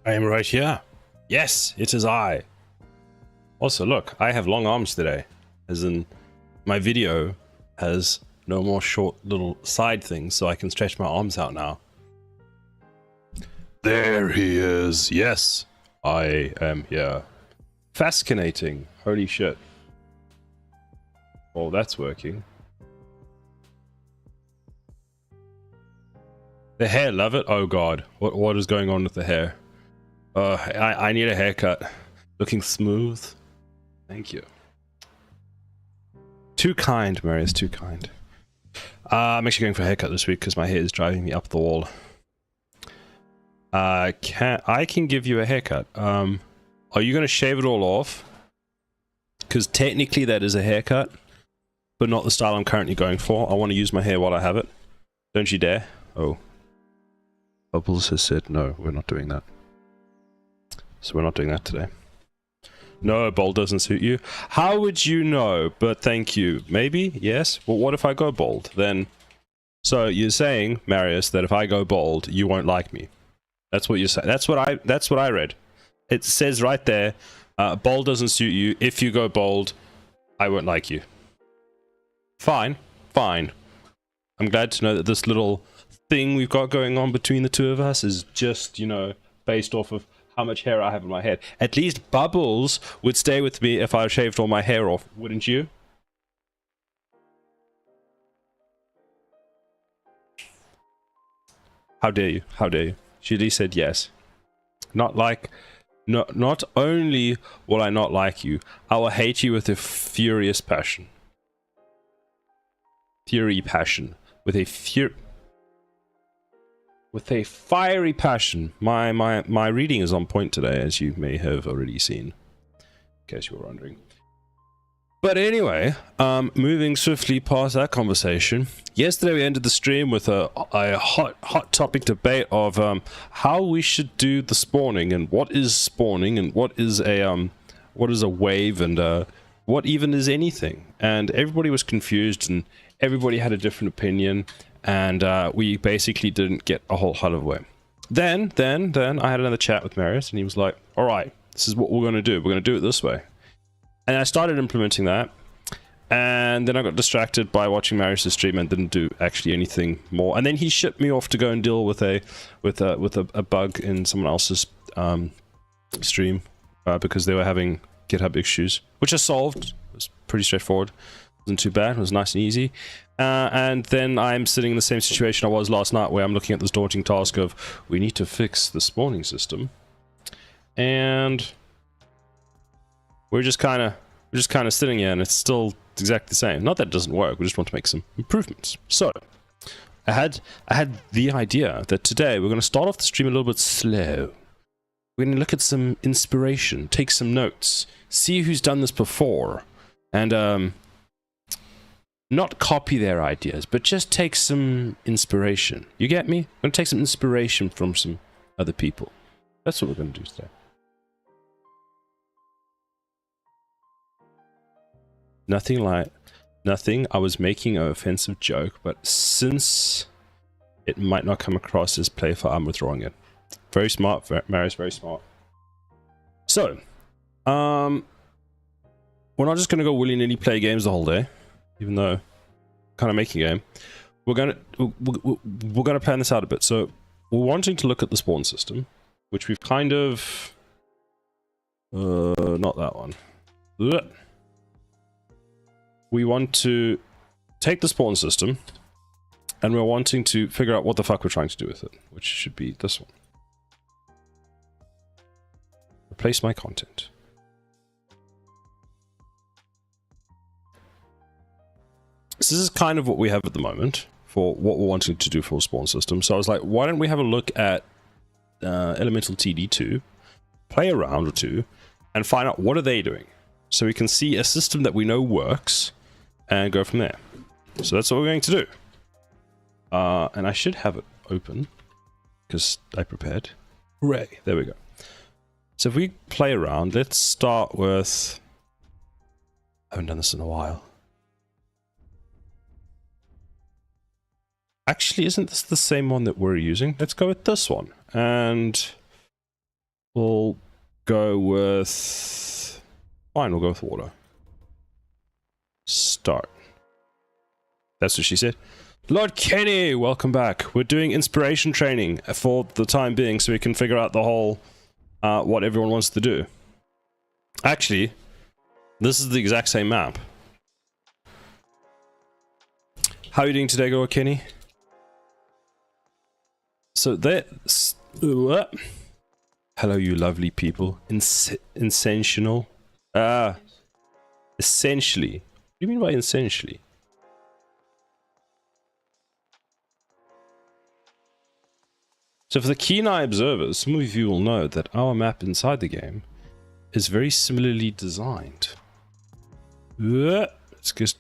I am right here. Yes, it is I. Also, look, I have long arms today. As in, my video has no more short little side things, so I can stretch my arms out now. There he is. Yes, I am here. Fascinating. Holy shit. Oh, that's working. The hair, love it. Oh god, what is going on with the hair? I need a haircut. Looking smooth. Thank you. Too kind, Marius, too kind. I'm actually going for a haircut this week because my hair is driving me up the wall. I can give you a haircut. Are you going to shave it all off? Because technically that is a haircut, but not the style I'm currently going for. I want to use my hair while I have it. Don't you dare. Oh. Bubbles has said no, we're not doing that. So we're not doing that today. No, bald doesn't suit you. How would you know? But thank you. Maybe? Yes? Well, what if I go bald? Then... So you're saying, Marius, that if I go bald, you won't like me. That's what you're saying. That's what I read. It says right there, bald doesn't suit you. If you go bald, I won't like you. Fine. Fine. I'm glad to know that this little thing we've got going on between the two of us is just, you know, based off of how much hair I have in my head. At least Bubbles would stay with me if I shaved all my hair off, wouldn't you? How dare you? How dare you? She at least said yes. Not only will I not like you, I will hate you with a furious passion. Fury passion. With a fiery passion. My reading is on point today, as you may have already seen, in case you were wondering. But anyway, moving swiftly past that conversation. Yesterday we ended the stream with a hot topic debate of how we should do the spawning, and what is spawning, and what is a wave, and what even is anything. And everybody was confused, and everybody had a different opinion. and we basically didn't get a whole lot of way. Then I had another chat with Marius, and he was like, all right, this is what we're going to do. We're going to do it this way. And I started implementing that, and then I got distracted by watching Marius' stream and didn't do actually anything more. And then he shipped me off to go and deal with a bug in someone else's stream because they were having GitHub issues, which I solved. It was pretty straightforward. It wasn't too bad. It was nice and easy. And then I'm sitting in the same situation I was last night, where I'm looking at this daunting task of, we need to fix the spawning system, and we're just kind of sitting here, and it's still exactly the same. Not that it doesn't work. We just want to make some improvements. So I had the idea that today we're going to start off the stream a little bit slow. We're going to look at some inspiration, take some notes, see who's done this before, and not copy their ideas, but just take some inspiration. You get me? I'm going to take some inspiration from some other people. That's what we're going to do today. Nothing. I was making an offensive joke, but since it might not come across as playful, I'm withdrawing it. Very smart, Marius, very smart. So, we're not just going to go willy-nilly play games the whole day, even though I'm kind of making a game. We're gonna plan this out a bit. So, we're wanting to look at the spawn system, which we've kind of... not that one. We want to take the spawn system, and we're wanting to figure out what the fuck we're trying to do with it, which should be this one. Replace my content. So this is kind of what we have at the moment for what we're wanting to do for a spawn system. So I was like, why don't we have a look at Elemental TD2, play a round or two, and find out what are they doing, so we can see a system that we know works and go from there. So that's what we're going to do. And I should have it open because I prepared. Hooray! There we go. So if we play around, let's start with... I haven't done this in a while. Actually, isn't this the same one that we're using? Let's go with this one. And we'll go with... Fine, we'll go with water. Start. That's what she said. Lord Kenny, welcome back. We're doing inspiration training for the time being, so we can figure out the whole... what everyone wants to do. Actually, this is the exact same map. How are you doing today, Lord Kenny? So that's... Hello, you lovely people. Essential. Essentially. What do you mean by essentially? So for the keen eye observers, some of you will know that our map inside the game is very similarly designed. It's just...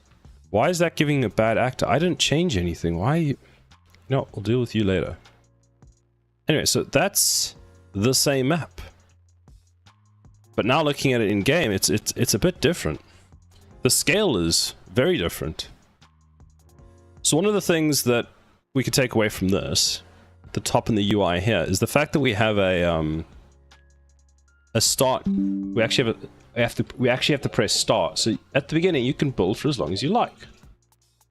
Why is that giving a bad actor? I didn't change anything. Why are you... No, I'll deal with you later. Anyway, so that's the same map. But now looking at it in game, it's a bit different. The scale is very different. So one of the things that we could take away from this, the top in the UI here, is the fact that we have a start. We actually have to press start. So at the beginning, you can build for as long as you like.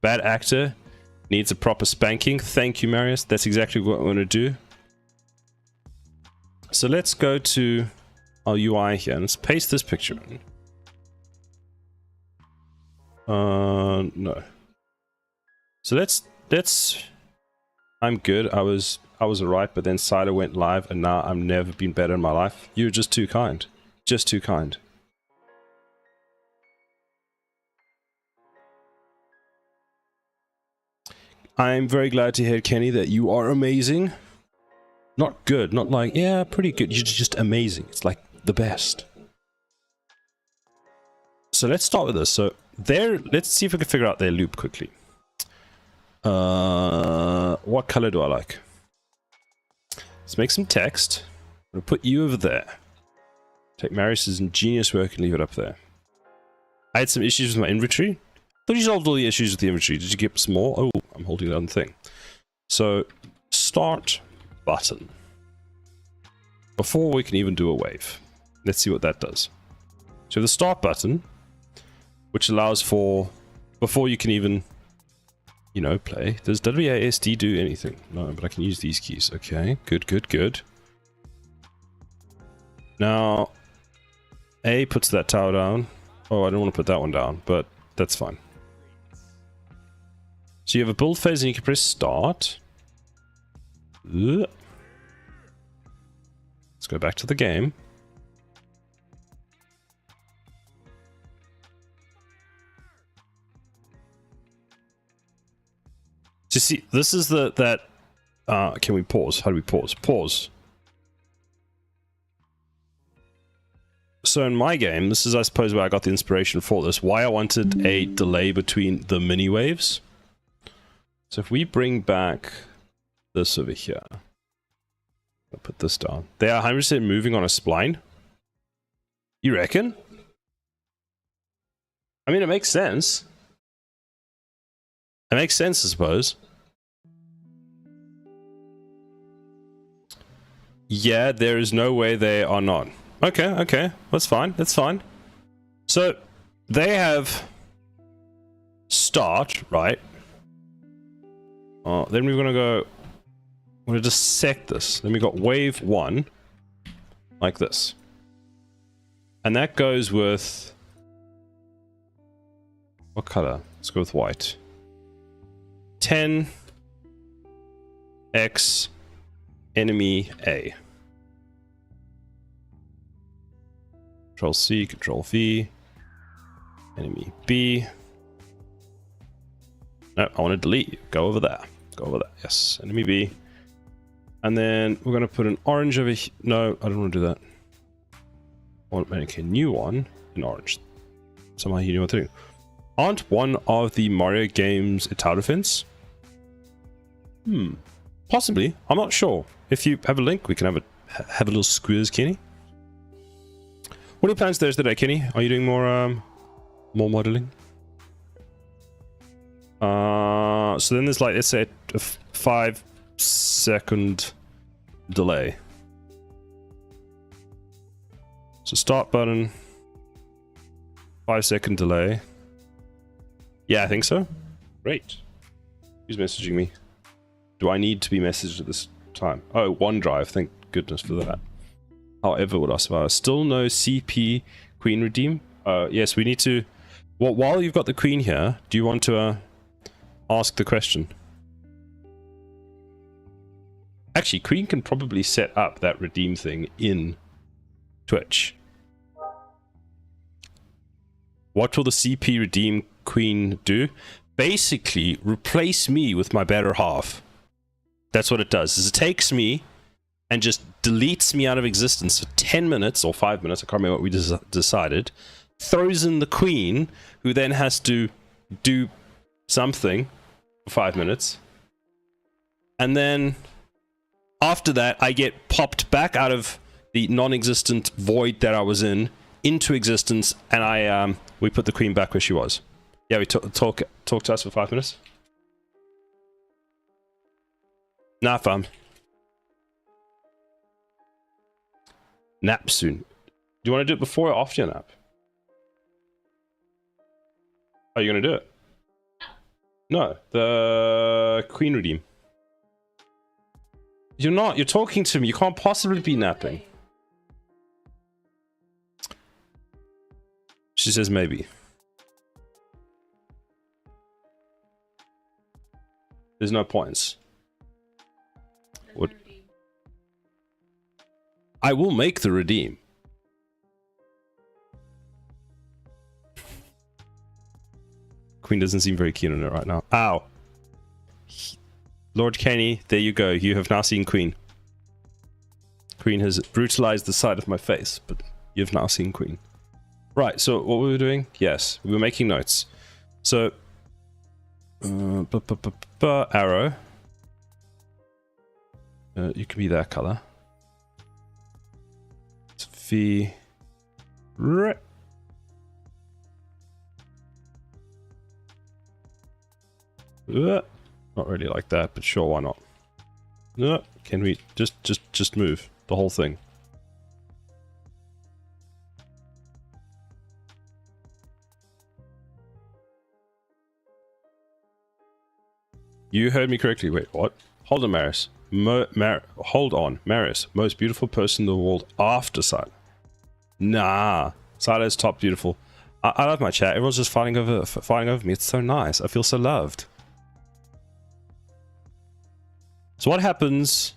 Bad actor needs a proper spanking. Thank you, Marius. That's exactly what I want to do. So let's go to our UI here and let's paste this picture in. No. So let's. I'm good. I was alright, but then Cider went live, and now I've never been better in my life. You're just too kind. Just too kind. I'm very glad to hear, Kenny, that you are amazing. Not good, not like, yeah, pretty good. You're just amazing. It's like the best. So let's start with this. So let's see if we can figure out their loop quickly. What color do I like? Let's make some text. I'm gonna put you over there. Take Marius's ingenious work and leave it up there. I had some issues with my inventory. I thought you solved all the issues with the inventory. Did you get some more? Oh, I'm holding down the thing. So, start button. Before we can even do a wave. Let's see what that does. So the start button, which allows for, before you can even, you know, play. Does WASD do anything? No, but I can use these keys. Okay, good, good, good. Now, A puts that tower down. Oh, I don't want to put that one down, but that's fine. So you have a build phase and you can press start. Let's go back to the game. So see, this is can we pause? How do we pause? Pause. So in my game, this is, I suppose, where I got the inspiration for this. Why I wanted a delay between the mini waves. So if we bring back this over here, I'll put this down. They are 100% moving on a spline. You reckon? I mean, it makes sense. It makes sense, I suppose. Yeah, there is no way they are not. Okay, okay, that's fine, that's fine. So, they have start, right? Then we're gonna go, I'm gonna dissect this. Then we got wave 1, like this. And that goes with, what color? Let's go with white. 10 X enemy A. Control C, Control V. Enemy B. No, I want to delete you. Go over there. Go over there. Yes, enemy B. And then we're going to put an orange over here. No, I don't want to do that. I want to make a new one in orange. Somehow you know what to do. Aren't one of the Mario games a tower defense? Possibly. I'm not sure. If you have a link, we can have a little squiz, Kenny. What are your plans Thursday today, Kenny? Are you doing more modeling? So then there's like, let's say a 5-second delay. So start button, 5-second delay. Yeah, I think so. Great. Who's messaging me? Do I need to be messaged at this time? Oh, OneDrive. Thank goodness for that. However, what else about still no CP queen redeem? Yes, we need to. Well, while you've got the queen here, do you want to ask the question? Actually, queen can probably set up that redeem thing in Twitch. What will the CP redeem queen do? Basically, replace me with my better half. That's what it does. Is it takes me and just deletes me out of existence for 10 minutes or 5 minutes. I can't remember what we decided. Throws in the queen, who then has to do something for 5 minutes. And then after that, I get popped back out of the non-existent void that I was in into existence, and we put the queen back where she was. Yeah, we talk to us for 5 minutes. Nah, fam. Nap soon. Do you want to do it before or after your nap? Are you going to do it? No, the queen redeem. You're not. You're talking to me. You can't possibly be napping. She says maybe. There's no points. What? I will make the redeem. Queen doesn't seem very keen on it right now. Ow. Lord Kenny, there you go. You have now seen Queen. Queen has brutalized the side of my face, but you've now seen Queen. Right, so what were we doing? Yes, we were making notes. So, arrow. You can be that color. It's V. Oh, Not really like that, but sure, why not? No, can we just move the whole thing? You heard me correctly. Wait, what? Hold on, Maris. Hold on, Maris. Most beautiful person in the world after Side. Nah, Side's top beautiful. I love my chat. Everyone's just fighting over me. It's so nice. I feel so loved. So what happens?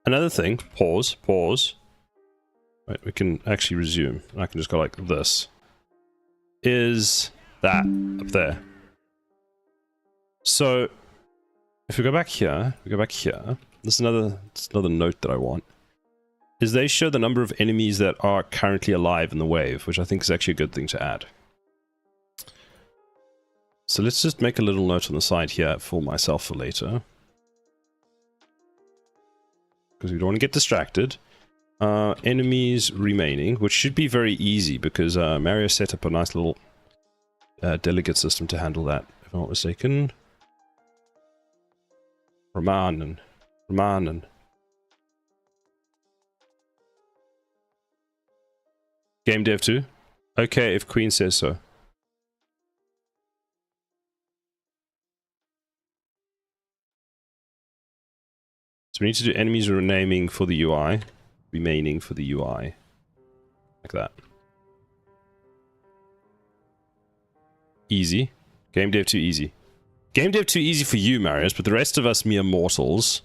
Another thing. Pause. Wait, we can actually resume. I can just go like this. Is that up there? So if we go back here, There's another note that I want. Is they show the number of enemies that are currently alive in the wave, which I think is actually a good thing to add. So let's just make a little note on the side here for myself for later, because we don't want to get distracted. Enemies remaining, which should be very easy because Mario set up a nice little delegate system to handle that, if I'm not mistaken. Roman and GameDev too? Okay, if Queen says so. So we need to do enemies renaming for the UI. Remaining for the UI. Like that. Easy. GameDev too easy. GameDev too easy for you, Marius, but the rest of us mere mortals...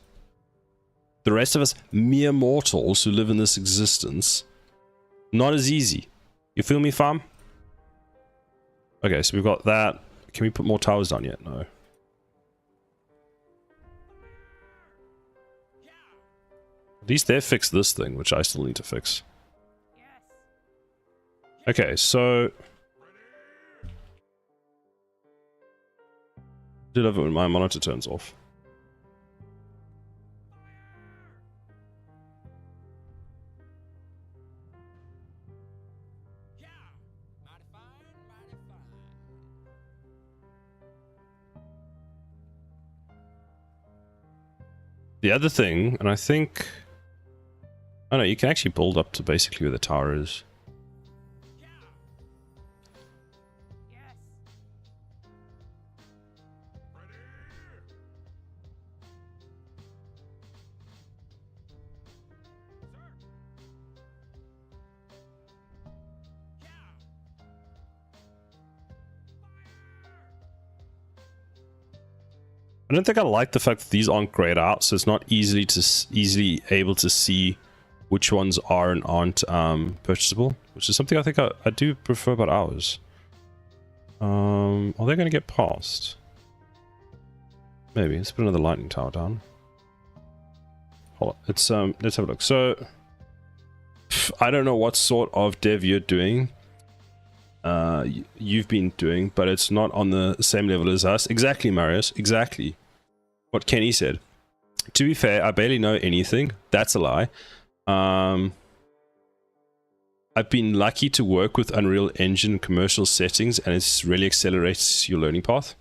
The rest of us mere mortals who live in this existence... Not as easy. You feel me, fam? Okay, so we've got that. Can we put more towers down yet? No. At least they've fixed this thing, which I still need to fix. Okay, so... I do love it when my monitor turns off. The other thing, and I think... Oh no, you can actually build up to basically where the tower is. I don't think I like the fact that these aren't grayed out, so it's not easily able to see which ones are and aren't purchasable, which is something I think I do prefer about ours. Are they going to get past? Maybe. Let's put another lightning tower down. Hold on. Let's have a look. So I don't know what sort of dev you're doing. You've been doing, but it's not on the same level as us. Exactly, Marius. Exactly. What Kenny said. To be fair, I barely know anything. That's a lie. I've been lucky to work with Unreal Engine commercial settings, and it's really accelerates your learning path.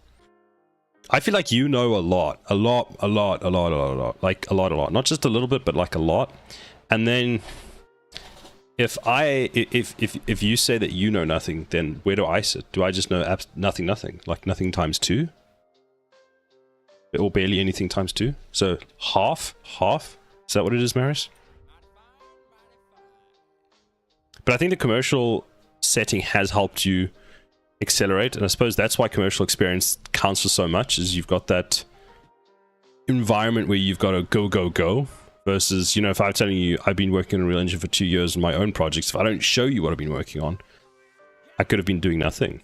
I feel like you know a lot. Like a lot. Not just a little bit, but like a lot. And then if you say that you know nothing, then where do I sit? Do I just know nothing? Like nothing times 2? Or barely anything times 2? So half? Is that what it is, Maris? But I think the commercial setting has helped you accelerate, and I suppose that's why commercial experience counts for so much, is you've got that environment where you've got to go, versus, you know, if I'm telling you I've been working on Unreal Engine for 2 years on my own projects, if I don't show you what I've been working on, I could have been doing nothing.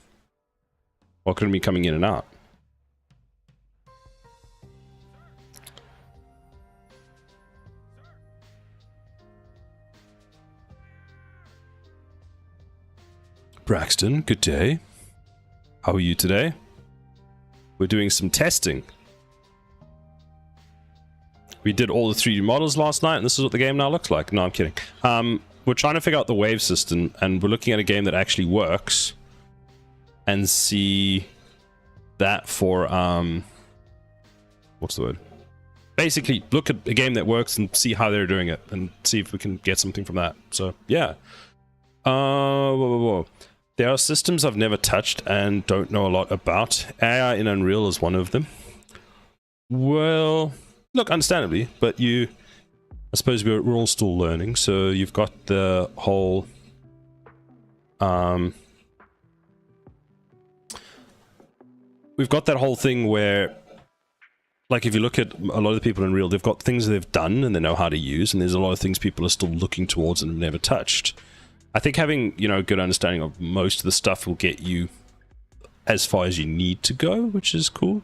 Or could have been coming in and out. Braxton, good day. How are you today? We're doing some testing. We did all the 3D models last night, and this is what the game now looks like. No, I'm kidding. We're trying to figure out the wave system, and we're looking at a game that actually works, and see that for what's the word? Basically, look at a game that works and see how they're doing it, and see if we can get something from that. So yeah. Whoa. There are systems I've never touched and don't know a lot about. AI in Unreal is one of them. Well, look, understandably, but I suppose we're all still learning. So you've got the whole we've got that whole thing where, like, if you look at a lot of the people in Unreal, they've got things they've done and they know how to use, and there's a lot of things people are still looking towards and have never touched. I think having, you know, a good understanding of most of the stuff will get you as far as you need to go, which is cool.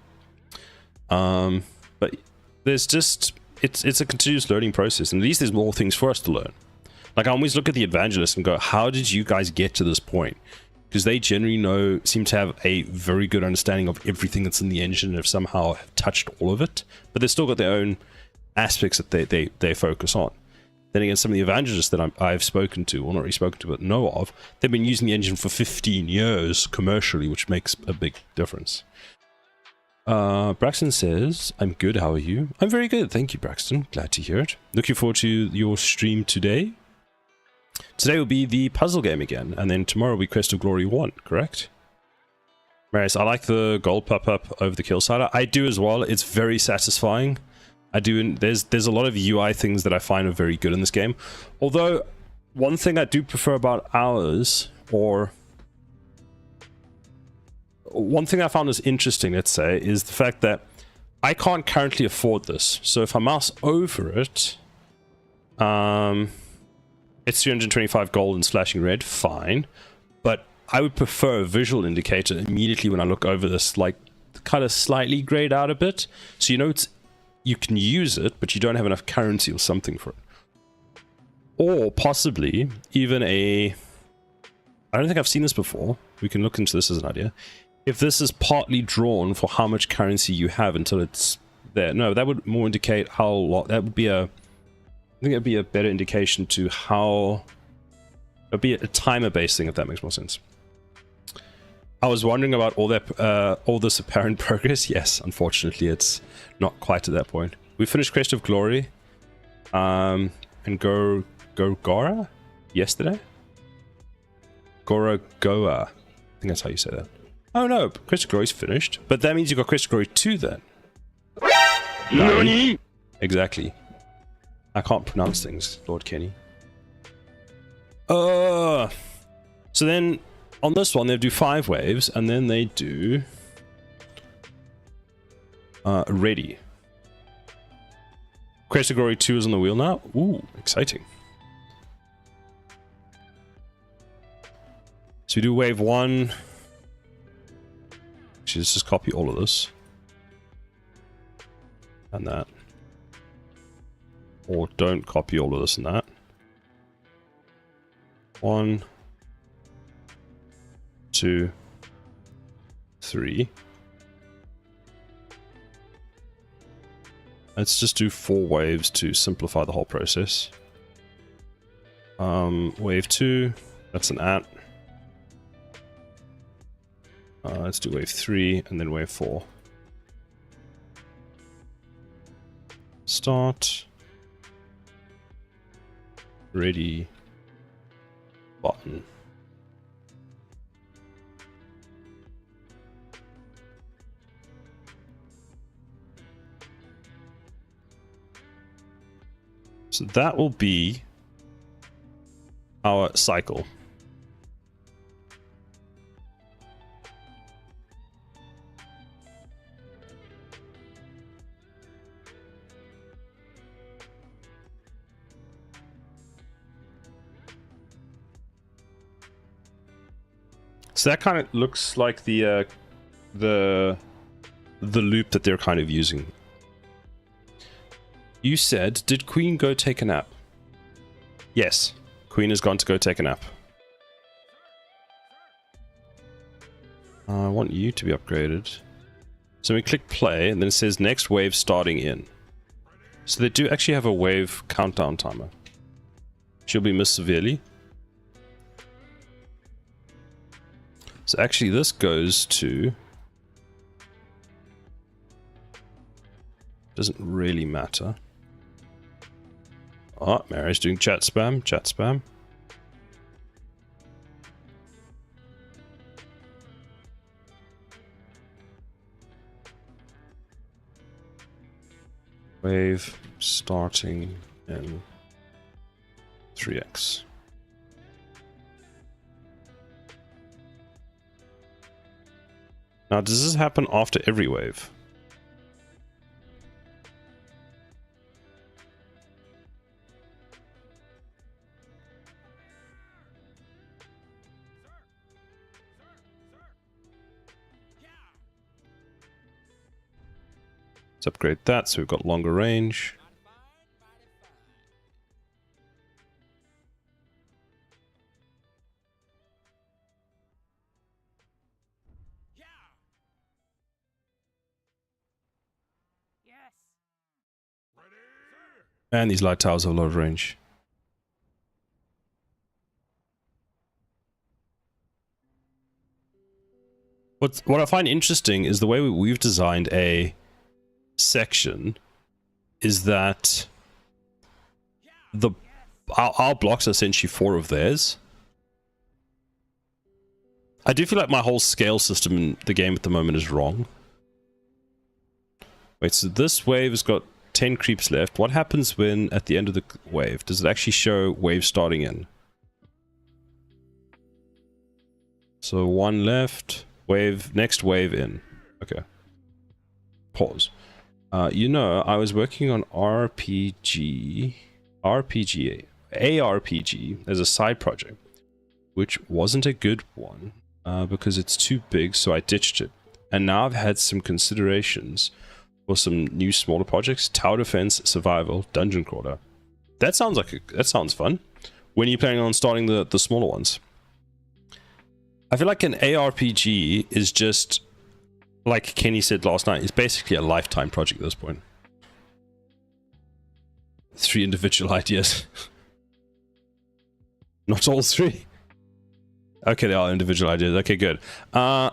But there's just, it's a continuous learning process, and at least there's more things for us to learn. Like, I always look at the evangelists and go, how did you guys get to this point? Because they generally seem to have a very good understanding of everything that's in the engine and have somehow touched all of it, but they've still got their own aspects that they focus on. Then again, some of the evangelists that I've spoken to, or not really spoken to, but know of, they've been using the engine for 15 years commercially, which makes a big difference. Braxton says, I'm good, how are you? I'm very good, thank you, Braxton. Glad to hear it. Looking forward to your stream today. Today will be the puzzle game again, and then tomorrow will be Quest of Glory 1, correct? Marius, I like the gold pop-up over the kill sider. I do as well, it's very satisfying. I do, there's a lot of UI things that I find are very good in this game. Although, one thing I do prefer about ours, or one thing I found is interesting, let's say, is the fact that I can't currently afford this. So if I mouse over it, it's 325 gold and slashing red, fine. But I would prefer a visual indicator immediately when I look over this, like, kind of slightly grayed out a bit. So you know you can use it, but you don't have enough currency or something for it. Or possibly even I don't think I've seen this before. We can look into this as an idea. If this is partly drawn for how much currency you have until it's there. No, that would more indicate how long. That would be I think it'd be a better indication to how. It'd be a timer-based thing, if that makes more sense. I was wondering about all this apparent progress. Yes, unfortunately, it's not quite at that point. We finished Quest of Glory, and Gora yesterday. Goa. I think that's how you say that. Oh no, Quest of Glory's finished, but that means you got Quest of Glory 2 then. Nani? Exactly. I can't pronounce things, Lord Kenny. So then on this one they do 5 waves, and then they do ready. Quest of Glory 2 is on the wheel now. Ooh, exciting. So we do wave 1. Actually, let's just copy all of this. And that. Or don't copy all of this and that. 1, 2, 3. Let's just do 4 waves to simplify the whole process. Wave 2, that's an at. Let's do wave 3 and then wave 4. Start. Ready. Button. So that will be our cycle. So that kind of looks like the loop that they're kind of using. You said, did Queen go take a nap? Yes, Queen has gone to go take a nap. I want you to be upgraded. So we click play, and then it says next wave starting in. So they do actually have a wave countdown timer. She'll be missed severely. So actually this goes to Doesn't really matter. Oh, Mary's doing chat spam, chat spam. Wave starting in 3x. Now, does this happen after every wave? Let's upgrade that so we've got longer range. And these light towers have a lot of range. What I find interesting is the way we've designed a section is that our blocks are essentially 4 of theirs. I do feel like my whole scale system in the game at the moment is wrong. Wait, so this wave has got 10 creeps left. What happens when at the end of the wave? Does it actually show wave starting in? So 1 left, wave, next wave in. Okay. Pause. You know, I was working on ARPG as a side project, which wasn't a good one because it's too big, so I ditched it. And now I've had some considerations for some new smaller projects: tower defense, survival, dungeon crawler. That sounds fun. When are you planning on starting the smaller ones? I feel like an ARPG is just, like Kenny said last night, it's basically a lifetime project at this point. 3 individual ideas. Not all 3. Okay, they are individual ideas. Okay, good. Yeah,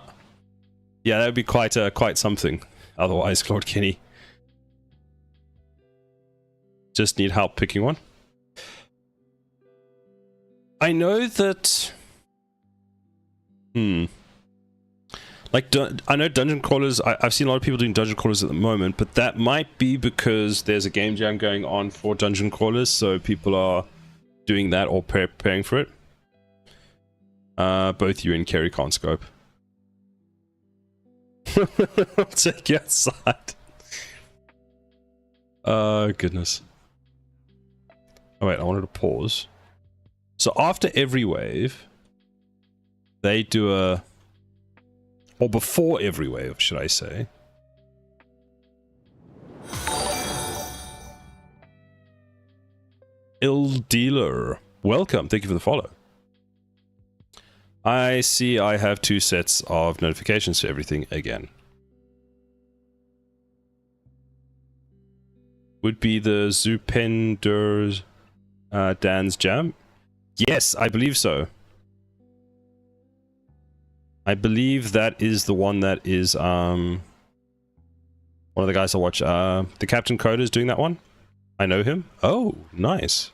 that would be quite something. Otherwise, Lord Kenny. Just need help picking one. I know that... Like, I know dungeon crawlers, I've seen a lot of people doing dungeon crawlers at the moment, but that might be because there's a game jam going on for dungeon crawlers, so people are doing that or preparing for it. Both you and Kerry can't scope. I'll take you outside. Oh, goodness. Oh, wait, I wanted to pause. So after every wave, they do a... Or before every wave, should I say. Ill Dealer. Welcome. Thank you for the follow. I see I have 2 sets of notifications for everything again. Would be the Zupender Dan's Jam? Yes, I believe so. I believe that is the one that is one of the guys I watch. The Captain Coder is doing that one. I know him. Oh, nice.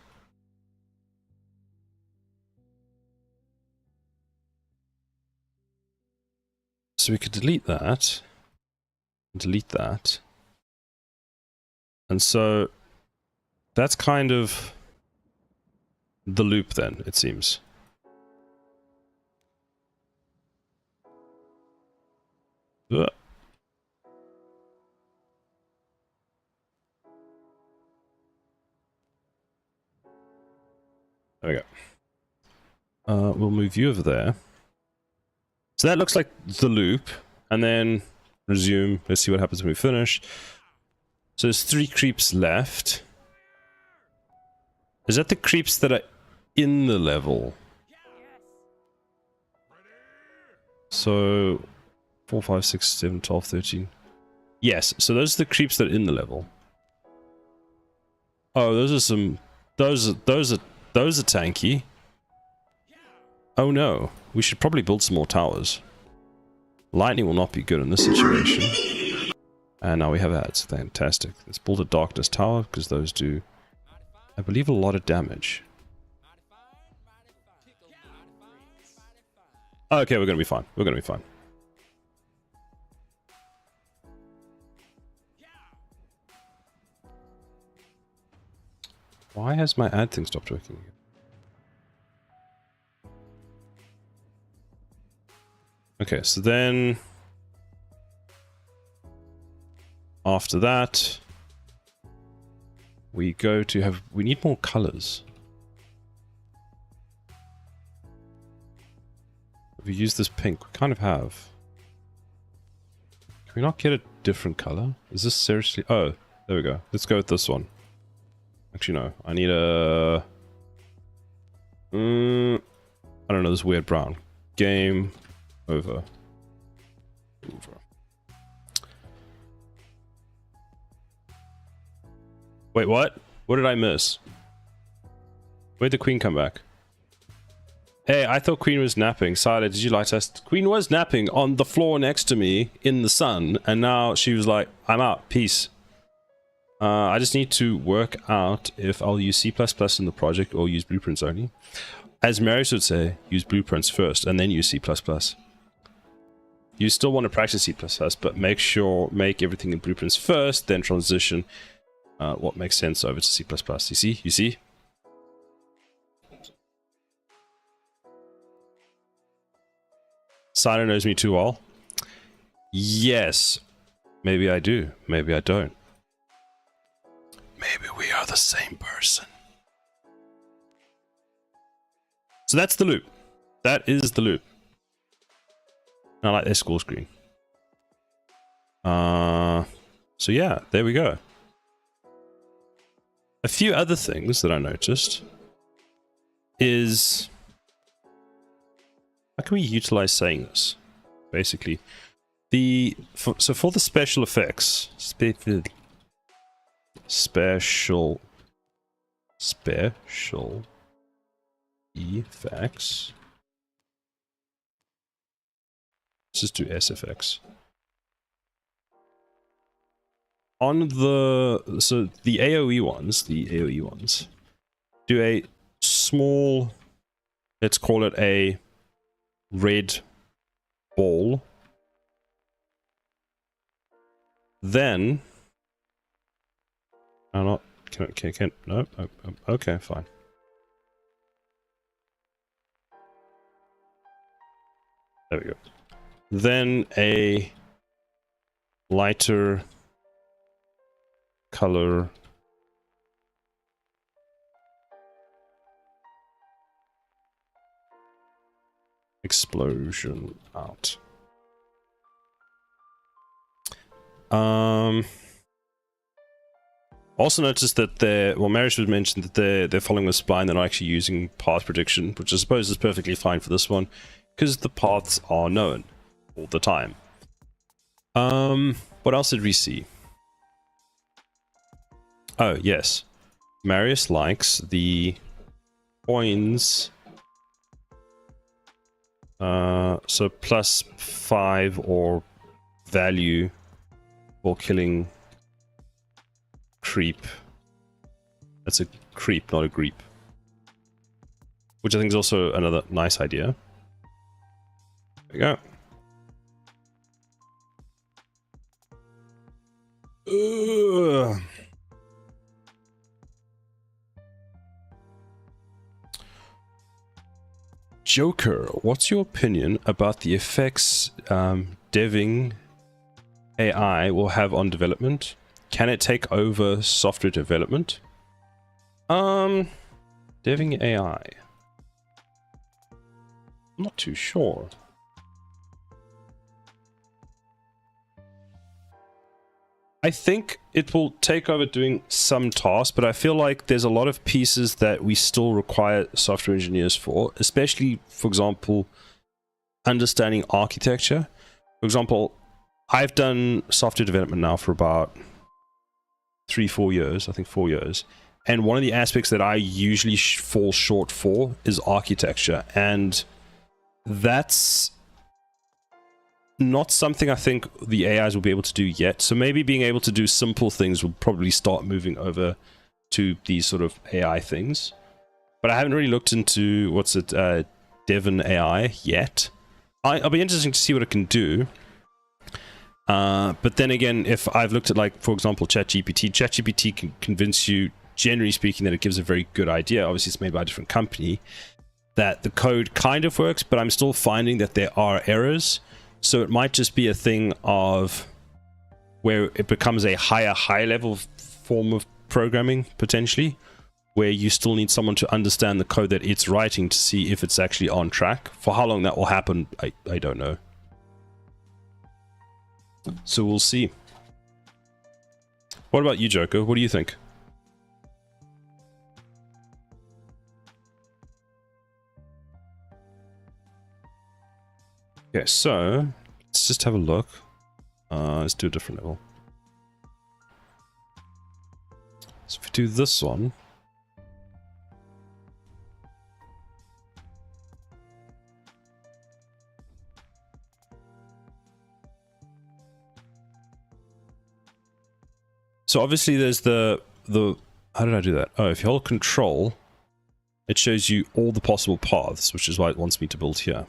So we could delete that. Delete that. And so that's kind of the loop then, it seems. Ugh. There we go. We'll move you over there. So that looks like the loop, and then resume. Let's see what happens when we finish. So there's 3 creeps left. Is that the creeps that are in the level? So 4, 5, 6, 7, 12, 13. Yes, so those are the creeps that are in the level. Oh, those are some... Those are tanky. Oh no, we should probably build some more towers. Lightning will not be good in this situation. And now we have ads. Fantastic. Let's build a darkness tower because those do, I believe, a lot of damage. Okay, we're going to be fine. We're going to be fine. Why has my ad thing stopped working? Okay, so then after that, we go to have, we need more colors. If we use this pink, we kind of have. Can we not get a different color? Is this seriously? Oh, there we go. Let's go with this one. Actually, no. I need a... I don't know, this weird brown. Game over. Wait, what? What did I miss? Where'd the queen come back? Hey, I thought Queen was napping. Sila, did you light test? Queen was napping on the floor next to me in the sun, and now she was like, I'm out, peace. I just need to work out if I'll use C++ in the project or use blueprints only. As Marius would say, use blueprints first and then use C++. You still want to practice C++, but make everything in blueprints first, then transition what makes sense over to C++. You see? You see? Sila knows me too well. Yes. Maybe I do. Maybe I don't. Maybe we are the same person. So that's the loop. That is the loop. I like their school screen. So yeah, there we go. A few other things that I noticed is... How can we utilize saying this? Basically, so for the special effects, special effects. Let's just do SFX. On the AOE ones, do a small, let's call it a red ball. Then I'm not can no, okay, fine. There we go. Then a lighter color explosion out. Also noticed that Marius would mention that they're following the spline. They're not actually using path prediction, which I suppose is perfectly fine for this one, because the paths are known all the time. What else did we see? Oh, yes. Marius likes the coins. So +5 or value for killing creep. That's a creep, not a creep. Which I think is also another nice idea. There we go. Joker, what's your opinion about the effects deving AI will have on development? Can it take over software development? Deving AI. I'm not too sure. I think it will take over doing some tasks, but I feel like there's a lot of pieces that we still require software engineers for, especially, for example, understanding architecture. For example, I've done software development now for about 3-4 years, I think 4 years. And one of the aspects that I usually fall short for is architecture. And that's not something I think the AIs will be able to do yet. So maybe being able to do simple things will probably start moving over to these sort of AI things. But I haven't really looked into, what's it, Devon AI yet. I'll be interested to see what it can do. But then again, if I've looked at, like, for example, ChatGPT can convince you, generally speaking, that it gives a very good idea. Obviously, it's made by a different company. That the code kind of works, but I'm still finding that there are errors. So it might just be a thing of where it becomes a high level form of programming, potentially, where you still need someone to understand the code that it's writing to see if it's actually on track. For how long that will happen, I don't know. So we'll see. What about you, Joker? What do you think? Okay, so let's just have a look. Let's do a different level. So if we do this one. So obviously there's the how did I do that? Oh, if you hold control, it shows you all the possible paths, which is why it wants me to build here.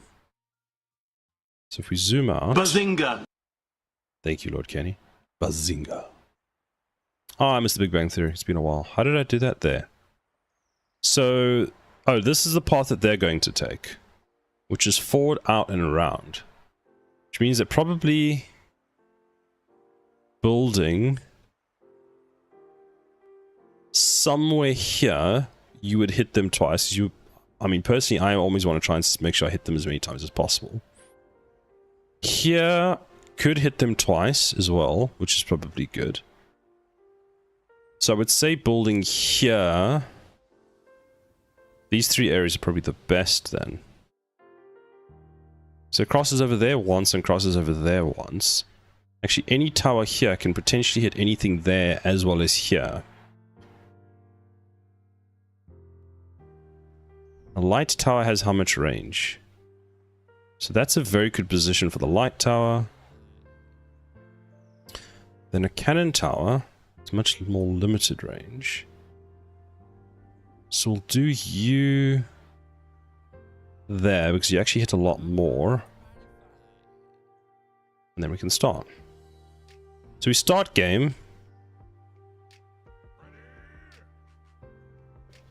So if we zoom out... Bazinga! Thank you, Lord Kenny. Bazinga. Oh, I missed the Big Bang Theory. It's been a while. How did I do that there? So... Oh, this is the path that they're going to take. Which is forward, out, and around. Which means that probably... building... somewhere here, you would hit them twice. I mean, personally, I always want to try and make sure I hit them as many times as possible. Here, could hit them twice as well, which is probably good. So I would say building here... these three areas are probably the best then. So it crosses over there once and crosses over there once. Actually, any tower here can potentially hit anything there as well as here. A light tower has how much range? So that's a very good position for the light tower. Then a cannon tower. It's much more limited range. So we'll do you there because you actually hit a lot more. And then we can start. So we start game.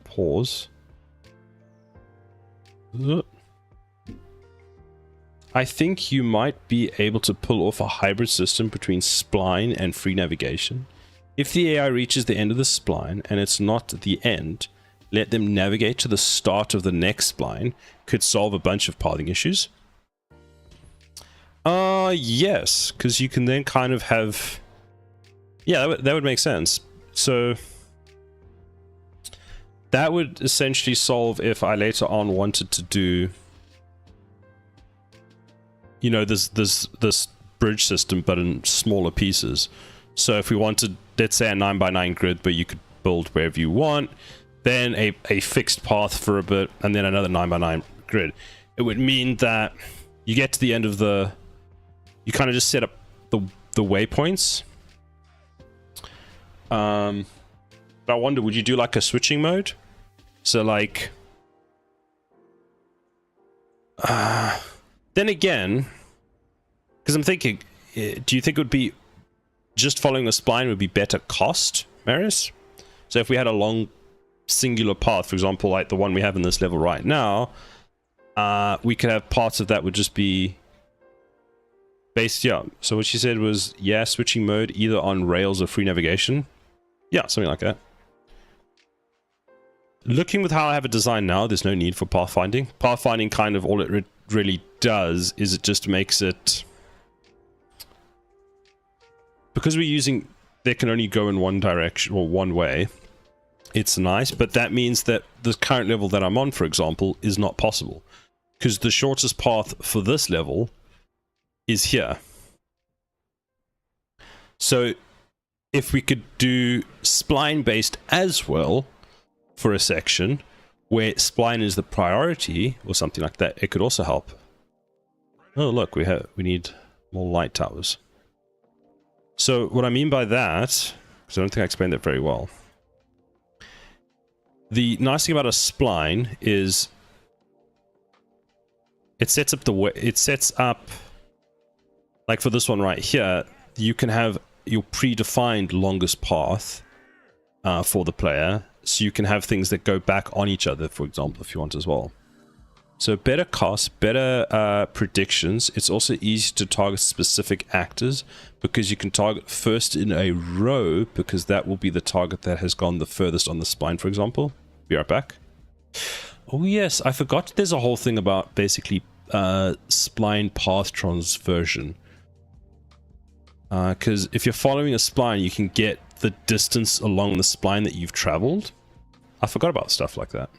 Pause. I think you might be able to pull off a hybrid system between spline and free navigation. If the AI reaches the end of the spline and it's not the end, let them navigate to the start of the next spline. Could solve a bunch of pathing issues. Yes, because you can then kind of have... yeah, that would make sense. So... that would essentially solve if I later on wanted to do... you know, this bridge system, but in smaller pieces. So if we wanted, let's say, a 9x9 grid, but you could build wherever you want, then a fixed path for a bit, and then another 9x9 grid. It would mean that you get to the end of the... you kind of just set up the waypoints. But I wonder, would you do like a switching mode? So like... then again, because I'm thinking, do you think it would be just following the spline would be better cost, Marius? So if we had a long singular path, for example, like the one we have in this level right now, we could have parts of that would just be based, yeah. So what she said was, yeah, switching mode either on rails or free navigation. Yeah, something like that. Looking with how I have it designed now, there's no need for pathfinding. Pathfinding kind of all it really does is it just makes it... because we're using... they can only go in one direction or one way. It's nice, but that means that the current level that I'm on, for example, is not possible. Because the shortest path for this level is here. So if we could do spline-based as well for a section where spline is the priority or something like that, it could also help. Oh look, we need More light towers. So what I mean by that, because I don't think I explained that very well. The nice thing about a spline is it sets up like for this one right here, you can have your predefined longest path for the player, so you can have things that go back on each other, for example, if you want as well. So better cost, better predictions. It's also easy to target specific actors because you can target first in a row, because that will be the target that has gone the furthest on the spline, for example. Be right back. Oh yes, I forgot there's a whole thing about basically spline path transversion. Because if you're following a spline, you can get the distance along the spline that you've traveled. I forgot about stuff like that.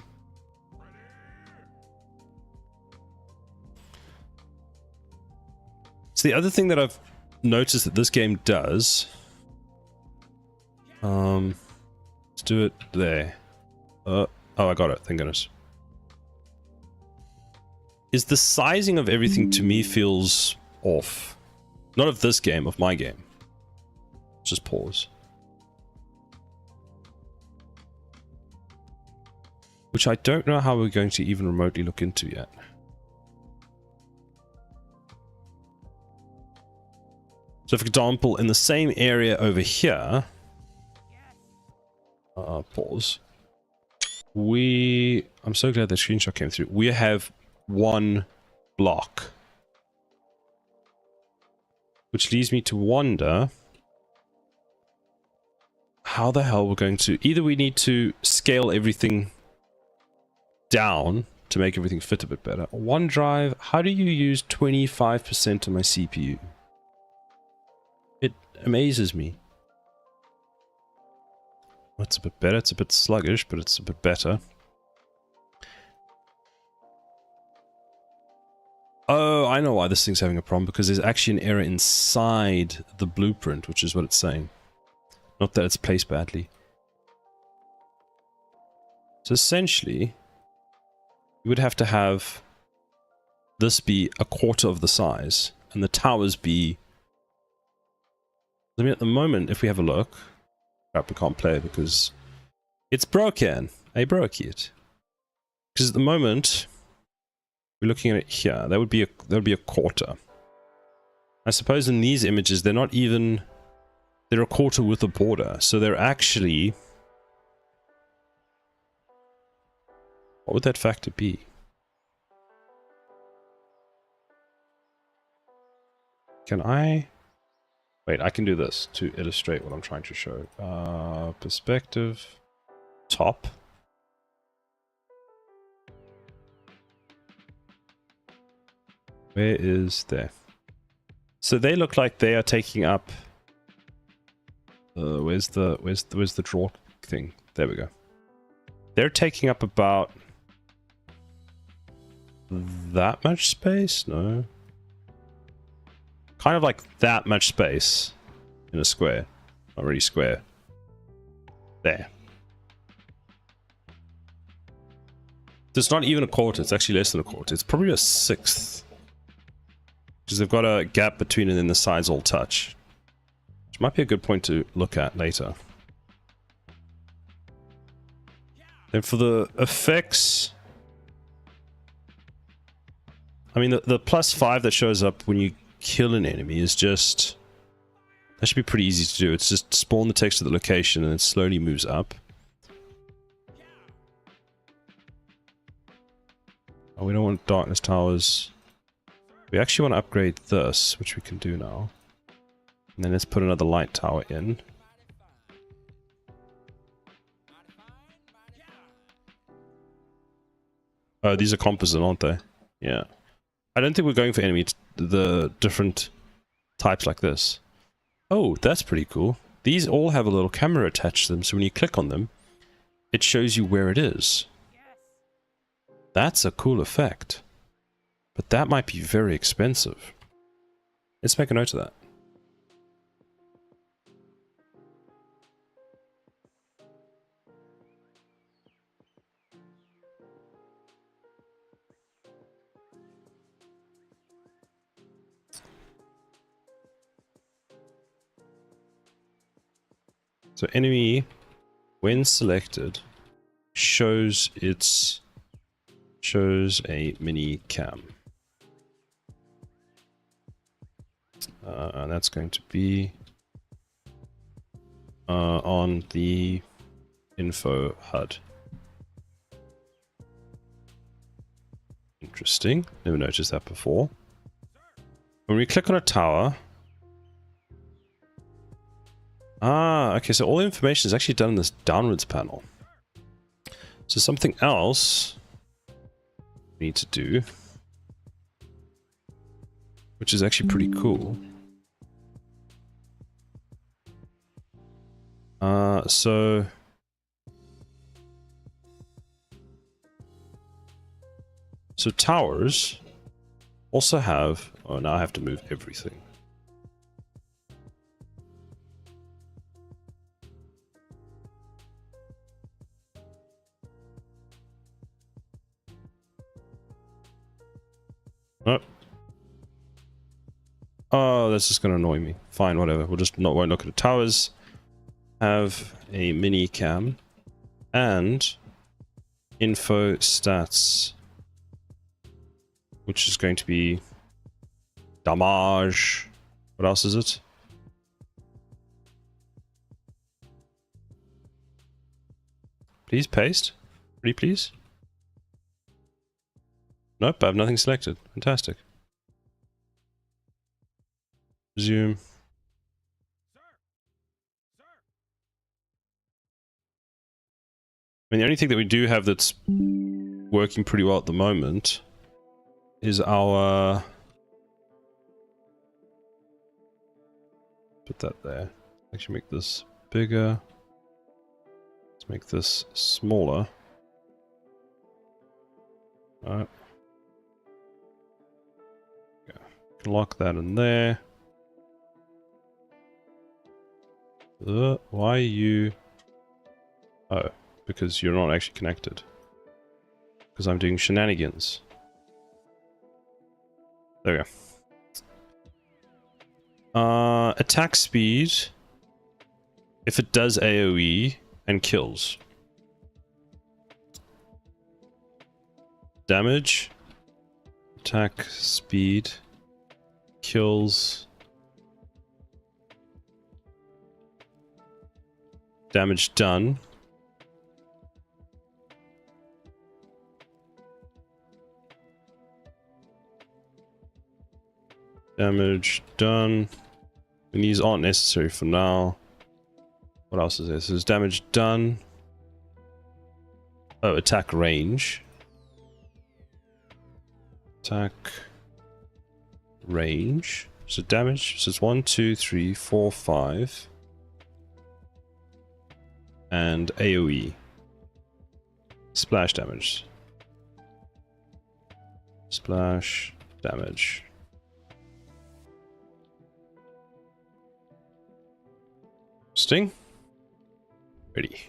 So the other thing that I've noticed that this game does, let's do it there. Oh, I got it, thank goodness. Is the sizing of everything to me feels off. Not of this game, of my game. Just pause. Which I don't know how we're going to even remotely look into yet. So for example, in the same area over here, pause. I'm so glad that screenshot came through. We have one block. Which leads me to wonder how the hell we're going to... Either we need to scale everything down to make everything fit a bit better. OneDrive, how do you use 25% of my CPU? It amazes me. It's a bit better. It's a bit sluggish, but it's a bit better. Oh, I know why this thing's having a problem, because there's actually an error inside the blueprint, which is what it's saying. Not that it's placed badly. So essentially, you would have to have this be a quarter of the size, and the towers be... I mean, at the moment, if we have a look... Crap, we can't play because it's broken. I broke it. Because at the moment... We're looking at it here. That would be a quarter. I suppose in these images they're not even... They're a quarter with a border, so they're actually... What would that factor be? Can I... Wait, I can do this to illustrate what I'm trying to show. Perspective... Top... Where is there? So they look like they are taking up... where's the draw thing? There we go. They're taking up about... that much space? No. Kind of like that much space in a square. Not really square. There. It's not even a quarter, it's actually less than a quarter. It's probably a sixth. Because they've got a gap between it and then the sides all touch. Which might be a good point to look at later. Then for the effects... I mean, the +5 that shows up when you kill an enemy is just... That should be pretty easy to do. It's just spawn the text at the location and it slowly moves up. Oh, we don't want darkness towers. We actually want to upgrade this, which we can do now. And then let's put another light tower in. Oh, these are composite, aren't they? Yeah. I don't think we're going for the different types like this. Oh, that's pretty cool. These all have a little camera attached to them, so when you click on them, it shows you where it is. That's a cool effect. But that might be very expensive. Let's make a note of that. So enemy, when selected, shows a mini cam. And that's going to be on the info HUD. Interesting. Never noticed that before. When we click on a tower. Okay, so all the information is actually done in this downwards panel. So something else we need to do, which is actually pretty cool. So towers also have, oh, now I have to move everything. Oh. Oh, that's just gonna annoy me. Fine, whatever. We'll just won't look at the towers. Have a mini cam and info stats, which is going to be damage. What else is it? Please paste. Pretty please. Nope, I have nothing selected. Fantastic. Resume. I mean, the only thing that we do have that's working pretty well at the moment is our... Put that there. Actually make this bigger. Let's make this smaller. Alright. Yeah. Can lock that in there. Why are you... Oh, because you're not actually connected. Because I'm doing shenanigans. There we go. Attack speed. If it does AoE and kills. Damage. Attack speed. Kills. Damage done. Damage done. And these aren't necessary for now. What else is this? There's damage done. Oh, attack range. Attack range. So damage. So it's 1, 2, 3, 4, 5. And AoE. Splash damage. Splash damage. Sting. Ready.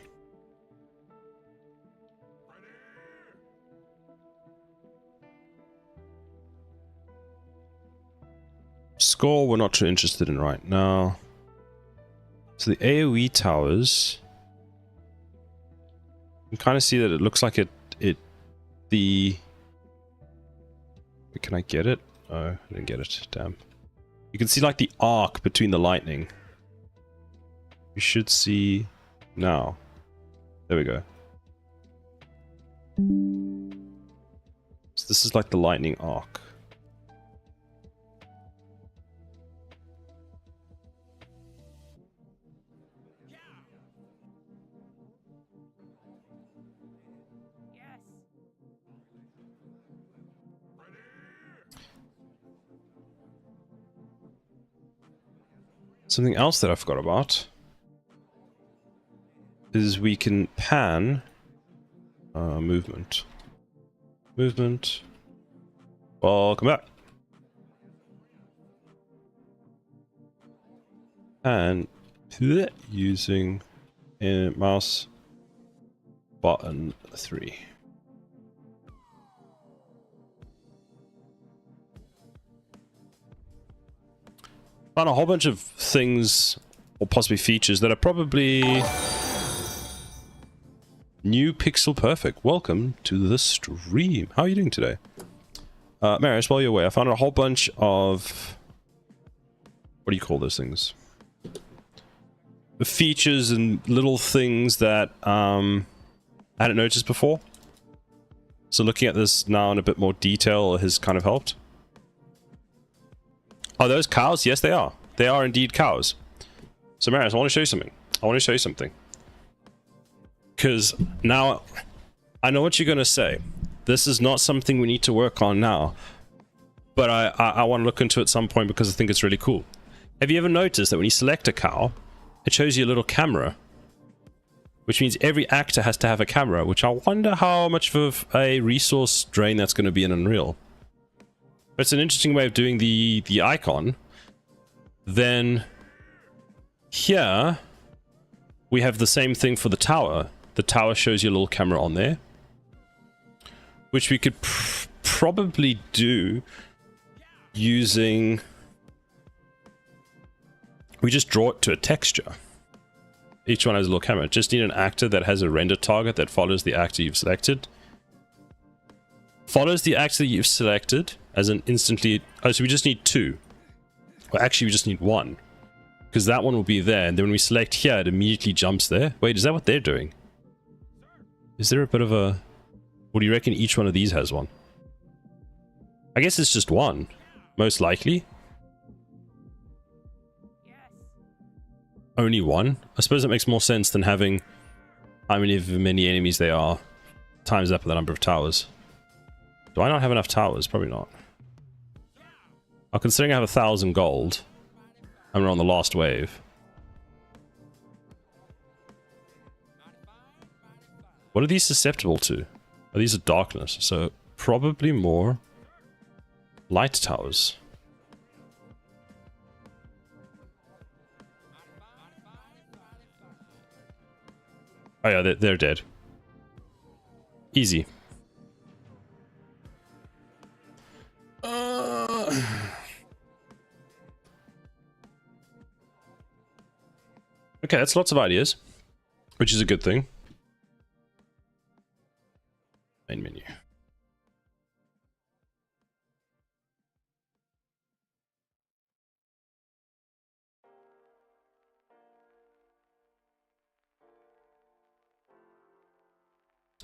Score we're not too interested in right now. So the AoE towers, you can kind of see that it looks like can I get it? Oh, I didn't get it. Damn. You can see like the arc between the lightning. You should see now. There we go. So this is like the lightning arc. Something else that I forgot about is we can pan movement. Movement. Welcome back. And using mouse button 3. Found a whole bunch of things or possibly features that are probably new pixel perfect. Welcome to the stream. How are you doing today? Marius, while you're away, I found a whole bunch of... what do you call those things? The features and little things that I hadn't noticed before. So looking at this now in a bit more detail has kind of helped. Are those cows? Yes, they are. They are indeed cows. So Marius, I want to show you something. I want to show you something. Because now I know what you're going to say. This is not something we need to work on now. But I want to look into it at some point because I think it's really cool. Have you ever noticed that when you select a cow, it shows you a little camera? Which means every actor has to have a camera, which I wonder how much of a resource drain that's going to be in Unreal. It's an interesting way of doing the icon. Then here we have the same thing for the tower. The tower shows you a little camera on there, which we could probably do using... we just draw it to a texture. Each one has a little camera. Just need an actor that has a render target that follows the actor you've selected. Follows the actor you've selected as an instantly... oh, so we just need two. Well, actually, we just need one. Because that one will be there, and then when we select here, it immediately jumps there. Wait, is that what they're doing? Is there a bit of a... what do you reckon each one of these has one? I guess it's just one. Most likely. Only one? I suppose that makes more sense than having how many enemies they are times up with the number of towers. Do I not have enough towers? Probably not. Oh, considering I have 1,000 gold, and we're on the last wave. What are these susceptible to? Oh, these are darkness, so probably more light towers. Oh yeah, they're dead. Easy. Okay, that's lots of ideas, which is a good thing. Main menu.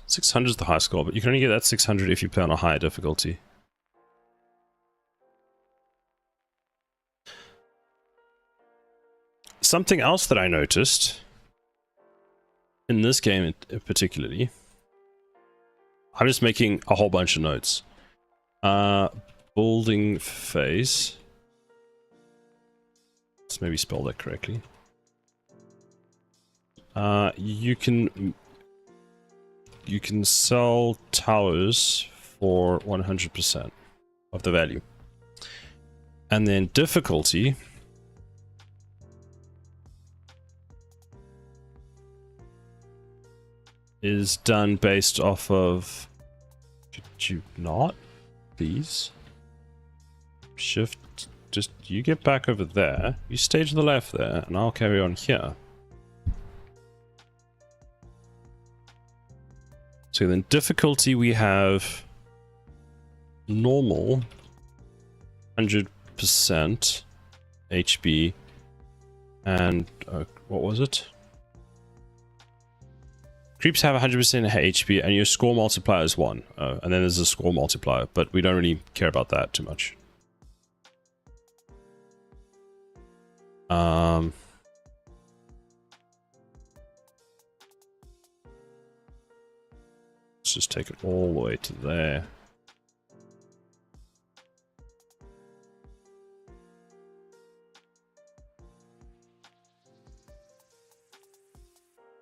$600 is the high score, but you can only get that 600 if you play on a higher difficulty. Something else that I noticed in this game particularly, I'm just making a whole bunch of notes. Building phase. Let's maybe spell that correctly. You can sell towers for 100% of the value. And then difficulty is done based off of... could you not, please? Shift, just you get back over there. You stay to the left there, and I'll carry on here. So then difficulty we have normal, 100% HB, and what was it? Creeps have 100% HP, and your score multiplier is 1. And then there's a score multiplier, but we don't really care about that too much. Let's just take it all the way to there.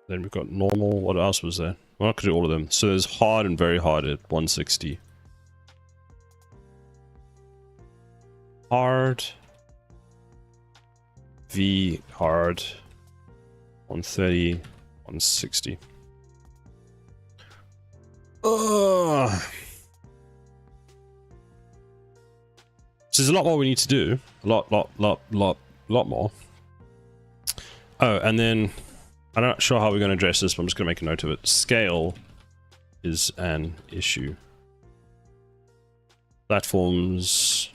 Then we've got normal. What else was there? Well, I could do all of them. So there's hard and very hard at 160. Hard. V hard. 130. 160. So there's a lot more we need to do. A lot more. Oh, and then I'm not sure how we're going to address this, but I'm just going to make a note of it. Scale is an issue. Platforms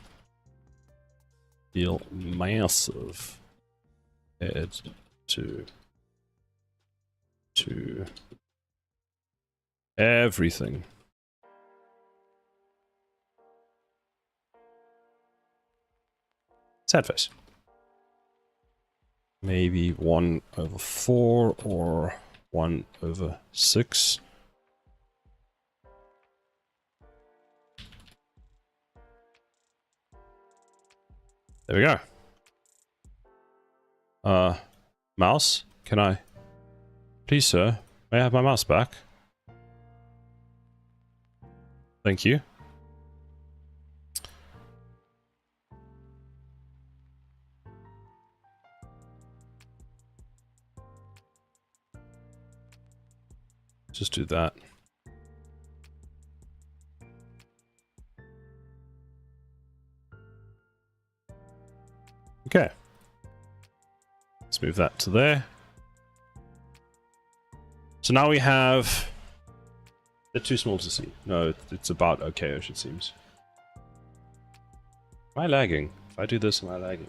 feel massive compared to everything. Sad face. Maybe 1/4 or 1/6. There we go. Mouse? Can I? Please, sir. May I have my mouse back? Thank you. Just do that. Okay. Let's move that to there. So now we have... They're too small to see. No, it's about okay-ish, it seems. Am I lagging? If I do this, am I lagging?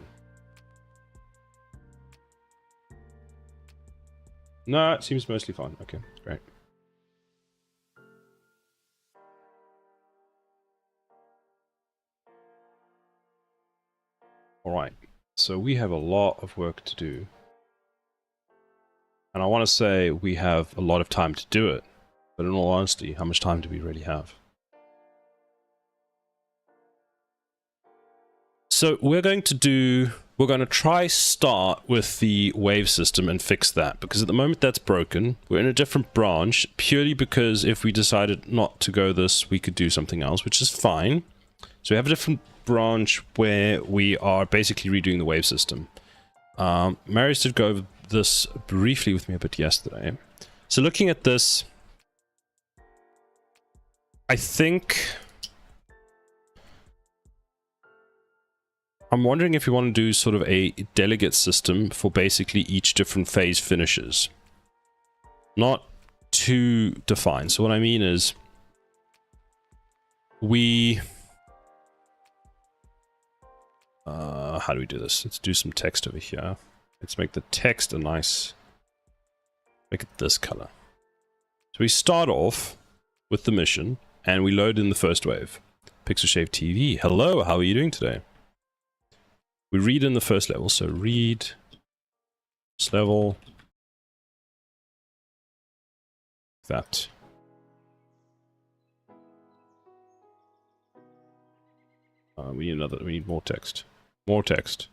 No, it seems mostly fine. Okay, great. Alright, so we have a lot of work to do. And I want to say we have a lot of time to do it. But in all honesty, how much time do we really have? So we're going to try start with the wave system and fix that, because at the moment that's broken. We're in a different branch, purely because if we decided not to go this, we could do something else, which is fine. So we have a different branch where we are basically redoing the wave system. Marius did go over this briefly with me a bit yesterday. So looking at this, I think I'm wondering if you want to do sort of a delegate system for basically each different phase finishes. Not too defined. So what I mean is we... how do we do this? Let's do some text over here. Let's make the text a nice... Make it this color. So we start off with the mission and we load in the first wave. Pixel Shave TV. Hello, how are you doing today? We read in the first level, so read this level. That. We need more text. More text.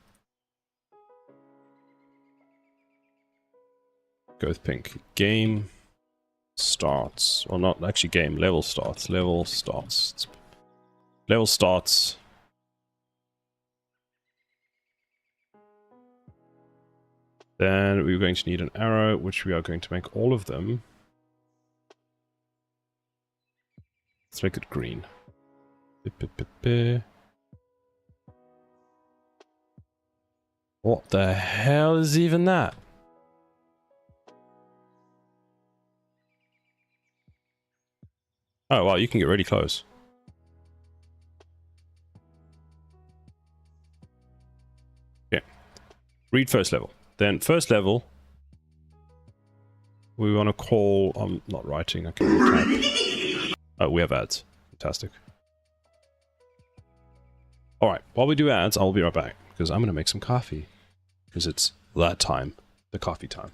Go with pink. Game starts. Well, not actually game. Level starts. Level starts. Level starts. Then we're going to need an arrow, which we are going to make all of them. Let's make it green. What the hell is even that? Oh, wow, you can get really close. Okay. Read first level. Then first level, we want to call... I'm not writing, I can only type. Oh, we have ads. Fantastic. Alright, while we do ads, I'll be right back, because I'm going to make some coffee. Because it's that time, the coffee time.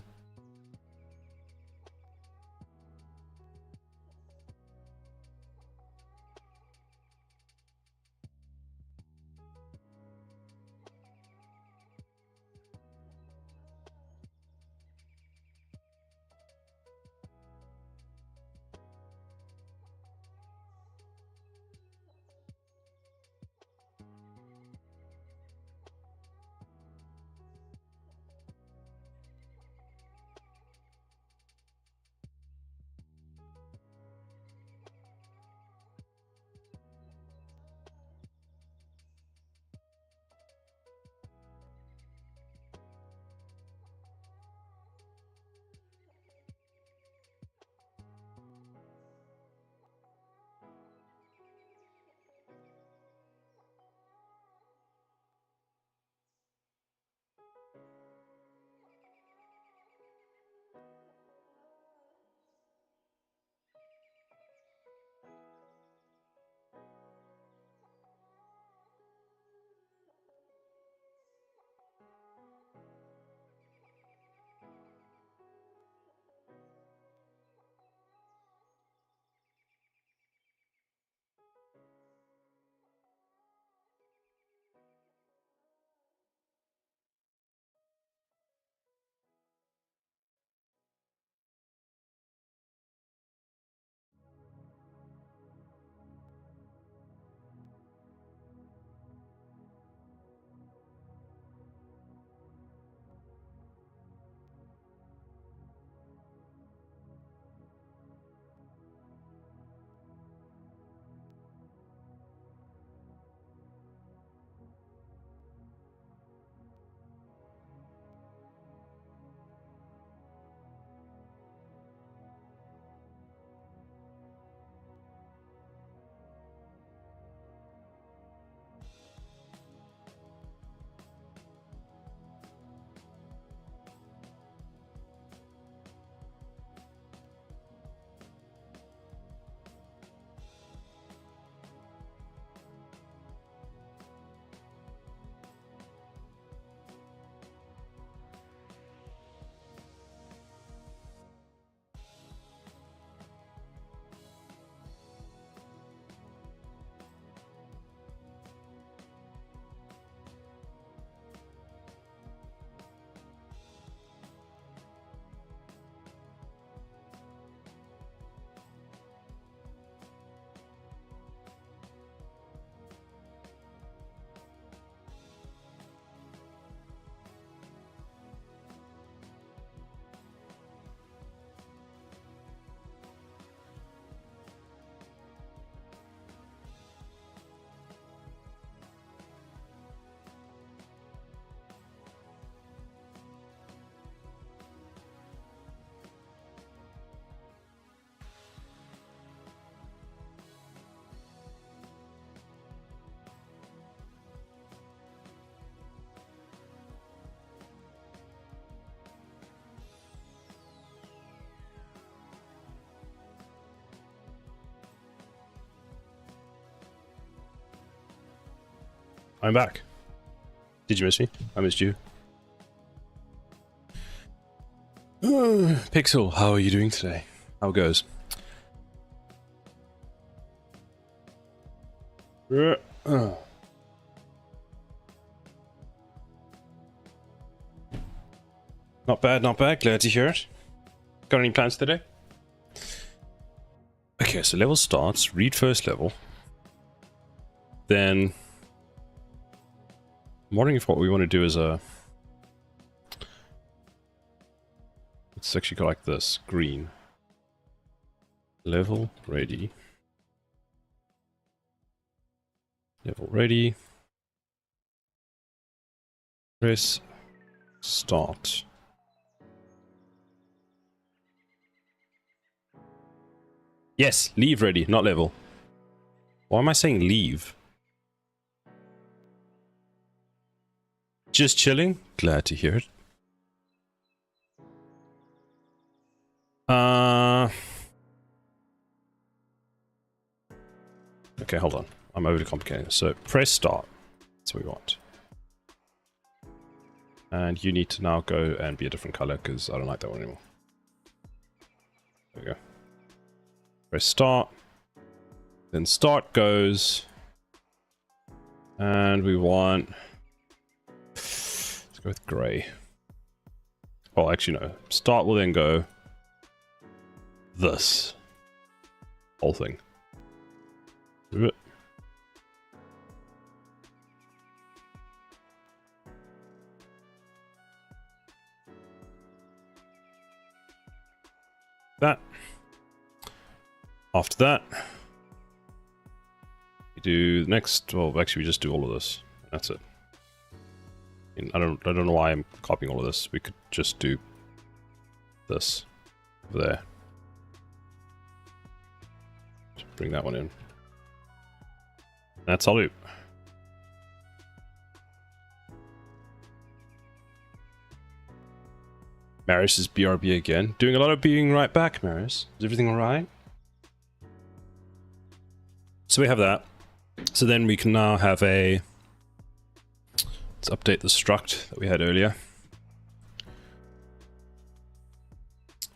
I'm back. Did you miss me? I missed you. Pixel, how are you doing today? How goes? Not bad, not bad. Glad to hear it. Got any plans today? Okay, so level starts. Read first level. Then I'm wondering if what we want to do is let's actually go like this. Green. Level ready. Level ready. Press start. Yes, leave ready, not level. Why am I saying leave? Just chilling? Glad to hear it. Okay, hold on. I'm overly complicating this. So press start. That's what we want. And you need to now go and be a different color because I don't like that one anymore. There we go. Press start. Then start goes. And we want... Let's go with gray. Well, actually no. Start will then go... this. Whole thing. That. After that, we do the next. Well, actually, we just do all of this. That's it. I don't know why I'm copying all of this. We could just do this over there. Just bring that one in. That's our loop. Maris is BRB again. Doing a lot of being right back, Maris. Is everything alright? So we have that. So then we can now have a... Let's update the struct that we had earlier.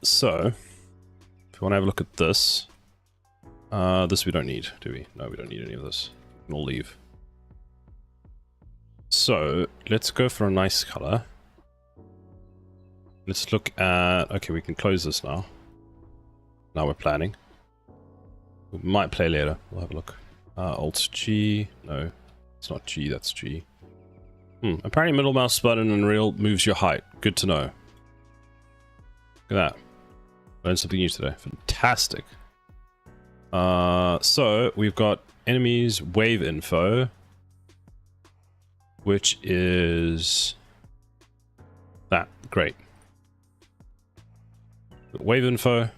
So, if you want to have a look at this, this we don't need, do we? No, we don't need any of this. We can all leave. So, let's go for a nice color. Let's look at... Okay, we can close this now. Now we're planning. We might play later. We'll have a look. Alt G. No, it's not G, that's G. Apparently middle mouse button in Unreal moves your height. Good to know. Look at that. Learned something new today. Fantastic. So we've got enemies wave info, which is that. Great. Wave info.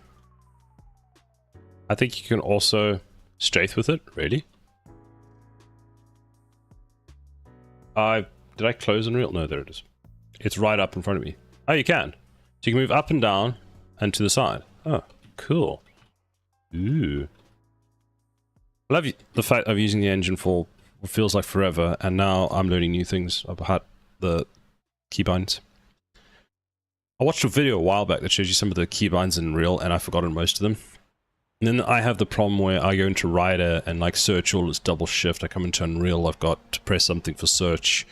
I think you can also strafe with it. Really? Did I close Unreal? No, there it is. It's right up in front of me. Oh, you can. So you can move up and down and to the side. Oh, cool. Ooh. I love the fact of using the engine for what feels like forever, and now I'm learning new things about the keybinds. I watched a video a while back that shows you some of the keybinds in Unreal, and I've forgotten most of them. And then I have the problem where I go into Rider and like search all its double shift. I come into Unreal, I've got to press something for search.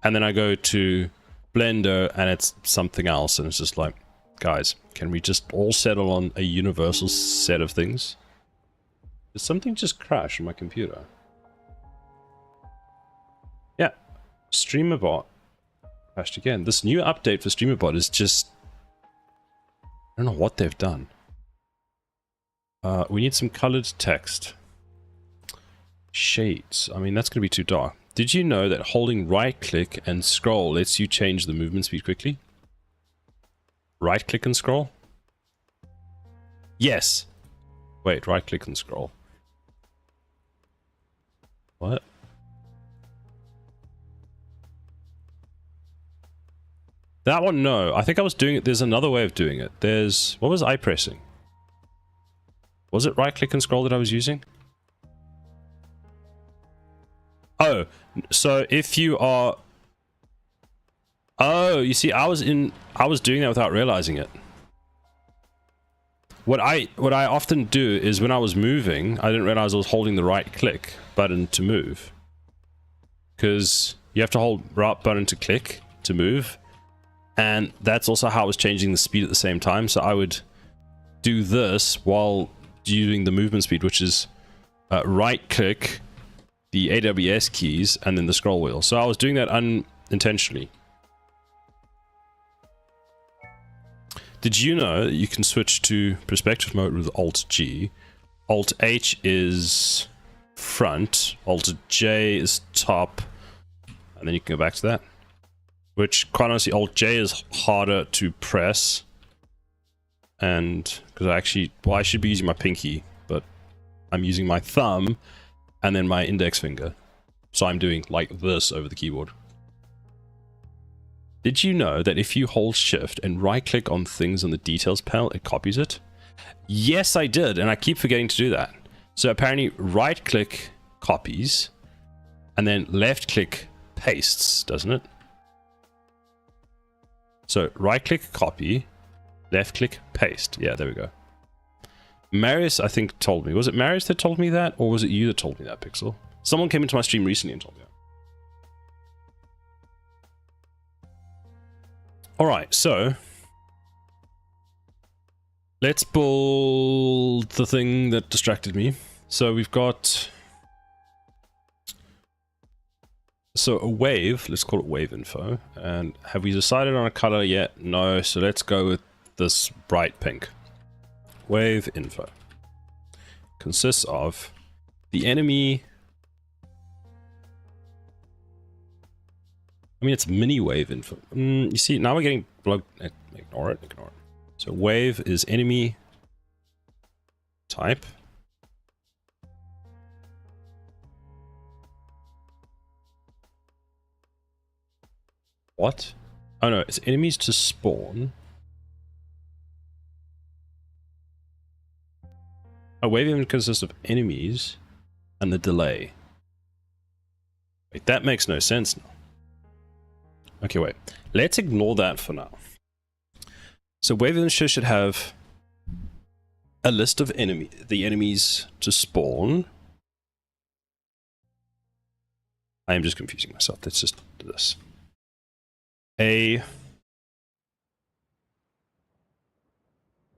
And then I go to Blender and it's something else. And it's just like, guys, can we just all settle on a universal set of things? Did something just crash on my computer? Yeah, StreamerBot crashed again. This new update for StreamerBot is just... I don't know what they've done. We need some colored text. Shades. I mean, that's going to be too dark. Did you know that holding right click and scroll lets you change the movement speed quickly? Right click and scroll? Yes. Wait, right click and scroll. What? That one, no. I think I was doing it. There's another way of doing it. There's... What was I pressing? Was it right click and scroll that I was using? Oh, so if you are... Oh, you see, I was doing that without realizing it. What I often do is when I was moving, I didn't realize I was holding the right click button to move. Because you have to hold right button to click to move. And that's also how I was changing the speed at the same time. So I would do this while doing the movement speed, which is right click, the AWS keys, and then the scroll wheel. So I was doing that unintentionally. Did you know that you can switch to perspective mode with Alt-G? Alt-H is front, Alt-J is top, and then you can go back to that. Which, quite honestly, Alt-J is harder to press. And, because I should be using my pinky, but I'm using my thumb and then my index finger. So I'm doing like this over the keyboard. Did you know that if you hold shift and right click on things on the details panel, it copies it? Yes, I did, and I keep forgetting to do that. So apparently right click copies and then left click pastes, doesn't it? So right click copy, left click paste. Yeah, there we go. Marius, I think, told me. Was it Marius that told me that, or was it you that told me that, Pixel? Someone came into my stream recently and told me that. Alright, so let's build the thing that distracted me. So we've got... So a wave, let's call it wave info. And have we decided on a color yet? No, so let's go with this bright pink. Wave info consists of the enemy... I mean, it's mini wave info. You see, now we're getting blocked. Ignore it, ignore it. So wave is enemy type. What? Oh no, it's enemies to spawn. A wave even consists of enemies and the delay. Wait, that makes no sense now. Okay, wait. Let's ignore that for now. So wave info should have a list of the enemies to spawn. I am just confusing myself. Let's just do this.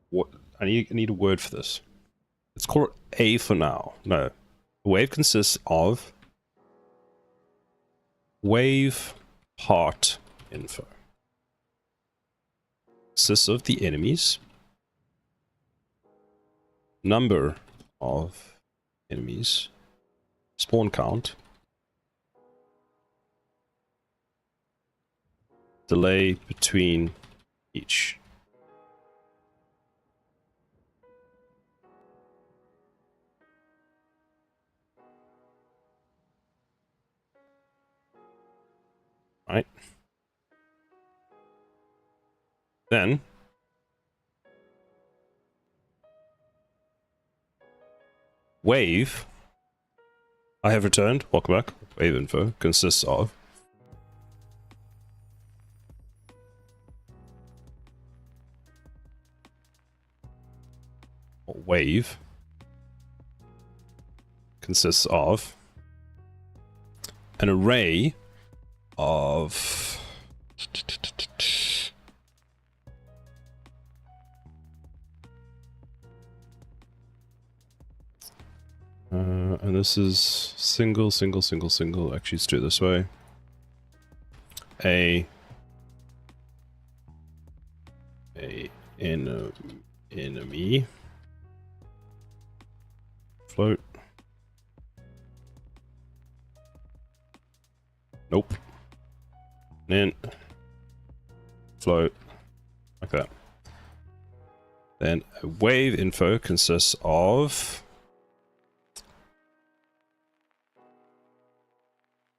What? I need a word for this. Let's call it A for now. No. The wave consists of wave part info. Consists of the enemies, number of enemies, spawn count, delay between each. Right. Then wave, I have returned, welcome back. Wave info consists of wave consists of an array of and this is single. Actually, let's do it this way. Enemy float. Nope. Int float like that. Then a wave info consists of,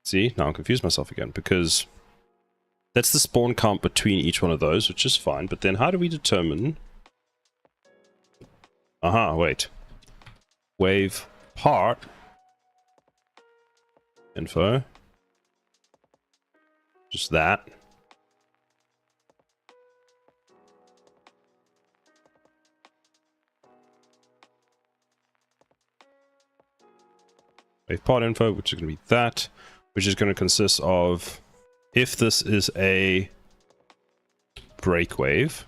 see, now I'm confused myself again because that's the spawn count between each one of those, which is fine. But then how do we determine? Wait. Wave part info. Just that. Wave part info, which is going to be that, which is going to consist of if this is a break wave,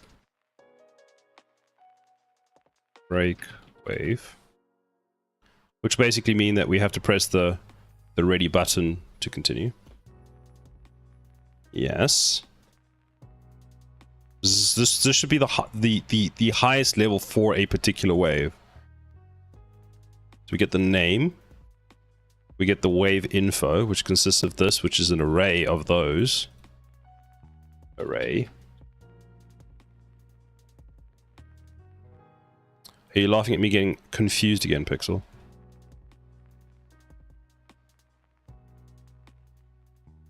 which basically mean that we have to press the ready button to continue. Yes. This should be the highest level for a particular wave. So we get the name. We get the wave info, which consists of this, which is an array of those. Array. Are you laughing at me getting confused again, Pixel?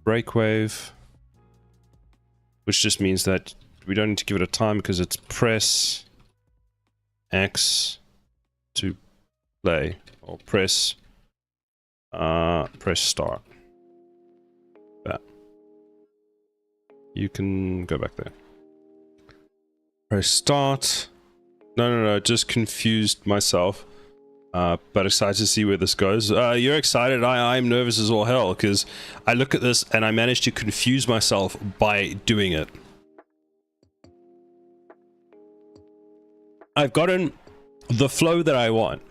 Break wave. Which just means that we don't need to give it a time because it's press X to play, or press start. That. You can go back there. Press start. No, just confused myself. But excited to see where this goes. You're excited. I'm nervous as all hell because I look at this and I managed to confuse myself by doing it. I've gotten the flow that I want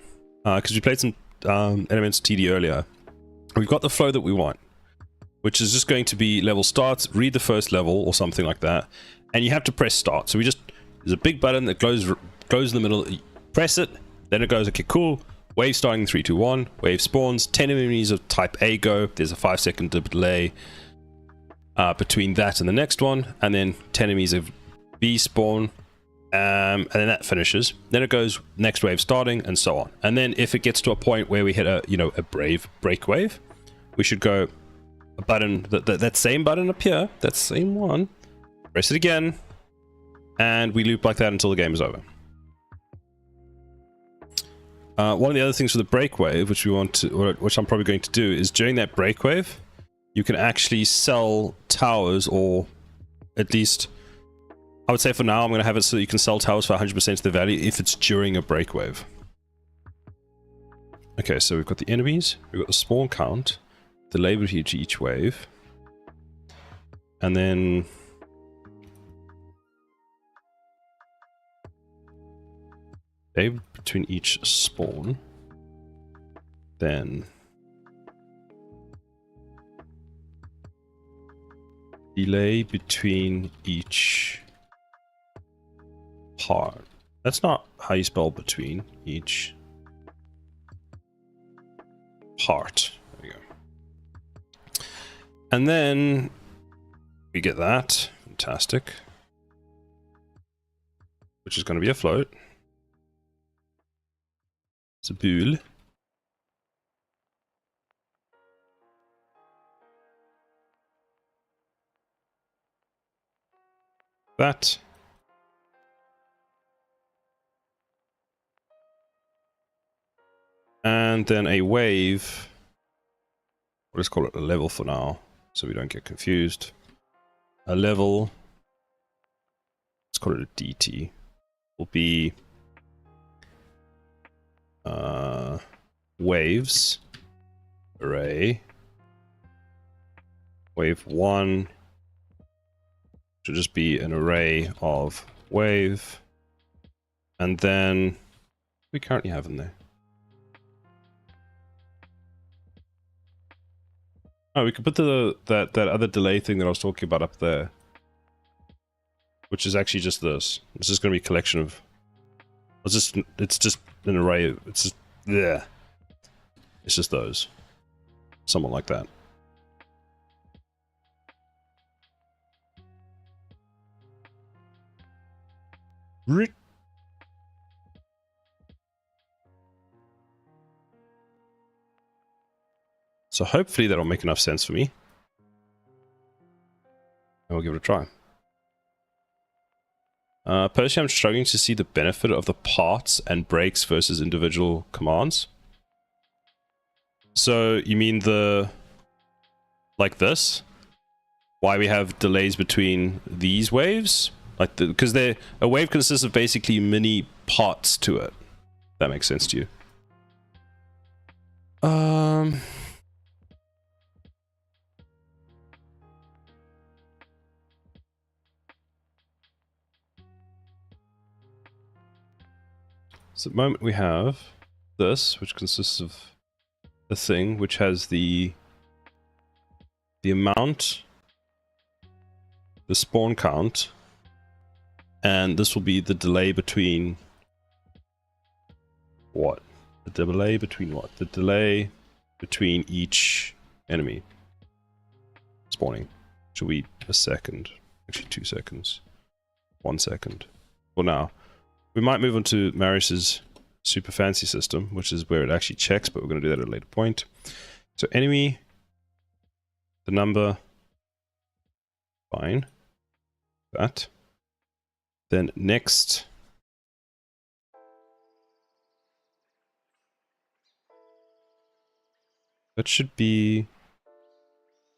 because we played some Elements TD earlier. We've got the flow that we want, which is just going to be level starts, read the first level or something like that, and you have to press start. So there's a big button that goes in the middle. You press it, then it goes, okay, cool. Wave starting in 3, 2, 1. Wave spawns. 10 enemies of type A go. There's a 5-second delay between that and the next one, and then 10 enemies of B spawn, and then that finishes. Then it goes next wave starting, and so on. And then if it gets to a point where we hit a break wave, we should go a button that same button up here, that same one. Press it again, and we loop like that until the game is over. One of the other things for the break wave, which I'm probably going to do, is during that break wave, you can actually sell towers, or at least, I would say for now, I'm going to have it so that you can sell towers for 100% of the value if it's during a break wave. Okay, so we've got the enemies, we've got the spawn count, the labor to each wave, and then between each spawn, then delay between each part. That's not how you spell between each part. There we go. And then we get that. Fantastic. Which is going to be a float. It's a bool. That. And then a wave. We'll just call it a level for now, so we don't get confused. A level. Let's call it a DT. Will be waves array. Wave 1 should just be an array of wave, and then we currently have in there. Oh, we could put that other delay thing that I was talking about up there, which is actually just this. It's just going to be a collection of. It's just an array. It's just yeah. It's just those. Somewhat like that. So hopefully that'll make enough sense for me. And we'll give it a try. Personally, I'm struggling to see the benefit of the parts and breaks versus individual commands. So you mean the like this. Why we have delays between these waves, like because a wave consists of basically mini parts to it. If that makes sense to you. So at the moment we have this, which consists of the thing, which has the amount, the spawn count, and this will be the delay between what? The delay between what? The delay between each enemy spawning. Should we a second? Actually 2 seconds. 1 second. Well, now we might move on to Marius's super fancy system, which is where it actually checks, but we're going to do that at a later point. So enemy, the number, fine. That. Then next, that should be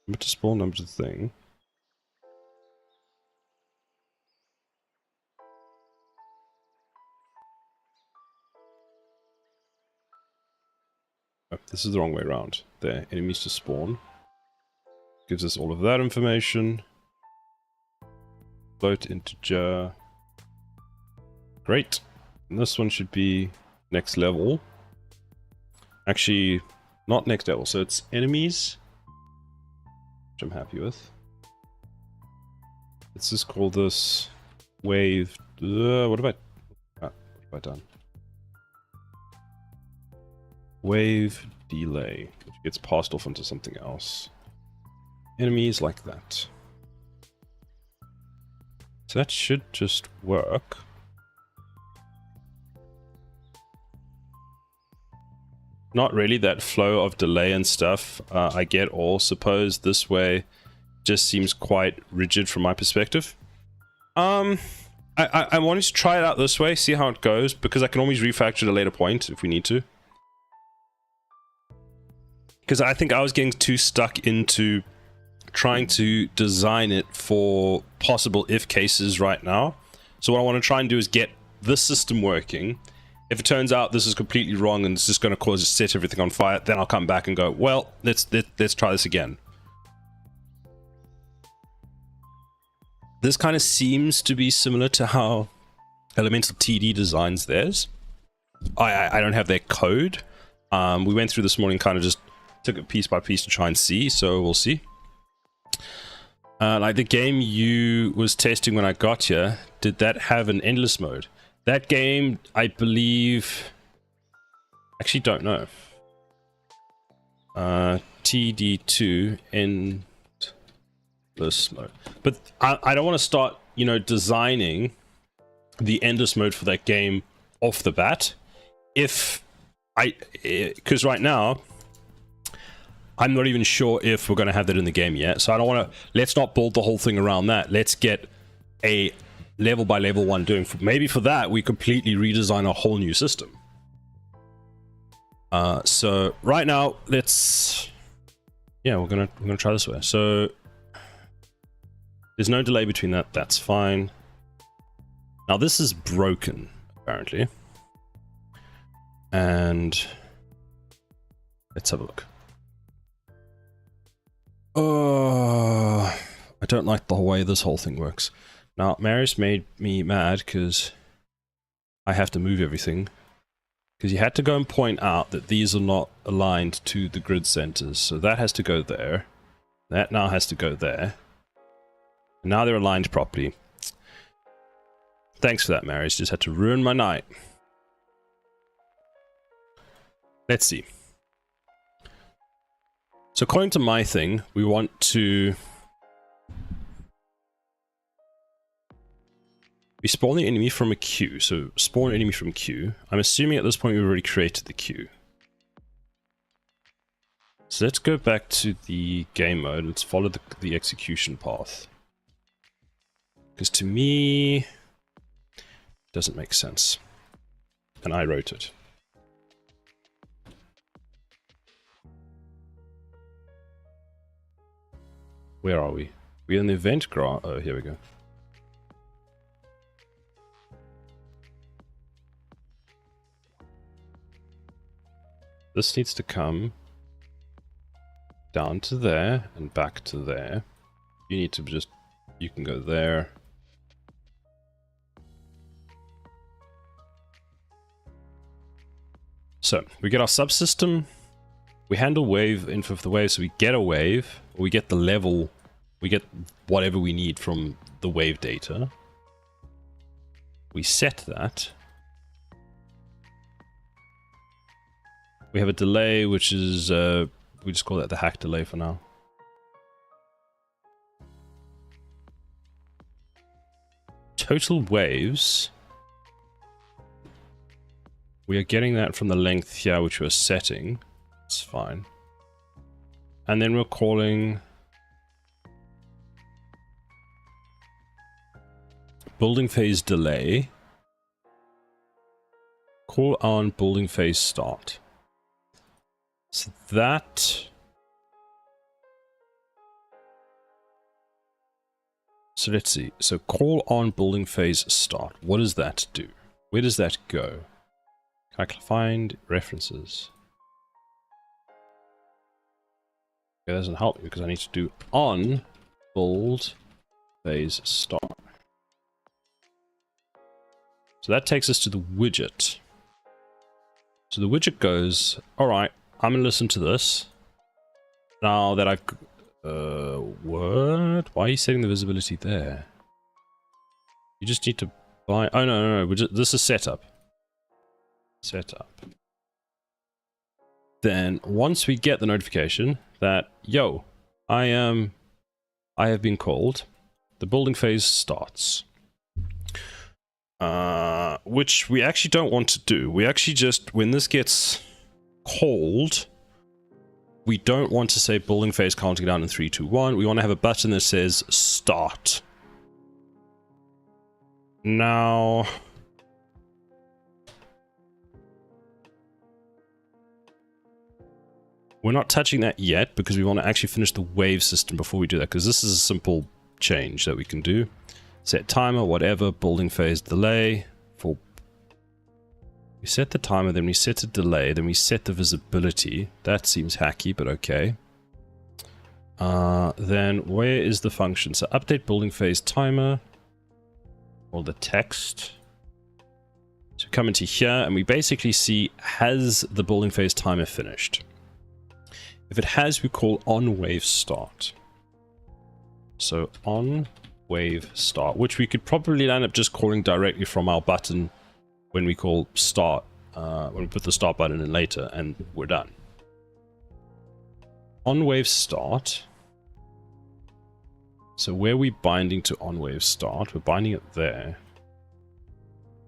number to spawn, number to thing. Oh, this is the wrong way around. There, enemies to spawn. Gives us all of that information. Float integer. Great. And this one should be next level. Actually, not next level. So it's enemies, which I'm happy with. Let's just call this wave. What have I done? Wave delay, which gets passed off into something else. Enemies like that. So that should just work. Not really that flow of delay and stuff. I get all. Suppose this way just seems quite rigid from my perspective. I wanted to try it out this way, see how it goes, because I can always refactor at a later point if we need to. Because I think I was getting too stuck into trying to design it for possible if cases right now. So what I want to try and do is get this system working. If it turns out this is completely wrong and it's just going to set everything on fire, then I'll come back and go, well, let's try this again. This kind of seems to be similar to how Elemental TD designs theirs. I don't have their code. We went through this morning, kind of just took it piece by piece to try and see, so we'll see. Like the game you was testing when I got here, did that have an endless mode? That game, I believe, actually don't know. TD2 endless mode, but I don't want to start, you know, designing the endless mode for that game off the bat. Because right now, I'm not even sure if we're going to have that in the game yet. So I don't want to, let's not build the whole thing around that. Let's get a level by level one doing. Maybe for that, we completely redesign a whole new system. So right now, we're gonna try this way. So there's no delay between that. That's fine. Now this is broken, apparently. And let's have a look. I don't like the way this whole thing works. Now, Marius made me mad because I have to move everything. Because you had to go and point out that these are not aligned to the grid centers. So that has to go there. That now has to go there. And now they're aligned properly. Thanks for that, Marius. Just had to ruin my night. Let's see. So according to my thing, we want to... We spawn the enemy from a queue. So spawn enemy from queue. I'm assuming at this point we've already created the queue. So let's go back to the game mode. Let's follow the execution path. Because to me, it doesn't make sense. And I wrote it. Where are we? We're in the event graph. Oh, here we go. This needs to come down to there and back to there. You need to just, you can go there. So we get our subsystem. We handle wave info for the wave, so we get a wave, or we get the level, we get whatever we need from the wave data. We set that. We have a delay, which is, we just call that the hack delay for now. Total waves. We are getting that from the length here, which we're setting. It's fine. And then we're calling building phase delay. Call on building phase start. So that. So let's see. So call on building phase start. What does that do? Where does that go? Can I find references? Okay, that doesn't help me because I need to do on build phase start. So that takes us to the widget. So the widget goes, all right, I'm gonna listen to this. Now that I've, what? Why are you setting the visibility there? You just need to buy, oh no, this is setup. Setup. Then once we get the notification that, yo, I have been called, the building phase starts. Which we actually don't want to do. We actually just, when this gets called, we don't want to say building phase counting down in 3, 2, 1. We want to have a button that says start. Now, we're not touching that yet because we want to actually finish the wave system before we do that, because this is a simple change that we can do. Set timer, whatever, building phase delay. For we set the timer, then we set a delay, then we set the visibility. That seems hacky, but okay. Then where is the function? So update building phase timer, or the text. So we come into here and we basically see, has the building phase timer finished? If it has, we call on wave start. So on wave start, which we could probably end up just calling directly from our button when we call start, when we put the start button in later, and we're done. On wave start. So where are we binding to on wave start? We're binding it there.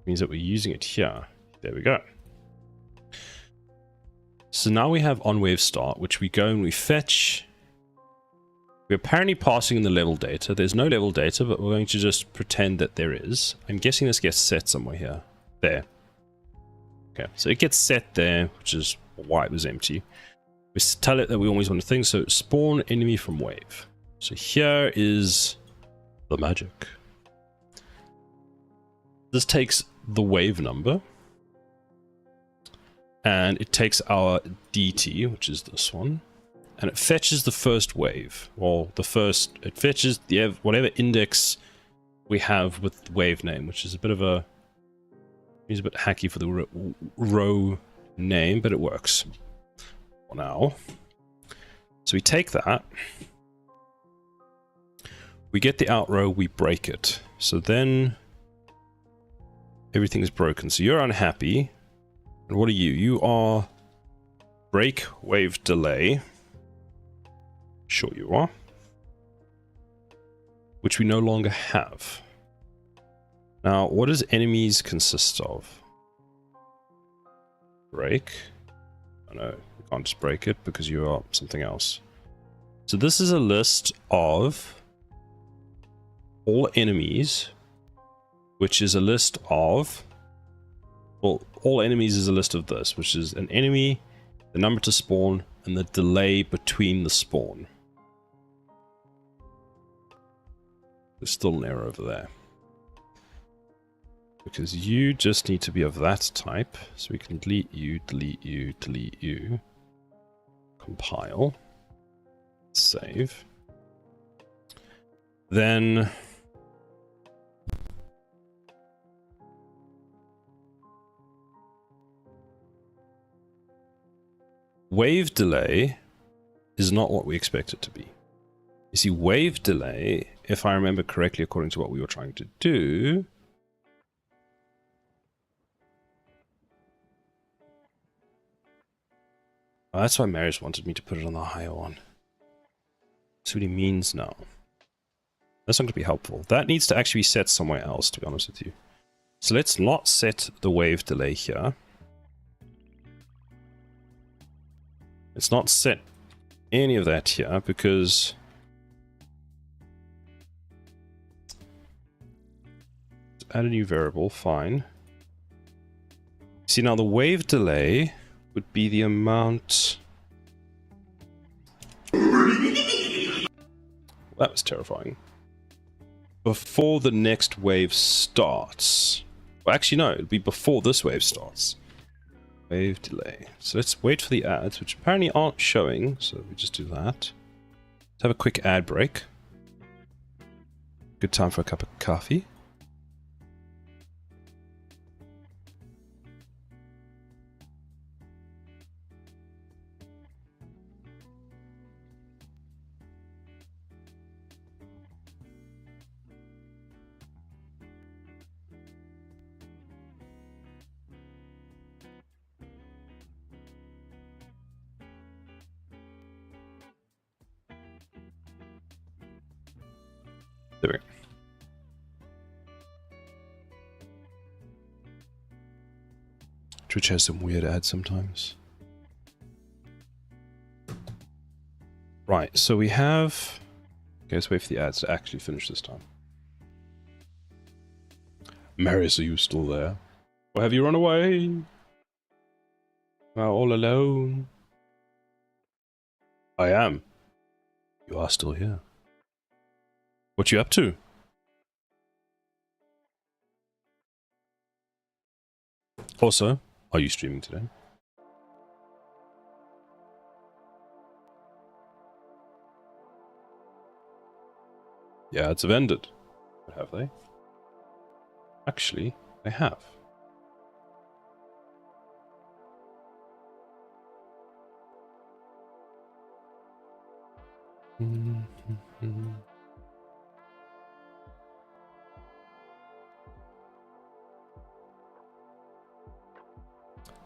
Means that we're using it here. There we go. So now we have on wave start, which we go and we fetch. We're apparently passing in the level data. There's no level data, but we're going to just pretend that there is. I'm guessing this gets set somewhere here. There. Okay, so it gets set there, which is why it was empty. We tell it that we always want a thing, so spawn enemy from wave. So here is the magic. This takes the wave number, and it takes our DT, which is this one, and it fetches the first wave, or the first, it fetches the whatever index we have with the wave name, which is a bit of a, it's a bit hacky for the row name, but it works for now. So we take that, we get the out row, we break it. So then everything is broken. So you're unhappy. And what are you? You are break wave delay. Sure you are. Which we no longer have. Now, what does enemies consist of? Break. Oh no, you can't just break it because you are something else. So this is a list of all enemies, which is a list of, well, all enemies is a list of this, which is an enemy, the number to spawn, and the delay between the spawn. There's still an error over there. Because you just need to be of that type. So we can delete you, delete you, delete you. Compile. Save. Then... wave delay is not what we expect it to be. You see, wave delay, if I remember correctly according to what we were trying to do... oh, that's why Marius wanted me to put it on the higher one. That's what he means now. That's not going to be helpful. That needs to actually be set somewhere else, to be honest with you. So let's not set the wave delay here. Let's not set any of that here, because... add a new variable, fine. See, now the wave delay would be the amount... that was terrifying. Before the next wave starts. Well, actually, no, it'll be before this wave starts. Wave delay. So let's wait for the ads, which apparently aren't showing, so we just do that. Let's have a quick ad break. Good time for a cup of coffee. There we go. Twitch has some weird ads sometimes. Right, so we have... okay, let's wait for the ads to actually finish this time. Marius, are you still there? Or have you run away? Well, all alone. I am. You are still here. What you up to? Also, are you streaming today? Yeah, it's ended. But have they? Actually, they have.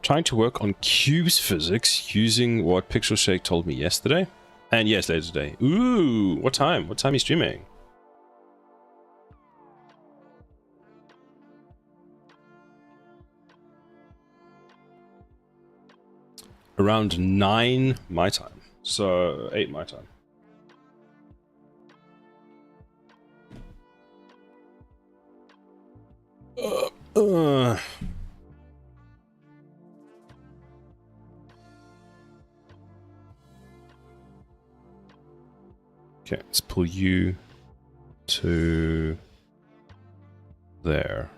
Trying to work on cubes physics using what Pixel Shake told me yesterday. And yes, later today. Ooh, what time? What time are you streaming? Around 9 my time. So 8 my time. Okay, let's pull you to there.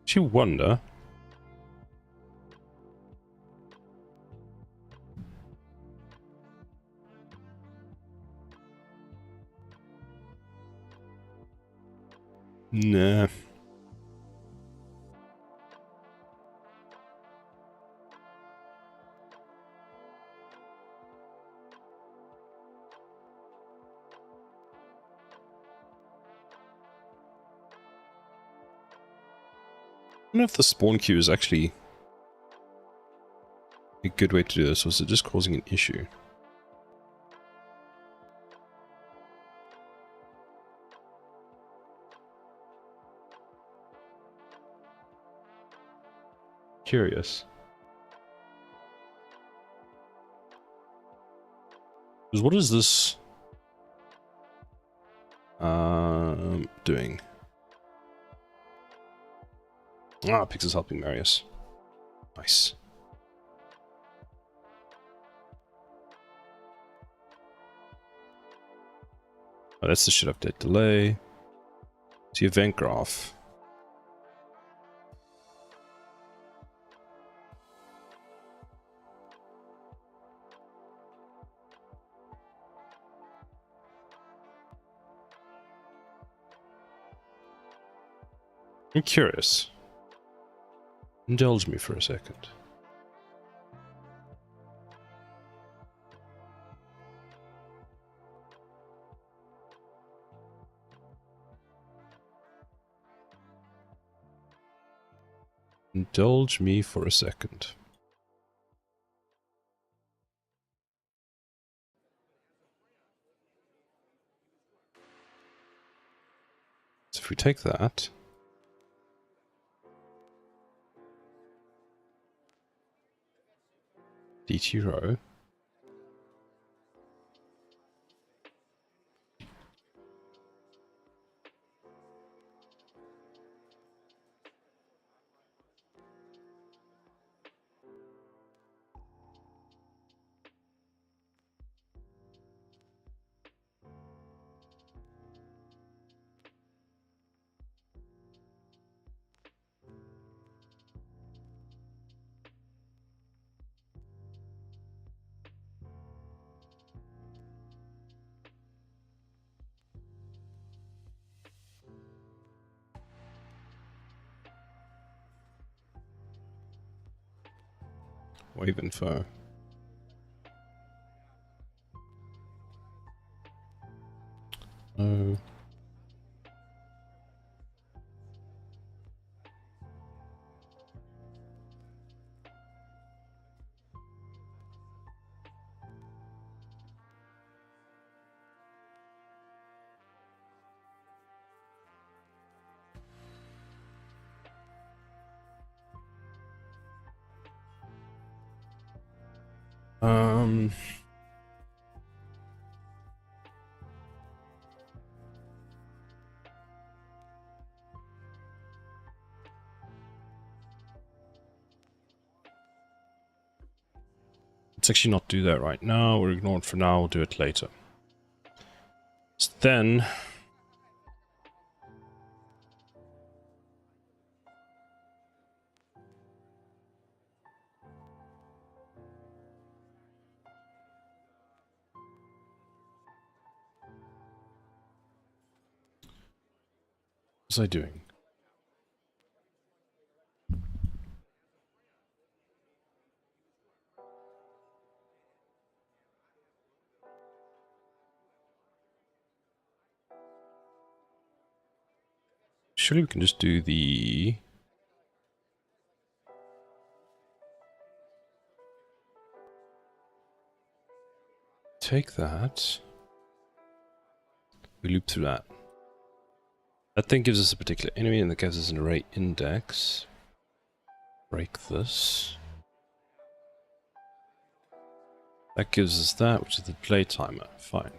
Do you wonder? Nah. I don't know if the spawn queue is actually a good way to do this, or is it just causing an issue? Curious. Because what is this doing? Ah, Pix is helping Marius. Nice. Oh, that's the shit update delay. It's the event graph. I'm curious. Indulge me for a second. Indulge me for a second. So if we take that, DT row, wave info. No. Let's actually not do that right now. We'll ignore it for now. We'll do it later. So then, what was I doing? Surely we can just do the... Take that. We loop through that. That thing gives us a particular enemy and that gives us an array index. Break this. That gives us that, which is the play timer. Fine.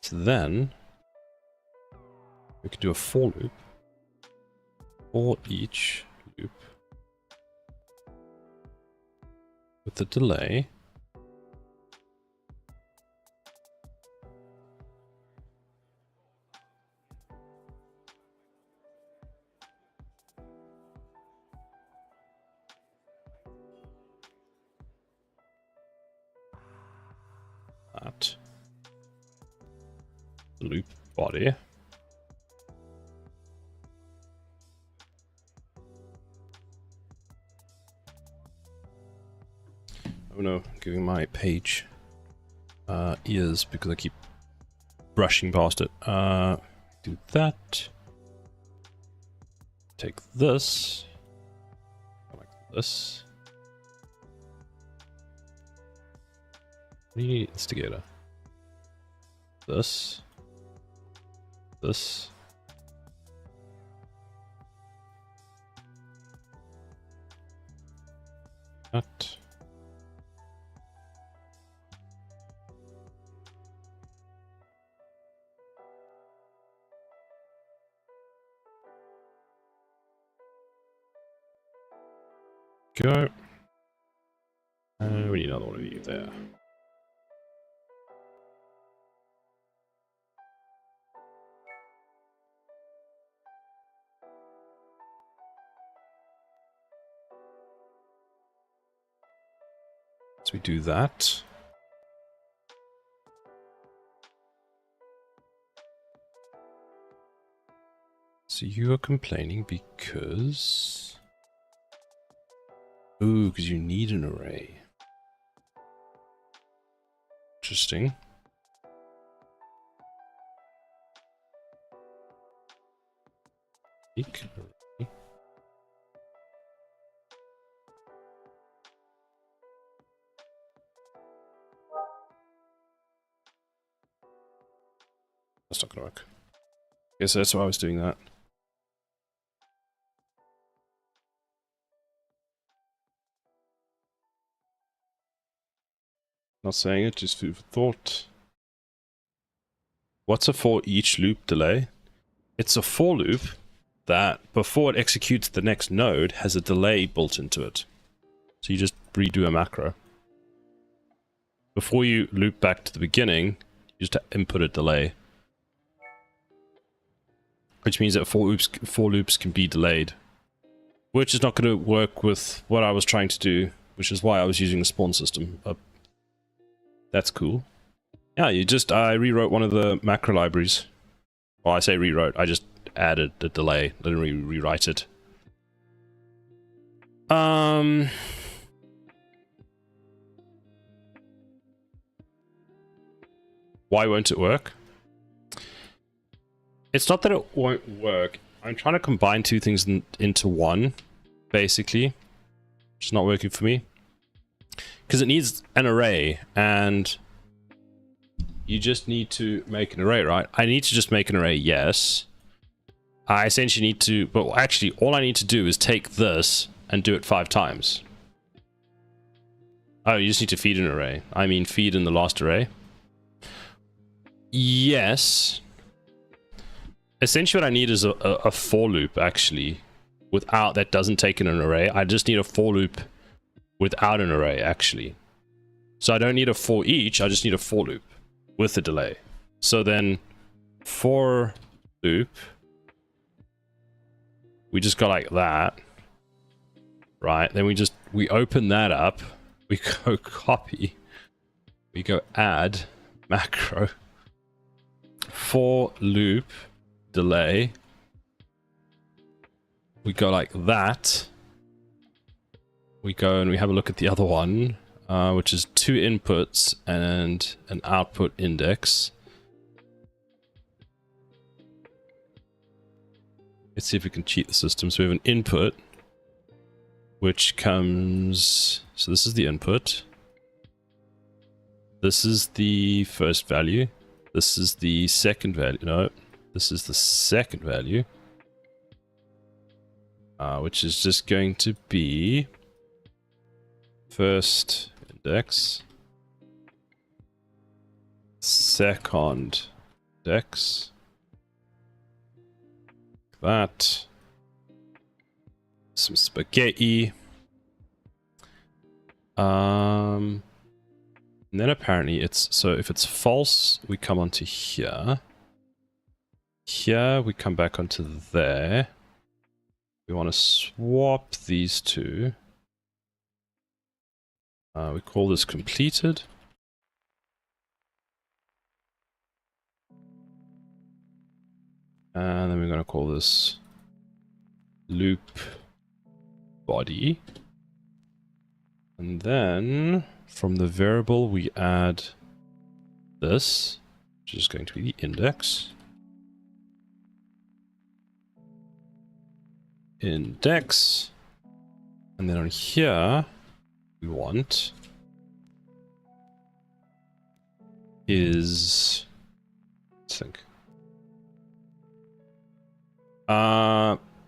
So then, we could do a for loop. For each loop. With the delay. That. The loop body. Oh no, I'm giving my page ears because I keep brushing past it. Do that. Take this. Like this. What do you need, instigator? This. This. That. go. We need another one of you there. So we do that. So you are complaining because... Ooh, because you need an array. Interesting. Array. That's not gonna work. Guess that's why I was doing that. Not saying it, just food for thought. What's a for each loop delay? It's a for loop that, before it executes the next node, has a delay built into it. So you just redo a macro. Before you loop back to the beginning, you just input a delay. Which means that for loops can be delayed. Which is not going to work with what I was trying to do, which is why I was using the spawn system. That's cool. Yeah, I rewrote one of the macro libraries. Well, I say rewrote, I just added the delay, didn't rewrite it. Why won't it work? It's not that it won't work. I'm trying to combine two things into one, basically. Which is not working for me. Because it needs an array, and you just need to make an array, right? I need to just make an array, yes. I essentially need to, but actually all I need to do is take this and do it 5 times. Oh, you just need to feed an array. I mean feed in the last array. Yes. Essentially what I need is a for loop, actually. Without, that doesn't take in an array. I just need a for loop without an array, actually. So I don't need a for each, I just need a for loop with a delay. So then for loop, we just go like that, right? Then we open that up, we go copy, we go add macro, for loop delay, we go like that. We go and we have a look at the other one, which is 2 inputs and an output index. Let's see if we can cheat the system. So we have an input, which comes... So this is the input. This is the first value. This is the second value. No, this is the second value. Which is just going to be... First index, second index, that, some spaghetti, and then apparently it's, so if it's false, we come onto here, we come back onto there, we want to swap these two. We call this completed. And then we're going to call this loop body. And then from the variable we add this, which is going to be the index. Index. And then on here, we want is, let's think.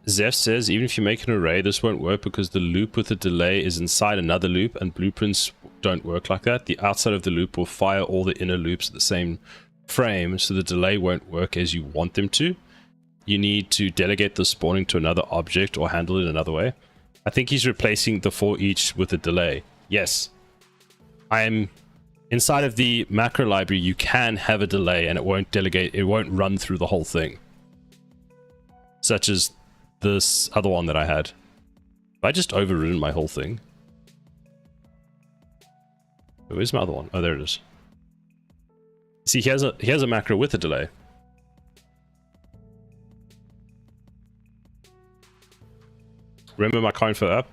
Zeph says even if you make an array, this won't work because the loop with a delay is inside another loop, and blueprints don't work like that. The outside of the loop will fire all the inner loops at the same frame, so the delay won't work as you want them to. You need to delegate the spawning to another object or handle it another way. I think he's replacing the for each with a delay. Yes. I am inside of the macro library. You can have a delay and it won't delegate. It won't run through the whole thing. Such as this other one that I had. I just overridden my whole thing. Where's my other one? Oh, there it is. See, he has a macro with a delay. Remember my coin for up?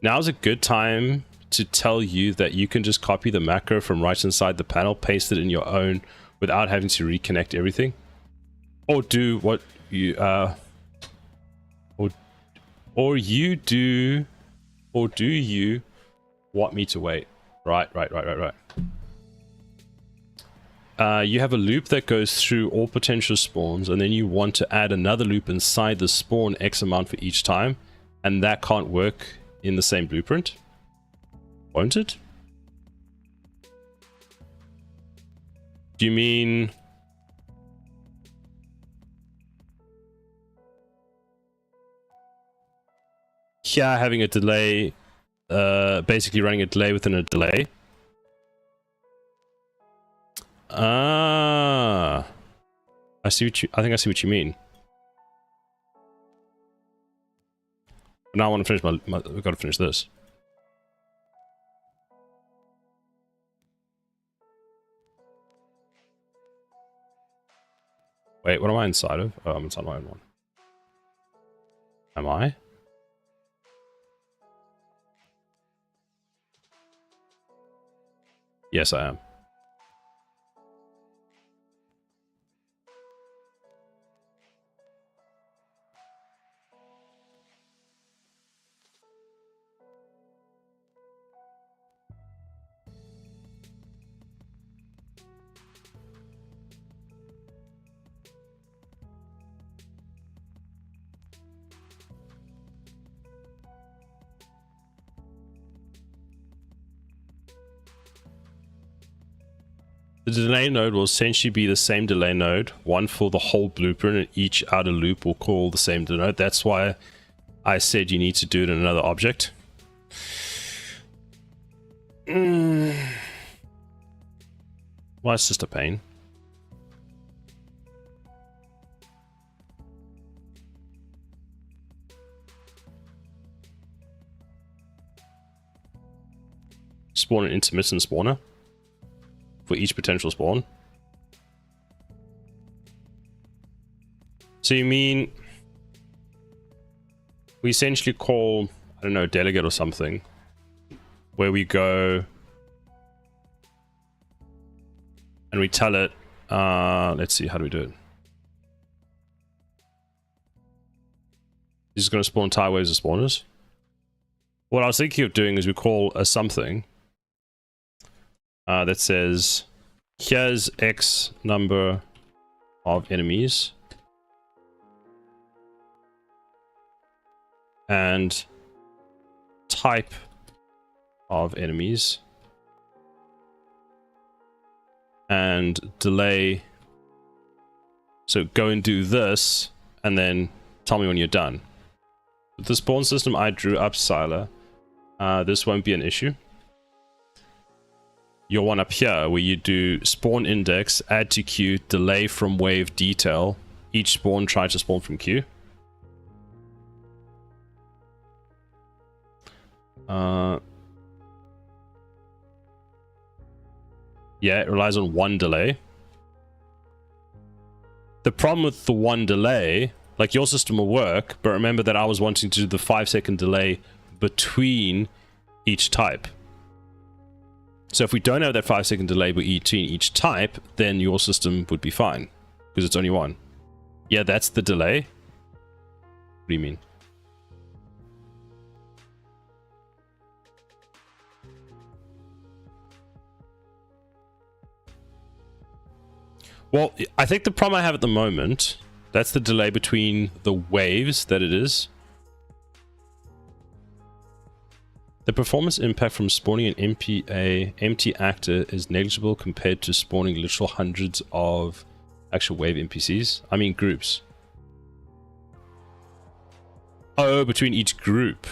Now's a good time to tell you that you can just copy the macro from right inside the panel, paste it in your own without having to reconnect everything. Or do what you or do you want me to wait? Right. You have a loop that goes through all potential spawns, and then you want to add another loop inside the spawn X amount for each time, and that can't work in the same blueprint, won't it? Do you mean here having a delay, basically running a delay within a delay? I think I see what you mean. Now I want to finish we've got to finish this. Wait, what am I inside of? Oh, I'm inside my own one. Am I? Yes, I am. The delay node will essentially be the same delay node, one for the whole blueprint, and each outer loop will call the same delay node. That's why I said you need to do it in another object. Well, it's just a pain. Spawn an intermittent spawner for each potential spawn. So you mean we essentially call, I don't know, delegate or something, where we go and we tell it, let's see, how do we do it? This is going to spawn entire waves of spawners. What I was thinking of doing is we call a something that says, here's X number of enemies and type of enemies and delay. So go and do this and then tell me when you're done. With the spawn system I drew up, Siler, this won't be an issue. Your one up here where you do spawn index, add to queue, delay from wave detail, each spawn try to spawn from queue. Yeah, it relies on one delay. The problem with the one delay, like your system will work, but remember that I was wanting to do the 5-second delay between each type. So if we don't have that 5-second delay between each type, then your system would be fine, because it's only one. Yeah, that's the delay. What do you mean? Well, I think the problem I have at the moment, that's the delay between the waves that it is. The performance impact from spawning an empty actor is negligible compared to spawning literal hundreds of actual wave NPCs. I mean groups. Oh, between each group.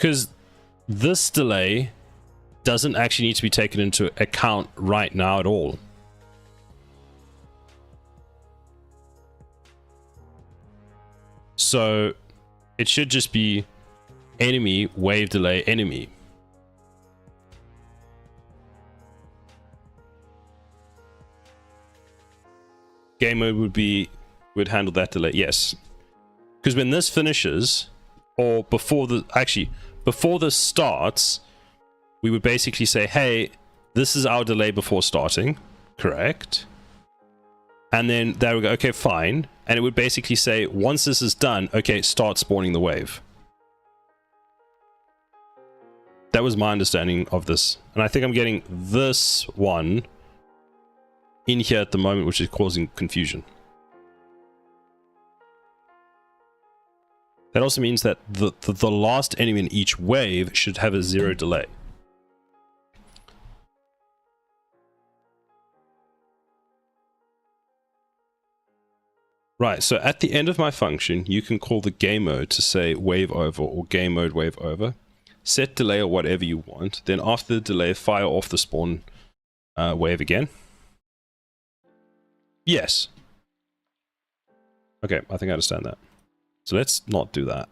Because this delay doesn't actually need to be taken into account right now at all. So it should just be enemy, wave delay, enemy. Game mode would handle that delay, yes. Because when this finishes, or before this starts, we would basically say, hey, this is our delay before starting, correct? And then there we go, okay, fine. And it would basically say, once this is done, okay, start spawning the wave. That was my understanding of this. And I think I'm getting this one in here at the moment, which is causing confusion. That also means that the last enemy in each wave should have a 0 delay. Right, so at the end of my function, you can call the game mode to say wave over or game mode wave over. Set delay or whatever you want. Then after the delay, fire off the spawn wave again. Yes. Okay, I think I understand that. So let's not do that.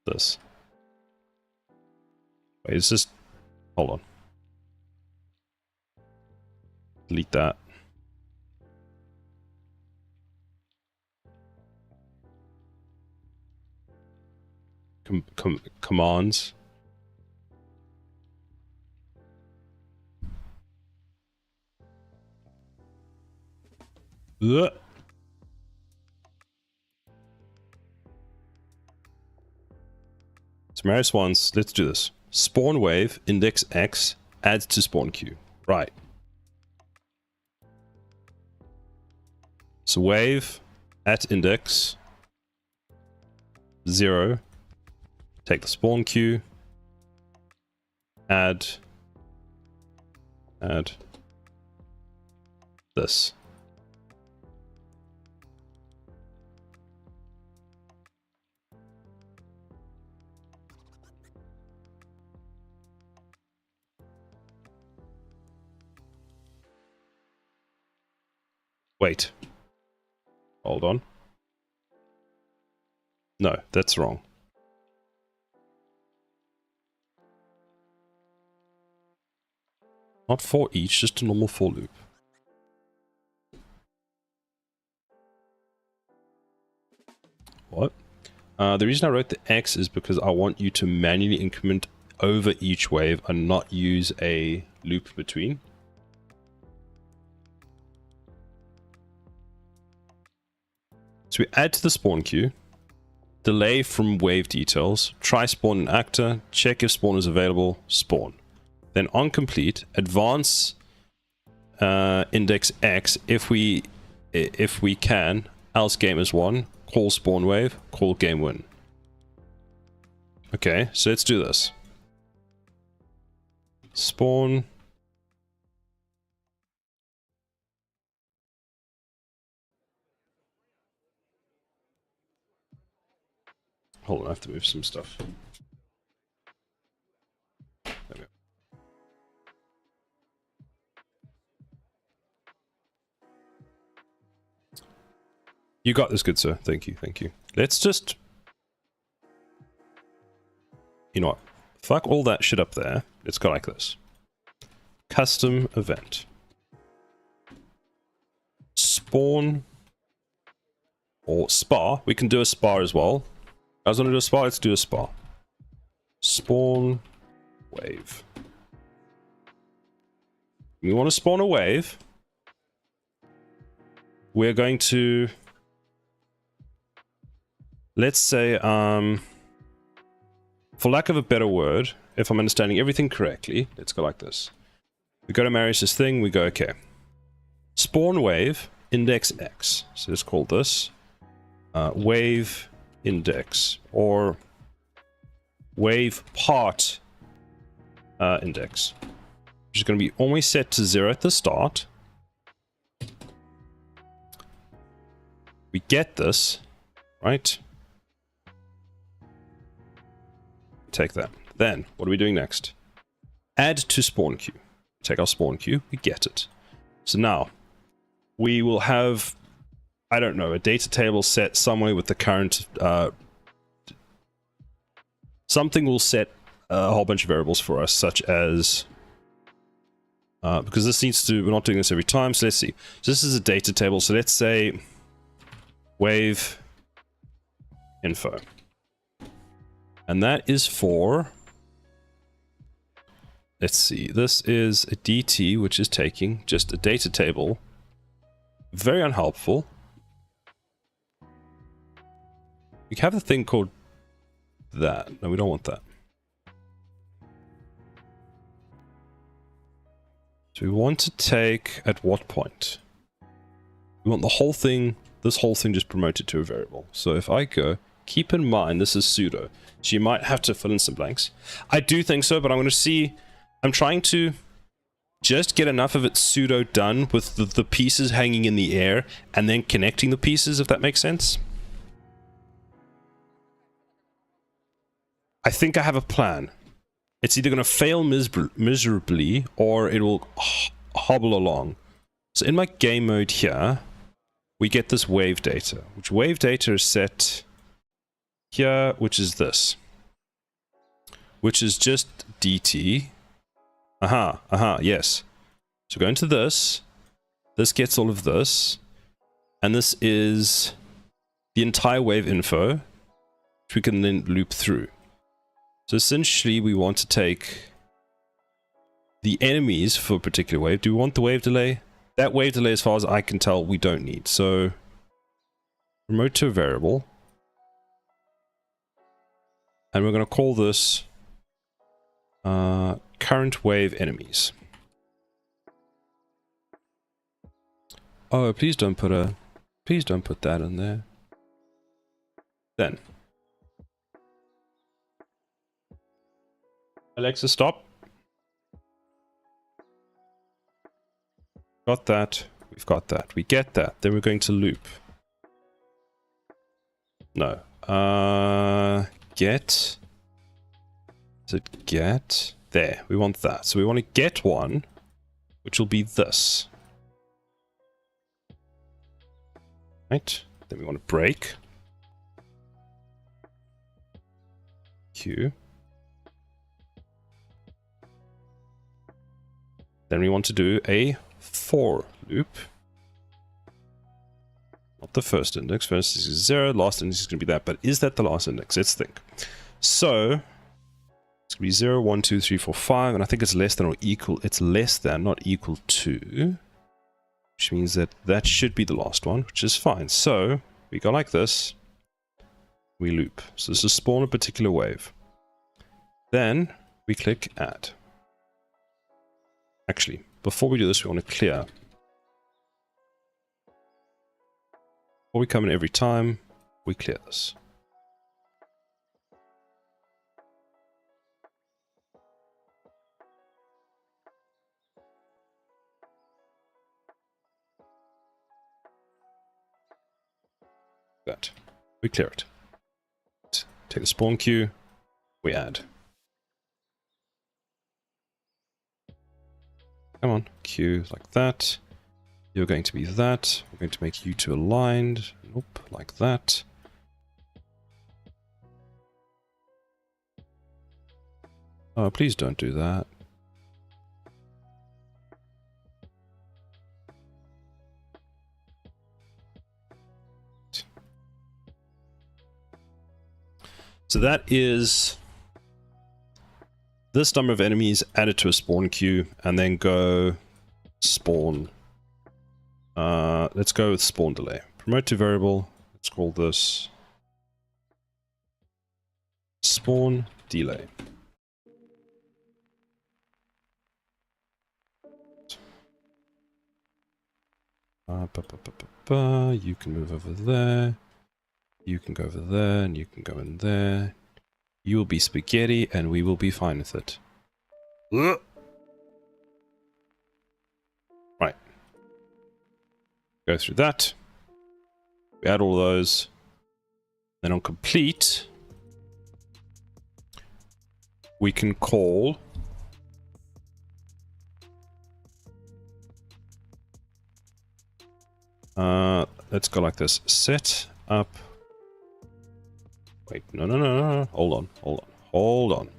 This. Wait, it's just... Hold on. Delete that. Commands. Ugh. So Marius wants, let's do this. Spawn wave, index X, adds to spawn queue. Right. So wave at index 0. Take the spawn queue. Add this. Wait. Hold on. No, that's wrong. Not for each, just a normal for loop. What? The reason I wrote the X is because I want you to manually increment over each wave and not use a loop between. So we add to the spawn queue, delay from wave details, try spawn an actor, check if spawn is available, spawn. Then on complete, advance index X if we can, else game is 1, call spawn wave, call game win. Okay, so let's do this. Spawn. Hold on, I have to move some stuff. There we go. You got this, good sir. Thank you, thank you. Let's just... You know what? Fuck all that shit up there. Let's go like this. Custom event. Spawn. Or spa. We can do a spa as well. I was going to do a spa, let's do a spa. Spawn wave. We want to spawn a wave. We're going to... Let's say, for lack of a better word, if I'm understanding everything correctly, let's go like this. We go to Marius's thing, we go, okay. Spawn wave, index X. So let's call this wave index, or wave part index. Which is going to be always set to 0 at the start. We get this, right? take that. Then, what are we doing next? Add to spawn queue. Take our spawn queue, we get it. So now, we will have, I don't know, a data table set somewhere with the current, something will set a whole bunch of variables for us, such as, because this needs to, we're not doing this every time, so let's see. So this is a data table, so let's say wave info. And that is for, let's see, this is a DT, which is taking just a data table. Very unhelpful. We have a thing called that. No, we don't want that. So we want to take at what point? We want the whole thing, this whole thing just promoted to a variable. So if I go, keep in mind this is pseudo. So you might have to fill in some blanks. I do think so, but I'm going to see, I'm trying to just get enough of it pseudo done with the pieces hanging in the air and then connecting the pieces, if that makes sense. I think I have a plan. It's either going to fail miserably or it will hobble along. So in my game mode here, we get this wave data, which wave data is set here, which is this, which is just DT. Yes. So go into this. This gets all of this. And this is the entire wave info, which we can then loop through. So essentially, we want to take the enemies for a particular wave. Do we want the wave delay? That wave delay, as far as I can tell, we don't need. So promote to a variable. And we're going to call this current wave enemies. Oh, please don't put that in there. Then Alexa, stop. Got that. We've got that. We get that. Then we're going to loop. No. Get. Is it get? There. We want that. So we want to get one, which will be this. Right. Then we want to break. Q. Then we want to do a for loop. Not the first index. First is 0, last index is going to be that. But is that the last index? Let's think. So it's going to be 0, 1, 2, 3, 4, 5. And I think it's less than or equal. It's less than, not equal to. Which means that that should be the last one, which is fine. So we go like this. We loop. So this is spawn a particular wave. Then we click add. Actually, before we do this, we want to clear. Before we come in every time, we clear this. That. We clear it. Take the spawn queue, we add. Come on, queue like that. You're going to be that. We're going to make you two aligned. Nope, like that. Oh, please don't do that. So that is this number of enemies added to a spawn queue, and then go spawn. Let's go with spawn delay. Promote to variable. Let's call this spawn delay. You can move over there. You can go over there, and you can go in there. You will be spaghetti, and we will be fine with it. Right. Go through that. We add all those. Then on complete, we can call let's go like this. Set up. Wait, no. Hold on.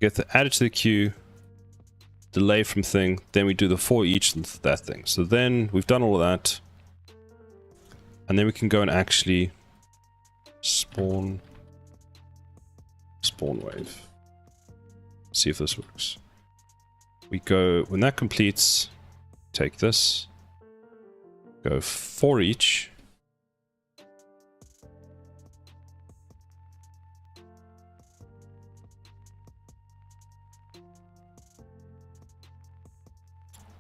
Add it to the queue. Delay from thing. Then we do the for each and that thing. So then we've done all of that. And then we can go and actually spawn wave. See if this works. We go, when that completes, take this, go for each.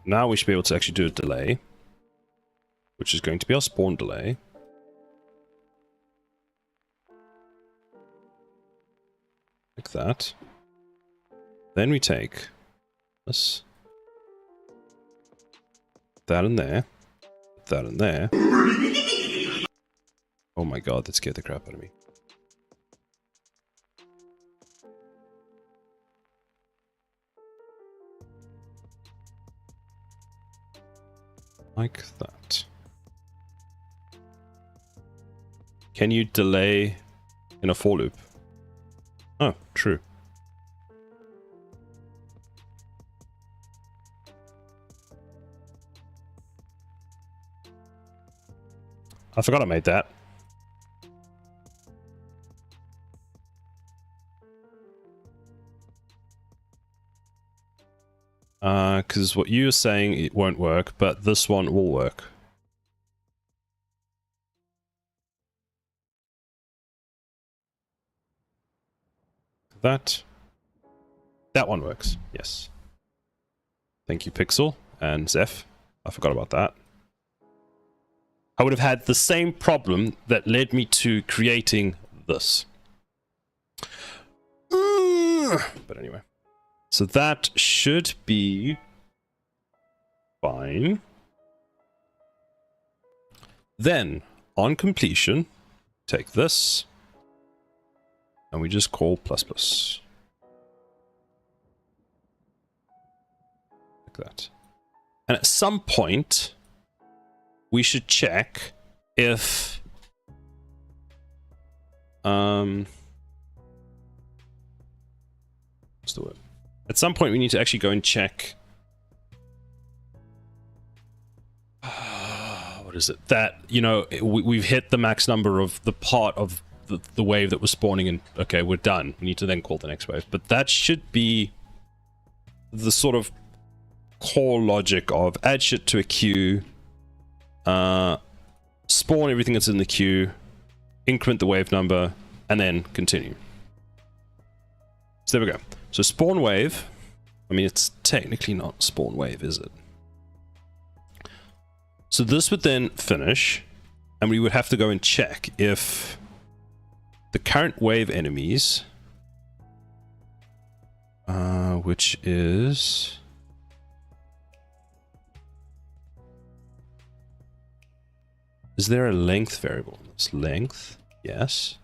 Now we should be able to actually do a delay, which is going to be our spawn delay. Like that. Then we take this, that in there, that in there. Oh my god, that scared the crap out of me. Like that. Can you delay in a for loop? Oh, true. I forgot I made that. Because what you're saying, it won't work, but this one will work. That one works, yes. Thank you, Pixel and Zeph. I forgot about that. I would have had the same problem that led me to creating this. But anyway. So that should be fine. Then, on completion, take this, and we just call ++. Like that. And at some point, we should check if what's the word? At some point we need to actually go and check what is it? That, you know, we've hit the max number of the part of the wave that was spawning, and okay, we're done. We need to then call the next wave. But that should be the sort of core logic of add shit to a queue, spawn everything that's in the queue, increment the wave number, and then continue. So there we go. So spawn wave, I mean, it's technically not spawn wave, is it? So this would then finish, and we would have to go and check if the current wave enemies, which is there a length variable in this? Length, yes.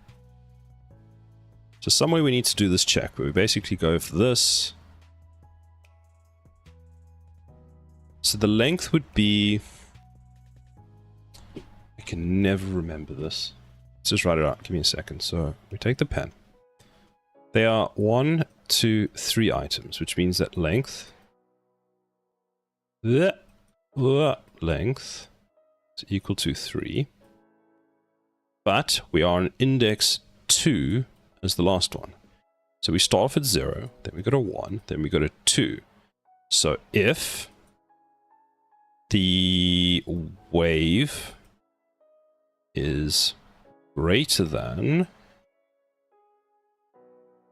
So some way we need to do this check, but we basically go for this. So the length would be, I can never remember this. Let's just write it out. Give me a second. So we take the pen. They are 1, 2, 3 items, which means that length is equal to 3. But we are on index 2 as the last one. So we start off at 0, then we go to 1, then we go to 2. So if the wave is greater than,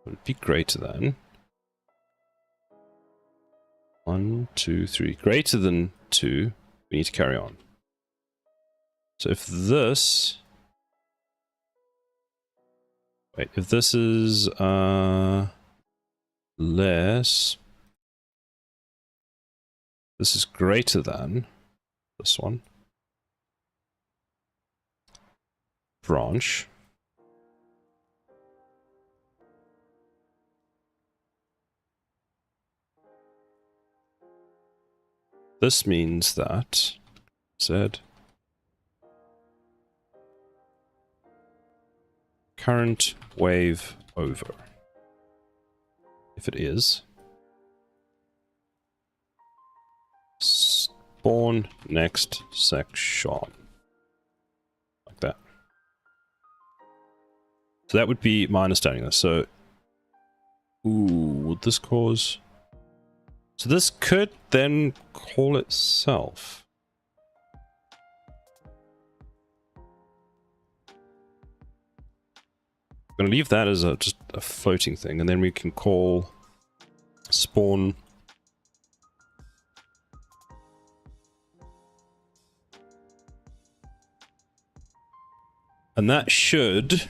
would be greater than 1, 2, 3, greater than 2, we need to carry on. So if this, wait, if this is less, this is greater than this one, branch, This means that Z current wave over. If it is, spawn next section. Like that. So that would be my understanding of this. So, ooh, would this cause... So this could then call itself. I'm going to leave that as just a floating thing, and then we can call spawn and that should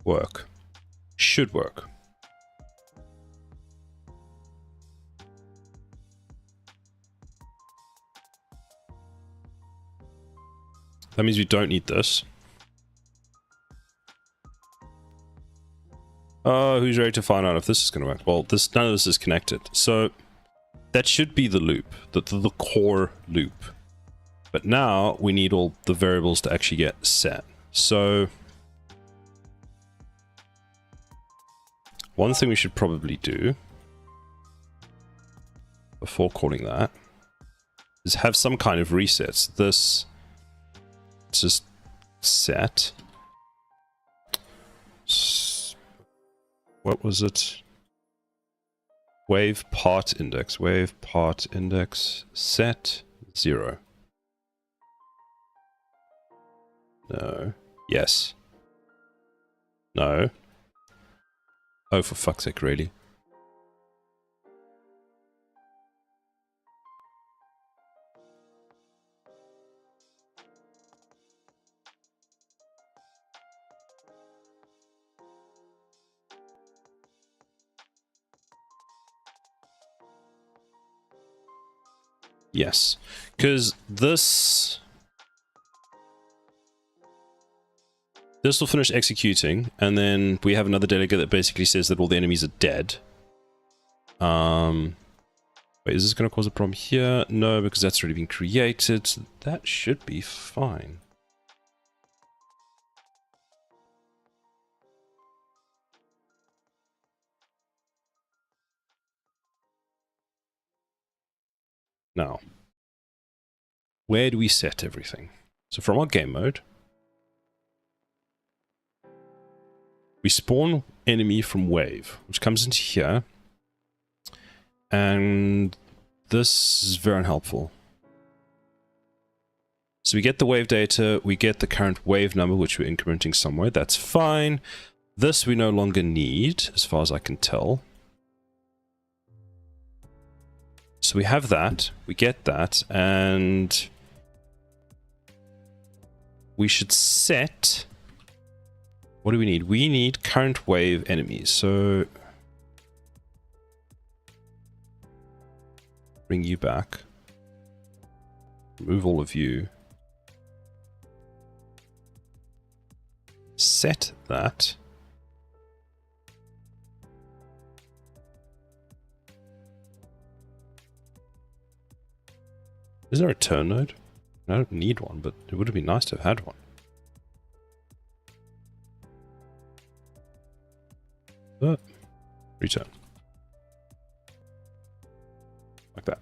work. Should work. That means we don't need this. Oh, who's ready to find out if this is going to work? Well, none of this is connected. So that should be the loop, the core loop. But now we need all the variables to actually get set. So one thing we should probably do before calling that is have some kind of resets. This just set. What was it? Wave part index set 0. No. Yes. No. Oh, for fuck's sake, really? Yes, because this will finish executing, and then we have another delegate that basically says that all the enemies are dead. Wait, is this going to cause a problem here? No, because that's already been created. So that should be fine. Now, where do we set everything? So from our game mode, we spawn enemy from wave, which comes into here, and this is very unhelpful. So we get the wave data, we get the current wave number, which we're incrementing somewhere, that's fine. This we no longer need, as far as I can tell. So we have that, we get that, and we should set... What do we need? We need current wave enemies. So bring you back. Remove all of you. Set that. Is there a turn node? I don't need one, but it would have been nice to have had one. Return. Like that.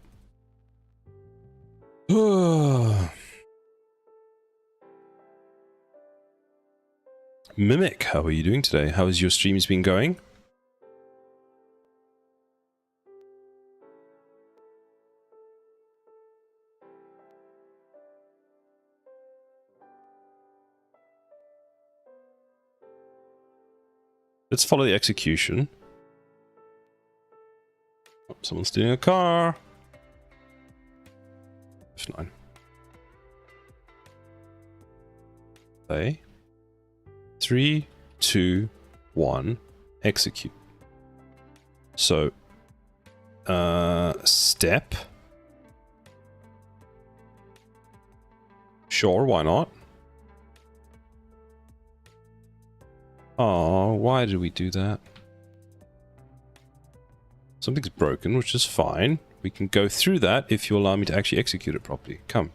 Mimic, how are you doing today? How has your streams been going? Let's follow the execution. Oh, someone's stealing a car. F9. Play. 3, 2, 1, execute. So, step. Sure, why not? Oh, why did we do that? Something's broken, which is fine. we can go through that if you allow me to actually execute it properly. Come.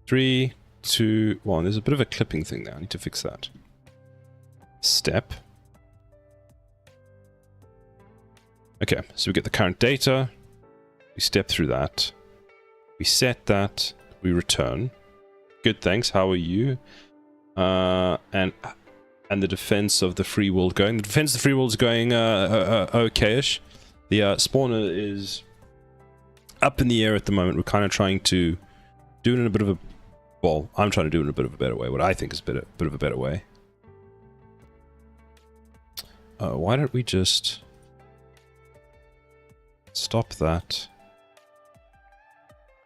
3, 2, 1. There's a bit of a clipping thing there. I need to fix that. Step. Okay, so we get the current data. We step through that. We set that. We return. Good, thanks. How are you? And the defense of the free world going. The defense of the free world is going okay-ish. The spawner is up in the air at the moment. We're kind of trying to do it in a bit of a... Well, I'm trying to do it in a bit of a better way. What I think is a bit of a better way. Why don't we just... Stop that.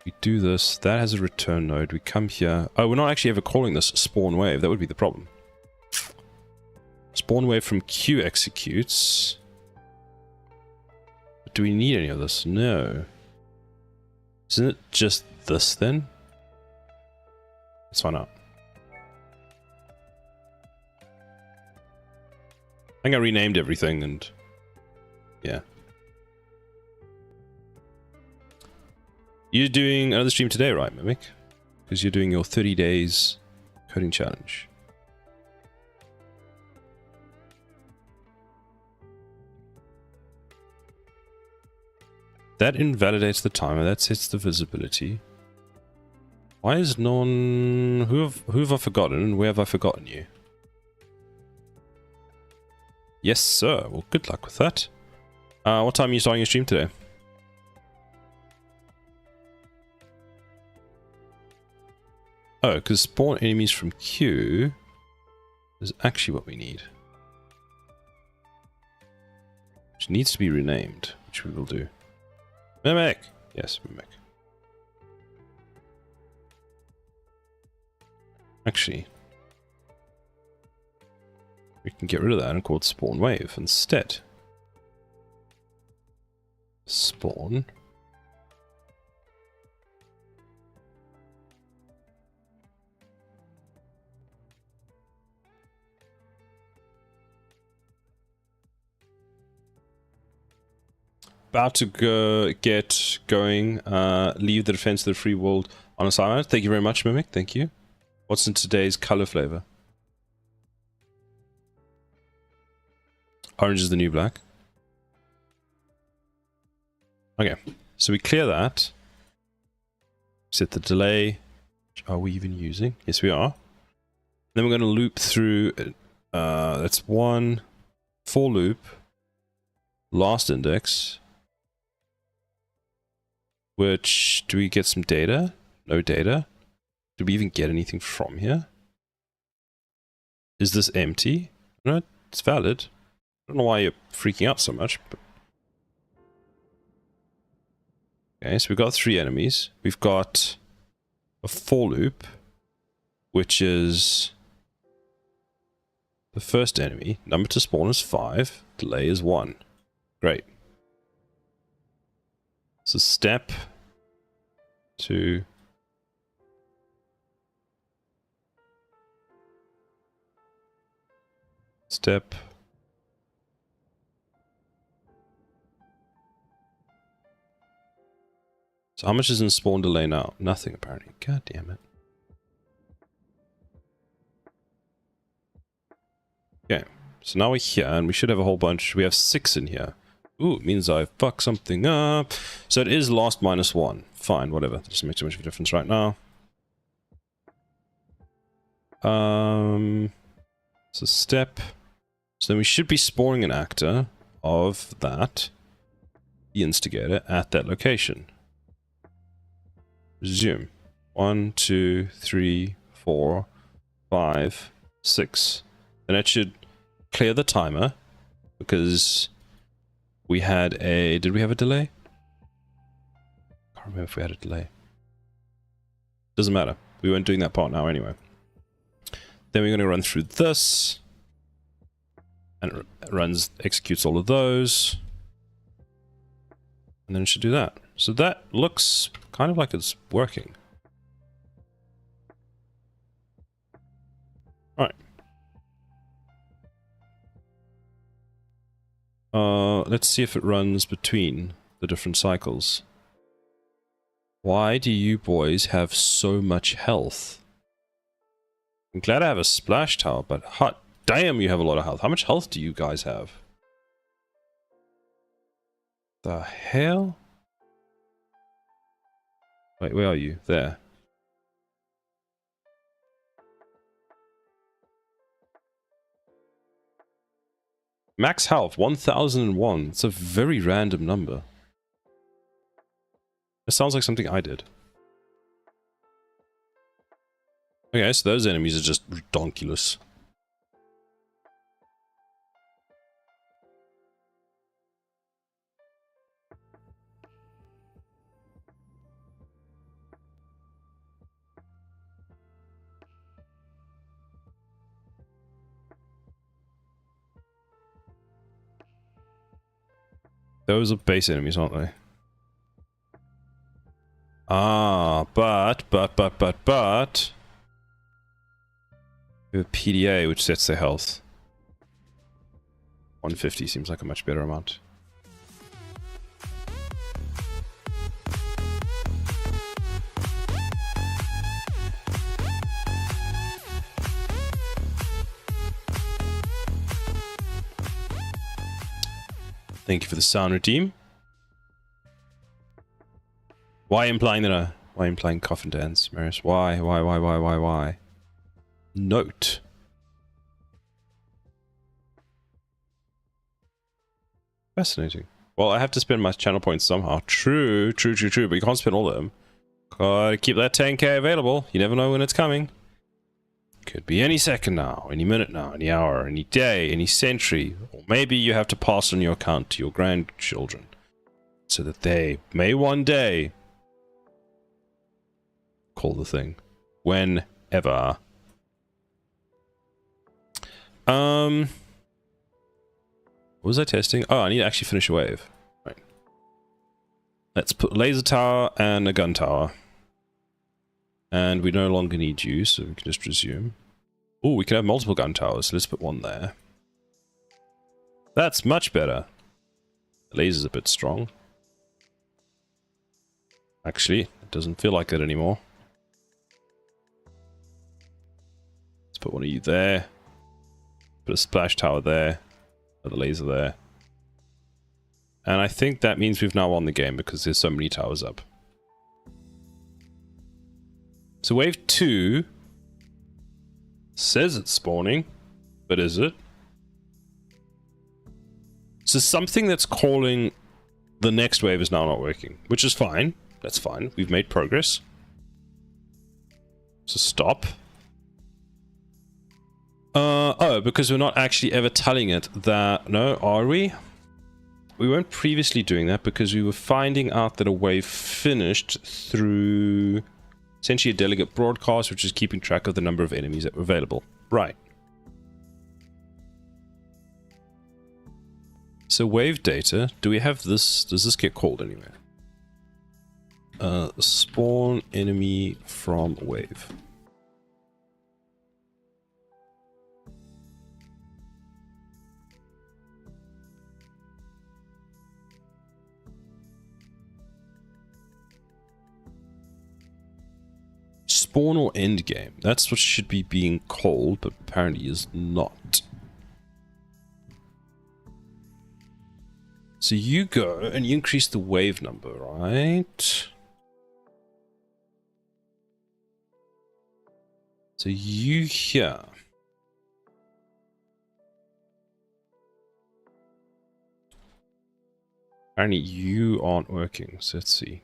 We do this. That has a return node. We come here. Oh, we're not actually ever calling this spawn wave. That would be the problem. Spawn wave from Q executes. But do we need any of this? No. Isn't it just this then? Let's find out. I think I renamed everything and... Yeah. You're doing another stream today, right, Mimic? Because you're doing your 30 days coding challenge. That invalidates the timer. That sets the visibility. Why is no one... Who have I forgotten and where have I forgotten you? Yes, sir. Well, good luck with that. What time are you starting your stream today? Oh, because spawn enemies from Q is actually what we need. Which needs to be renamed, which we will do. Mimic! Yes, Mimic. Actually, we can get rid of that and call it spawn wave instead. Spawn. About to get going. Leave the defense of the free world on assignment. Thank you very much, Mimic. Thank you. What's in today's color flavor? Orange is the new black. Okay, so we clear that. Set the delay. Are we even using? Yes, we are. Then we're going to loop through. That's one for loop. Last index. Which, do we get some data? No data. Did we even get anything from here? Is this empty? No, it's valid. I don't know why you're freaking out so much. But... Okay, so we've got 3 enemies. We've got a for loop, which is the first enemy. Number to spawn is 5. Delay is 1. Great. So step 2. Step. So how much is in spawn delay now? Nothing apparently. God damn it. Okay. So now we're here and we should have a whole bunch. We have 6 in here. Ooh, it means I fucked something up. So it is last -1. Fine, whatever. That doesn't make too much of a difference right now. So step. So then we should be spawning an actor of that, the instigator, at that location. Resume. 1, 2, 3, 4, 5, 6. And that should clear the timer because we had a... Did we have a delay? I can't remember if we had a delay. Doesn't matter. We weren't doing that part now anyway. Then we're going to run through this. And it runs, executes all of those. And then it should do that. So that looks kind of like it's working. Alright. Let's see if it runs between the different cycles. Why do you boys have so much health? I'm glad I have a splash tower, but hot damn, you have a lot of health. How much health do you guys have? The hell? Wait, where are you? There. Max health, 1001. It's a very random number. It sounds like something I did. Okay, so those enemies are just redonkulous. Those are base enemies, aren't they? Ah, but... We have a PDA, which sets their health. 150 seems like a much better amount. Thank you for the sound redeem. Why implying that why implying coffin dance, Marius? Why? Note. Fascinating. Well, I have to spend my channel points somehow. True, but you can't spend all of them. Gotta keep that 10k available. You never know when it's coming. Could be any second now, any minute now, any hour, any day, any century. Or maybe you have to pass on your account to your grandchildren. So that they may one day call the thing. Whenever. What was I testing? Oh, I need to actually finish a wave. Right. Let's put a laser tower and a gun tower. And we no longer need you, so we can just resume. Oh, we can have multiple gun towers, so let's put one there. That's much better. The laser's a bit strong. Actually, it doesn't feel like that anymore. Let's put one of you there. Put a splash tower there. Put the laser there. And I think that means we've now won the game because there's so many towers up. So wave 2 says it's spawning, but is it? So something that's calling the next wave is now not working, which is fine. That's fine. We've made progress. So stop. Oh, because we're not actually ever telling it that... No, are we? We weren't previously doing that because we were finding out that a wave finished through... essentially a delegate broadcast, which is keeping track of the number of enemies that were available. Right. So wave data, do we have this? Does this get called anywhere? Spawn enemy from wave. Spawn or end game. That's what should be being called, but apparently is not. So you go and you increase the wave number, right? So you here. Apparently you aren't working, so let's see.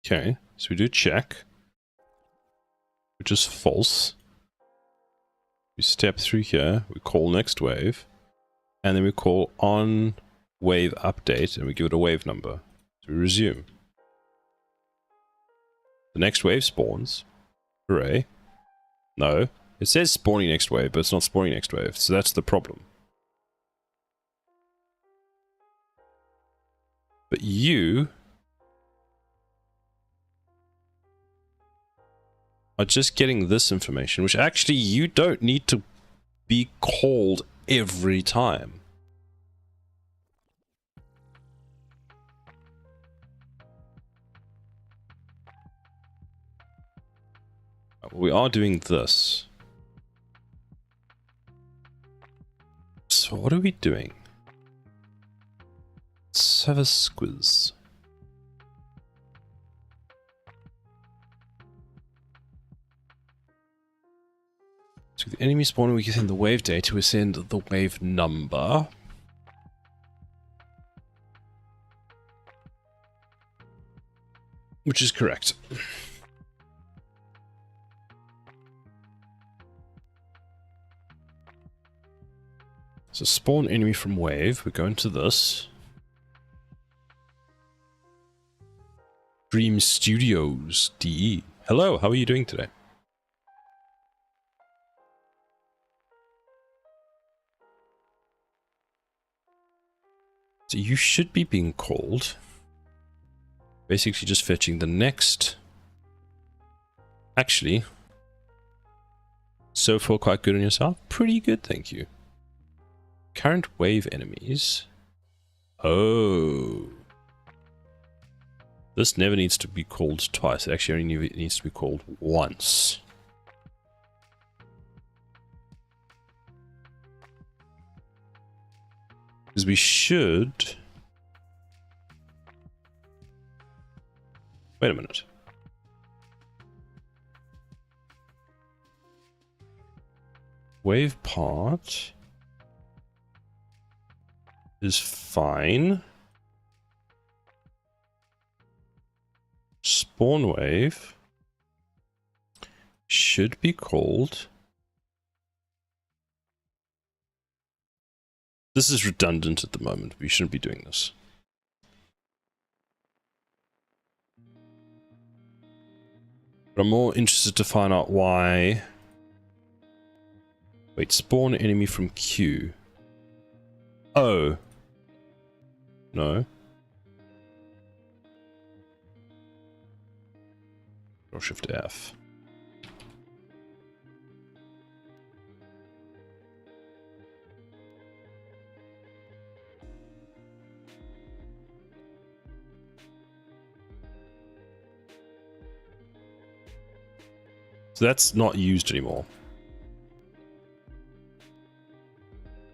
Okay, so we do check, which is false. We step through here, we call next wave, and then we call on wave update, and we give it a wave number. So we resume. The next wave spawns. Hooray. No. It says spawning next wave, but it's not spawning next wave, so that's the problem. But you are just getting this information, which actually you don't need to be called every time. We are doing this. So what are we doing? Let's have a squiz. So the enemy spawner, we can send the wave data, we send the wave number. Which is correct. So spawn enemy from wave, we go into this. Dream Studios DE. Hello, how are you doing today? So you should be being called. Basically just fetching the next. Actually, so far quite good on yourself. Pretty good, thank you. Current wave enemies. Oh. This never needs to be called twice. It actually only needs to be called once. Because we should... Wait a minute. Wave part is fine. Spawn wave should be called. This is redundant at the moment. We shouldn't be doing this. But I'm more interested to find out why. Wait, spawn enemy from Q. Oh. No. Or Shift F. So that's not used anymore.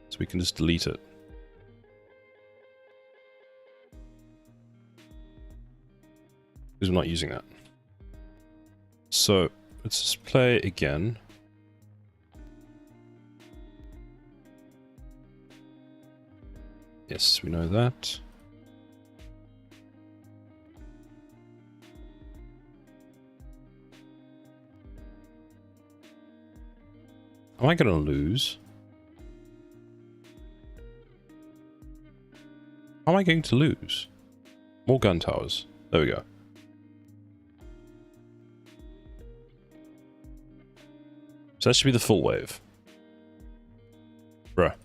So we can just delete it. Because we're not using that. So let's just play again. Yes, we know that. Am I going to lose? How am I going to lose? More gun towers. There we go. So that should be the full wave. Bruh.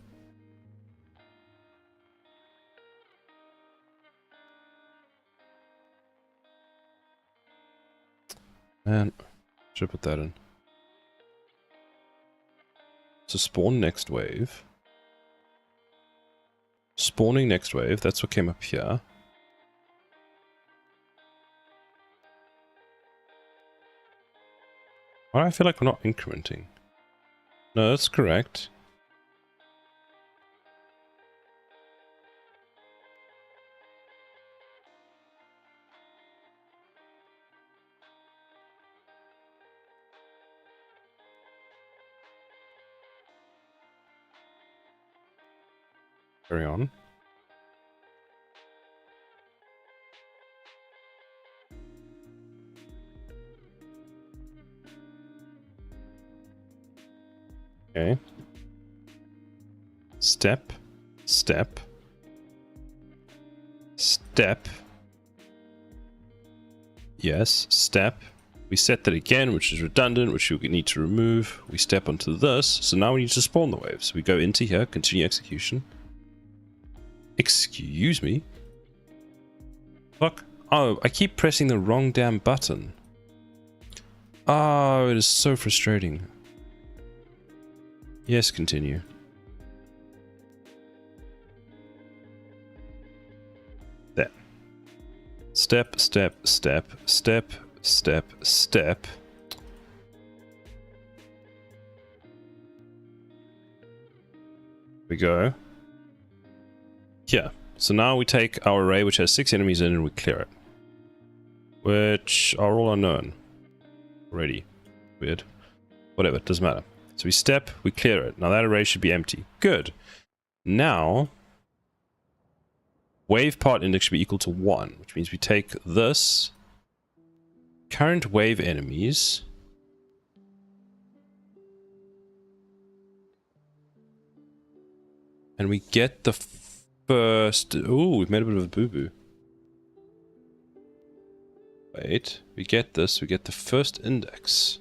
Man, should put that in. So spawn next wave. Spawning next wave, that's what came up here. Why do I feel like we're not incrementing? No, that's correct. Carry on. Okay. Step, step. step. Yes, step. We set that again, which is redundant, which we need to remove. We step onto this. So now we need to spawn the wave. So we go into here, continue execution. Excuse me. Fuck. Oh, I keep pressing the wrong damn button. Oh, it is so frustrating. Yes, continue. There. Step, step, step, step, step, step. We go. Here. So now we take our array, which has 6 enemies in, and we clear it. Which are all unknown. Already. Weird. Whatever, it doesn't matter. So we step, we clear it. Now that array should be empty. Good. Now, wave part index should be equal to 1, which means we take this, current wave enemies, and we get the first... Ooh, we've made a bit of a boo-boo. Wait, we get this, we get the first index.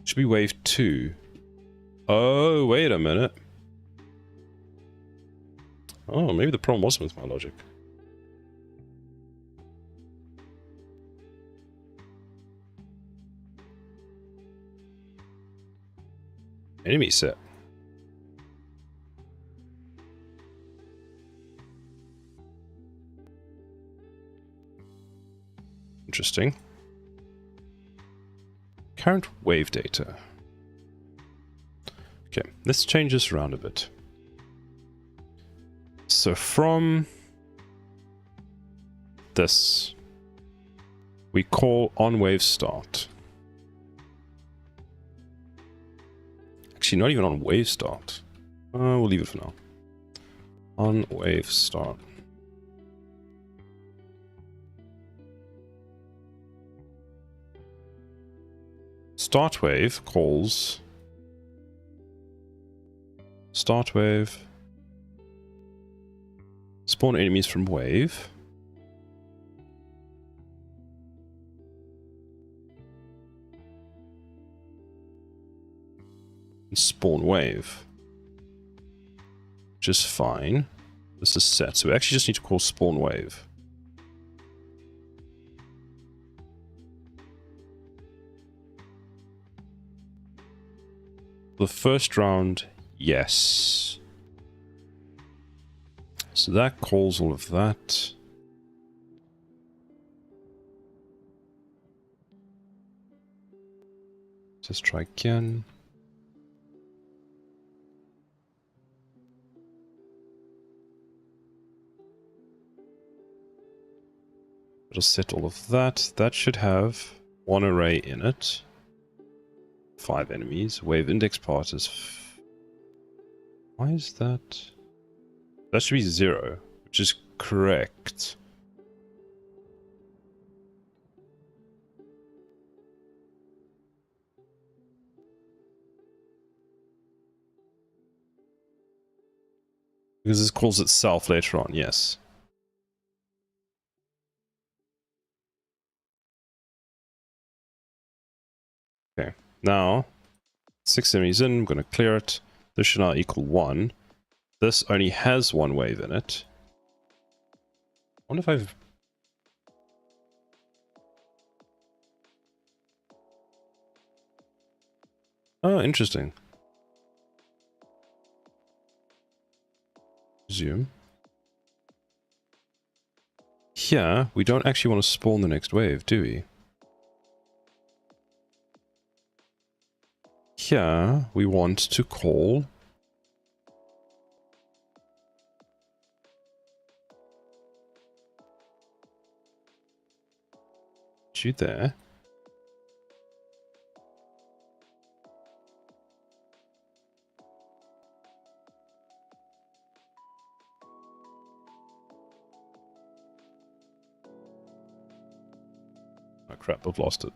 Should be wave 2. Oh, wait a minute. Oh, maybe the problem wasn't with my logic. Enemy set. Interesting. Current wave data. Okay, let's change this around a bit. So from this, we call onWave start. Actually, not even on wave start. We'll leave it for now. On wave start. Start wave calls start wave, spawn enemies from wave, and spawn wave, which is fine. This is set, so we actually just need to call spawn wave. The first round, yes. So that calls all of that. Let's try again. It'll set all of that. That should have one array in it. 5 enemies. Wave index part is... Why is that? That should be 0, which is correct. Because this calls itself later on, yes. Okay, now 6 enemies in, I'm going to clear it. This should now equal 1. This only has 1 wave in it. I wonder if I've... Oh, interesting. Zoom. Here, we don't actually want to spawn the next wave, do we? Here, we want to call you there. Oh crap, I've lost it.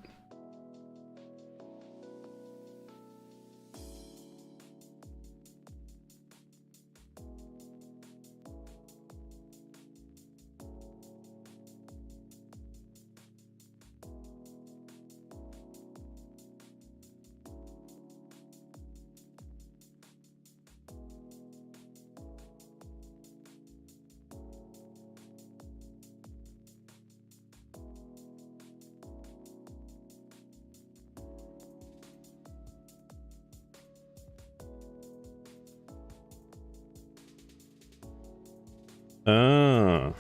Ah.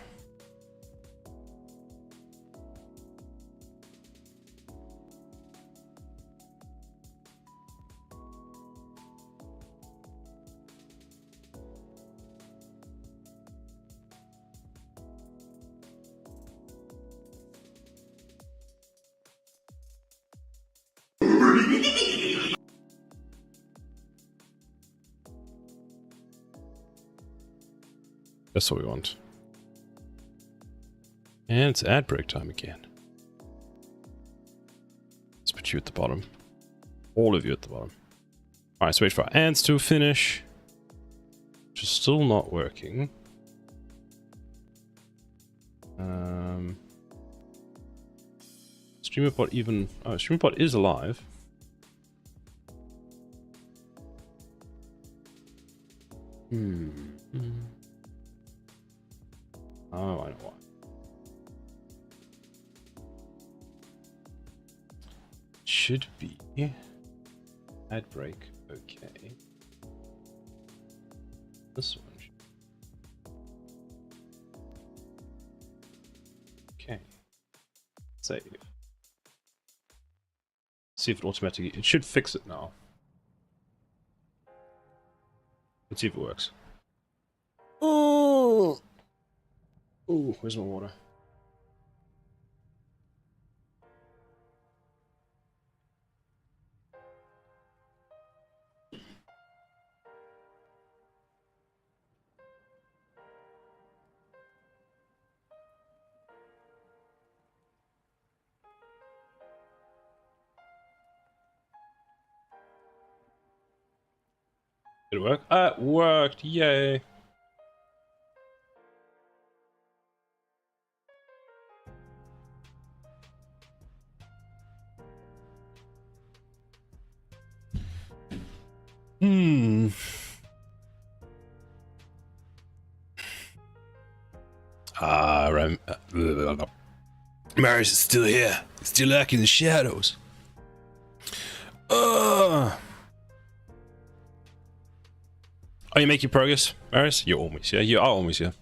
That's what we want. And it's ad break time again. Let's put you at the bottom. All of you at the bottom. Alright, so wait for our ads to finish. Which is still not working. StreamerBot even... Oh, StreamerBot is alive. Oh, I know why. Should be ad break. Okay. This one. Okay. Save. See if it automatically. It should fix it now. Let's see if it works. Oh. Ooh, where's my water? Did it work? It worked! Yay! Marius is still here. Still lurking in the shadows. Are you making progress, Marius? You're almost here. You are almost here.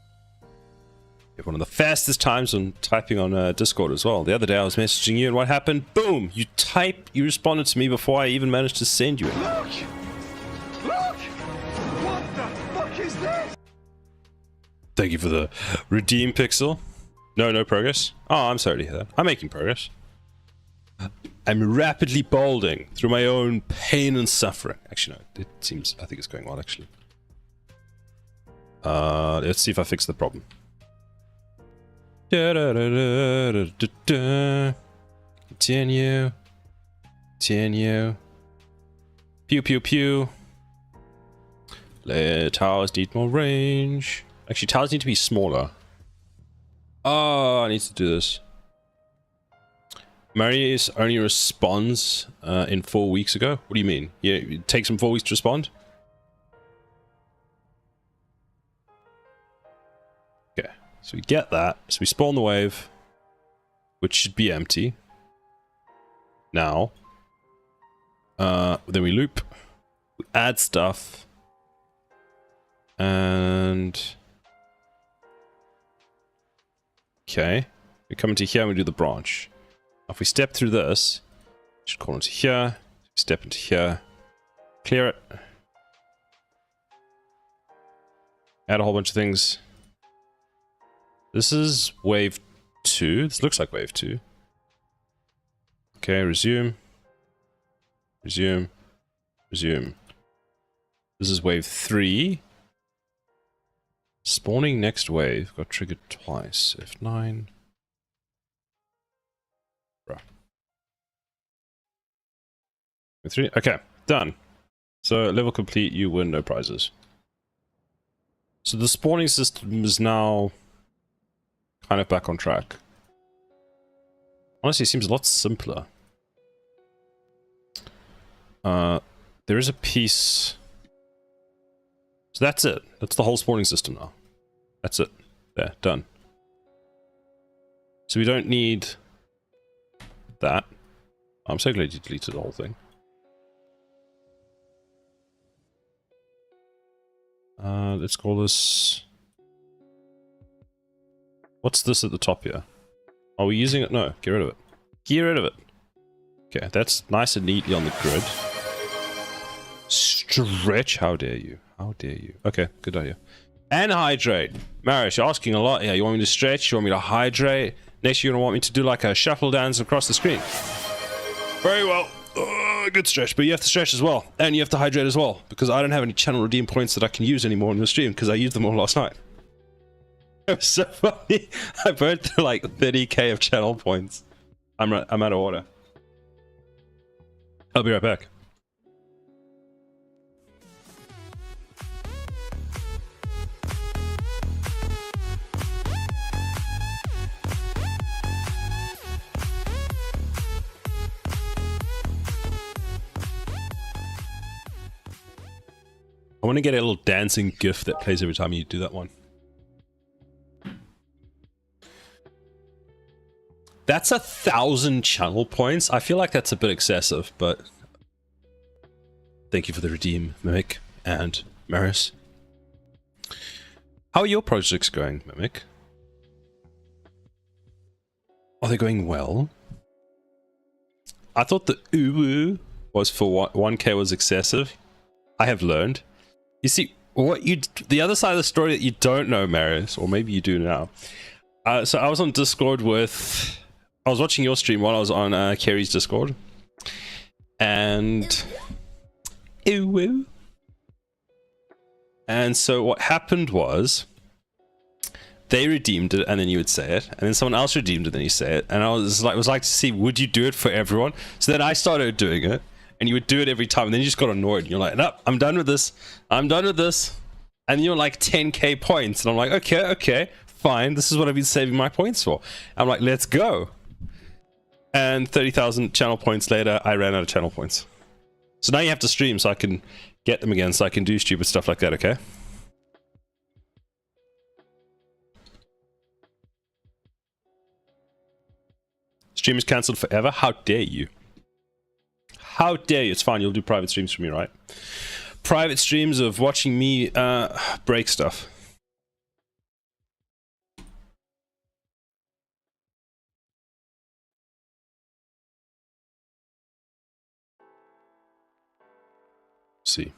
You have one of the fastest times on typing on Discord as well. The other day I was messaging you and what happened? Boom! You responded to me before I even managed to send you it. Look! Look! What the fuck is this? Thank you for the redeem pixel. No progress. Oh, I'm sorry to hear that. I'm making progress. I'm rapidly balding through my own pain and suffering. Actually, no. I think it's going well, actually. Let's see if I fix the problem. Continue. Continue. Pew, pew, pew. Towers need more range. Actually, towers need to be smaller. Oh, I need to do this. Marius only responds in 4 weeks ago. What do you mean? Yeah, it takes him 4 weeks to respond? Okay, so we get that. So we spawn the wave, which should be empty. Now. Then we loop. We add stuff. And... Okay. We come into here and we do the branch. If we step through this, we should call into here, step into here, clear it, add a whole bunch of things. This is wave 2. This looks like wave 2. Okay, resume. Resume. Resume. This is wave 3. Spawning next wave got triggered twice. F9. Three. Okay, done. So level complete, you win, no prizes. So the spawning system is now kind of back on track. Honestly, it seems a lot simpler. There is a piece. So that's it. That's the whole spawning system now. That's it. There, done. So we don't need that. I'm so glad you deleted the whole thing. Let's call this What's this at the top here? Are we using it? No, get rid of it. Get rid of it. Okay, that's nice and neatly on the grid. Stretch, how dare you? How dare you? Okay, good idea. And hydrate. Marius, you're asking a lot here. You want me to stretch? You want me to hydrate? Next, you're going to want me to do like a shuffle dance across the screen. Very well. Good stretch, but you have to stretch as well. And you have to hydrate as well. Because I don't have any channel redeem points that I can use anymore in the stream because I used them all last night. It was so funny. I burned through like 30k of channel points. I'm out of order. I'll be right back. I want to get a little dancing GIF that plays every time you do that one. That's 1,000 channel points. I feel like that's a bit excessive, but thank you for the redeem, Mimic and Maris. How are your projects going, Mimic? Are they going well? I thought the uwu was for 1k was excessive. I have learned. You see, the other side of the story that you don't know, Maris, or maybe you do now. So I was on Discord I was watching your stream while I was on Kerry's Discord. And... Ew. And so what happened was... They redeemed it, and then you would say it. And then someone else redeemed it, and then you say it. And I was like to see, would you do it for everyone? So then I started doing it. And you would do it every time, and then you just got annoyed. And you're like, nope, I'm done with this. I'm done with this. And you're like 10k points. And I'm like, okay, fine. This is what I've been saving my points for. I'm like, let's go. And 30,000 channel points later, I ran out of channel points. So now you have to stream so I can get them again, so I can do stupid stuff like that, okay? Stream is cancelled forever? How dare you? How dare you? It's fine, you'll do private streams for me, right? Private streams of watching me break stuff. Let's see.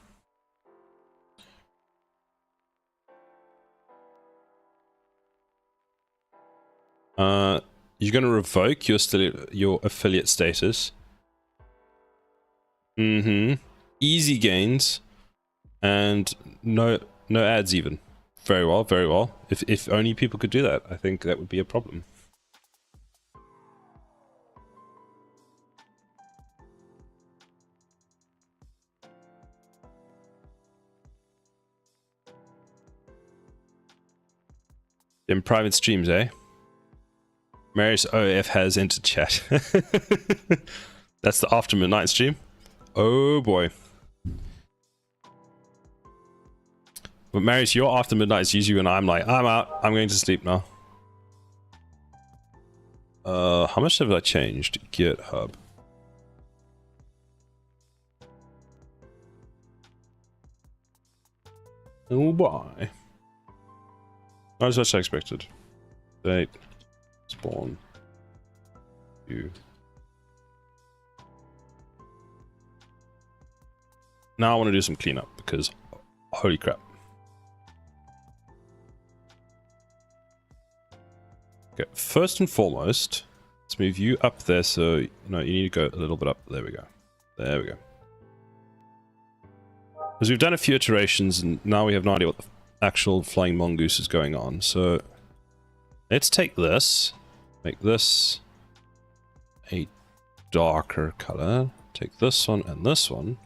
You're going to revoke your affiliate status. Easy gains and no ads even. Very well, very well. If only people could do that, I think that would be a problem. In private streams, eh? Marius OF has entered chat. That's the after midnight stream. Oh boy. But Marius, your after midnight is usually when I'm like, I'm out, I'm going to sleep now. How much have I changed? GitHub. Oh boy. Not as much as I expected. Date. Spawn. View. Now I want to do some cleanup because holy crap. Okay, first and foremost, let's move you up there. So, you need to go a little bit up. There we go. There we go. Because we've done a few iterations and now we have no idea what the actual flying mongoose is going on. So let's take this, make this a darker color. Take this one and this one.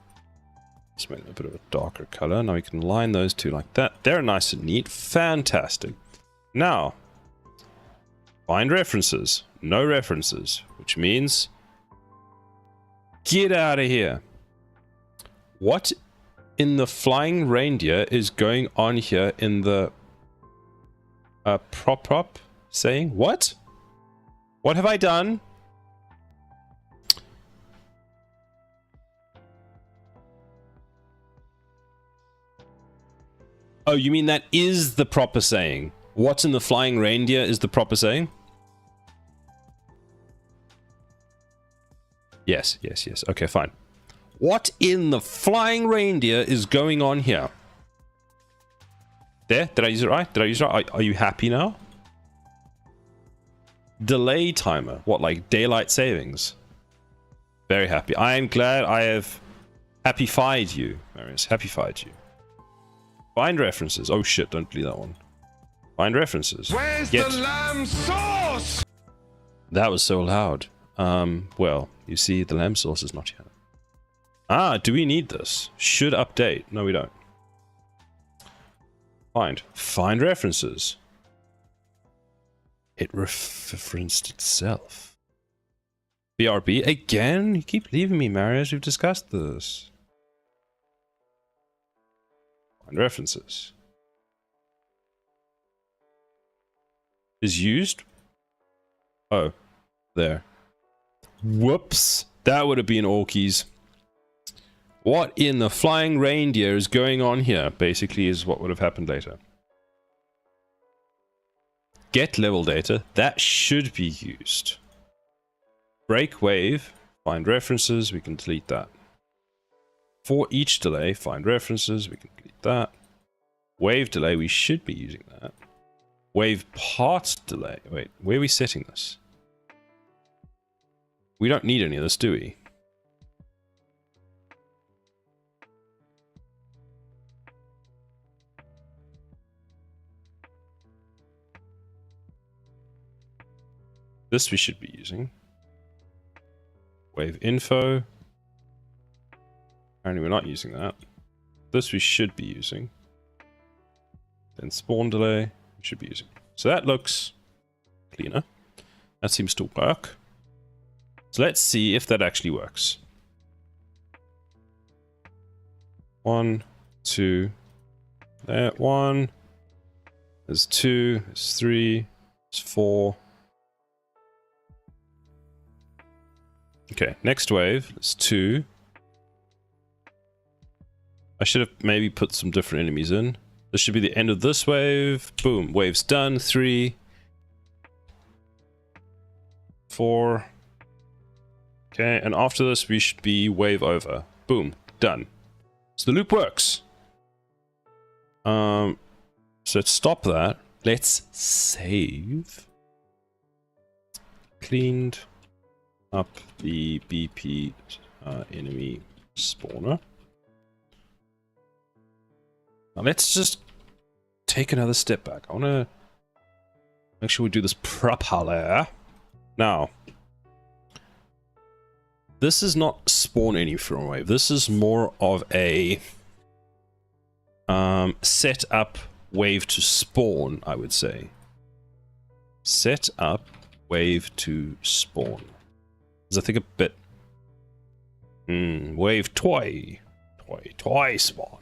Let's make it a bit of a darker color. Now we can line those two like that. They're nice and neat. Fantastic. Now, find references. No references, which means get out of here. What in the flying reindeer is going on here in the prop saying? What? What have I done? Oh, you mean that is the proper saying? What's in the flying reindeer is the proper saying? Yes, yes, yes. Okay, fine. What in the flying reindeer is going on here? There? Did I use it right? Did I use it right? Are you happy now? Delay timer. What, like daylight savings? Very happy. I am glad I have happy-fied you, Marius. Happy-fied you. Find references. Oh shit, don't delete that one. Find references. Where's the lamb sauce? That was so loud. Well, you see, the lamb sauce is not here. Ah, do we need this? Should update. No, we don't. Find references. It referenced itself. BRB again? You keep leaving me, Marius. We've discussed this. Find references. Is used? Oh, there. Whoops. That would have been all keys. What in the flying reindeer is going on here? Basically is what would have happened later. Get level data. That should be used. Break wave. Find references. We can delete that. For each delay, find references. We can delete that. Wave delay. We should be using that. Wave part delay. Wait, where are we setting this? We don't need any of this, do we? This we should be using. Wave info. Apparently we're not using that. This we should be using. Then spawn delay we should be using. So that looks cleaner. That seems to work. So let's see if that actually works. 1, 2. There, 1. There's 2. There's 3. There's 4. Okay, next wave is 2. I should have maybe put some different enemies in. This should be the end of this wave. Boom, wave's done. 3. 4. Okay, and after this we should be wave over. Boom, done. So the loop works. So let's stop that. Let's save. Cleaned up the BP enemy spawner. Now let's just take another step back. I want to make sure we do this properly. Now, this is not spawn any from wave. This is more of a set up wave to spawn, I would say. Set up wave to spawn. I think a bit wave toy spawn,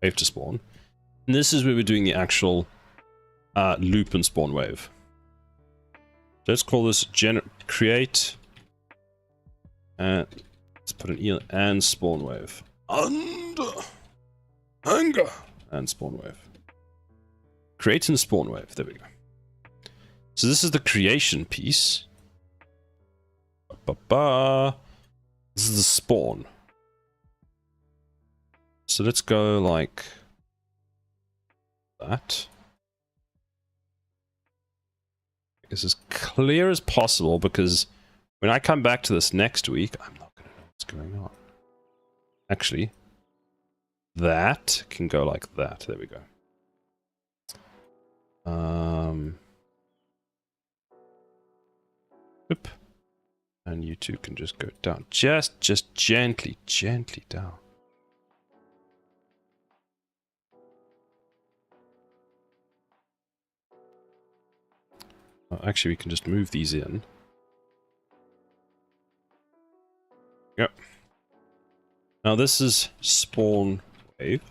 wave to spawn, and this is where we're doing the actual loop and spawn wave. Let's call this create, and let's put an E and spawn wave anger and spawn wave. Create and spawn wave. There we go. So this is the creation piece. This is the spawn. So let's go like that. It's as clear as possible because when I come back to this next week, I'm not going to know what's going on. Actually, that can go like that. There we go. Oop. And you two can just go down. Just gently down. Oh, actually, we can just move these in. Yep. Now this is spawn wave.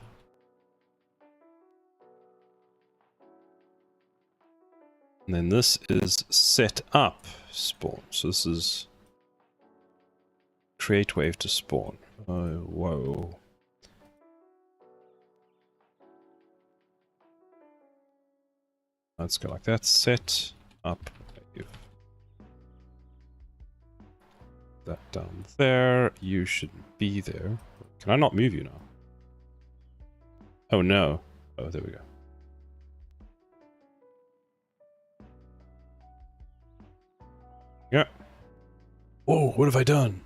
And then this is set up spawn. So this is create wave to spawn. Oh, whoa. Let's go like that. Set up wave. That down there. You shouldn't be there. Can I not move you now? Oh no. Oh, there we go. Yeah. Whoa, what have I done?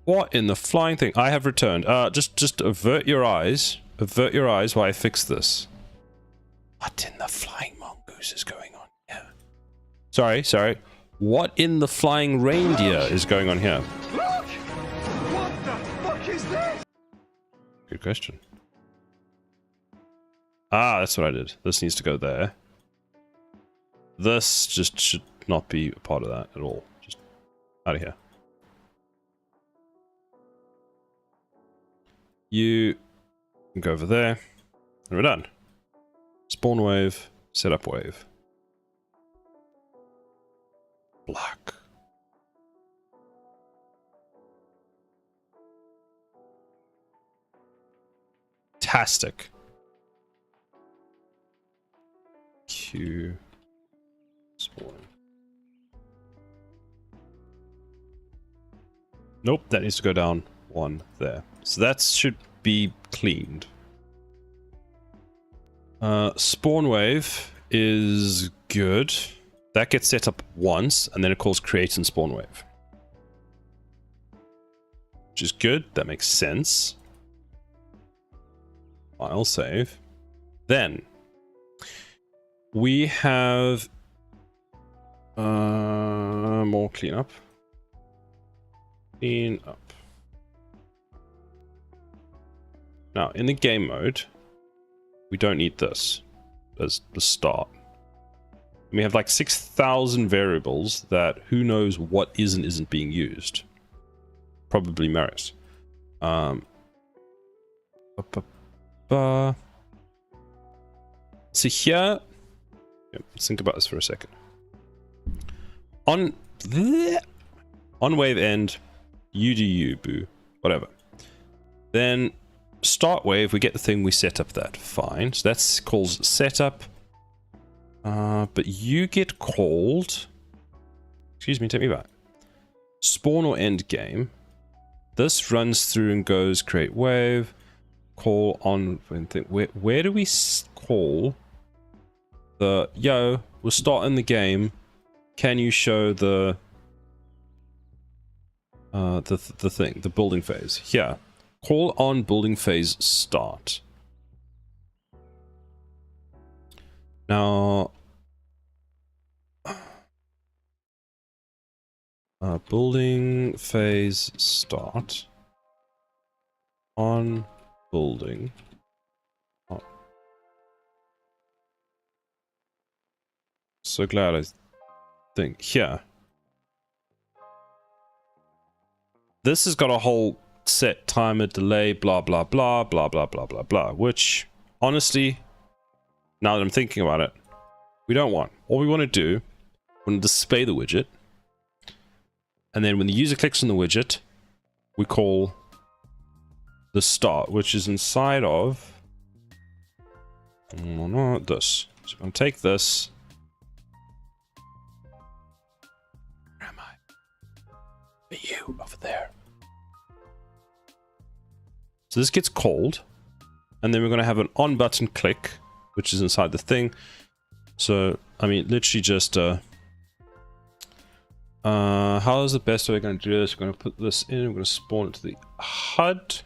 What in the flying thing? I have returned. Just avert your eyes. Avert your eyes while I fix this. What in the flying mongoose is going on here? Sorry. What in the flying reindeer is going on here? Look! What the fuck is this? Good question. Ah, that's what I did. This needs to go there. This just should not be a part of that at all. Just out of here. You can go over there. And we're done. Spawn wave, setup wave. Black. Fantastic. Q. Spawn. Nope, that needs to go down one there. So that should be cleaned. Spawn wave is good. That gets set up once, and then it calls create and spawn wave. Which is good. That makes sense. File save. Then we have more cleanup. Clean up. Now, in the game mode, we don't need this as the start. We have like 6,000 variables that who knows what is and isn't being used. Probably Maris. So here, let's think about this for a second. On wave end, you do you, boo, whatever. Then start wave, we get the thing, we set up that, fine. So that's called setup. But you get called, excuse me, take me back. Spawn or end game. This runs through and goes create wave, call on, where do we call the, yo, we're starting the game. Can you show the thing, the building phase? Here. Call on building phase start. Now, building phase start on building. Oh. So glad I think here. This has got a whole set timer delay, blah blah blah blah blah blah blah blah, which honestly, now that I'm thinking about it, we don't want. All we want to do, we want to display the widget, and then when the user clicks on the widget, we call the start, which is inside of this. So I'm going to take this. Where am I? You over there. So this gets called, and then we're going to have an on button click, which is inside the thing. So, I mean, literally just, how is the best way going to do this? We're going to put this in, we're going to spawn it to the HUD.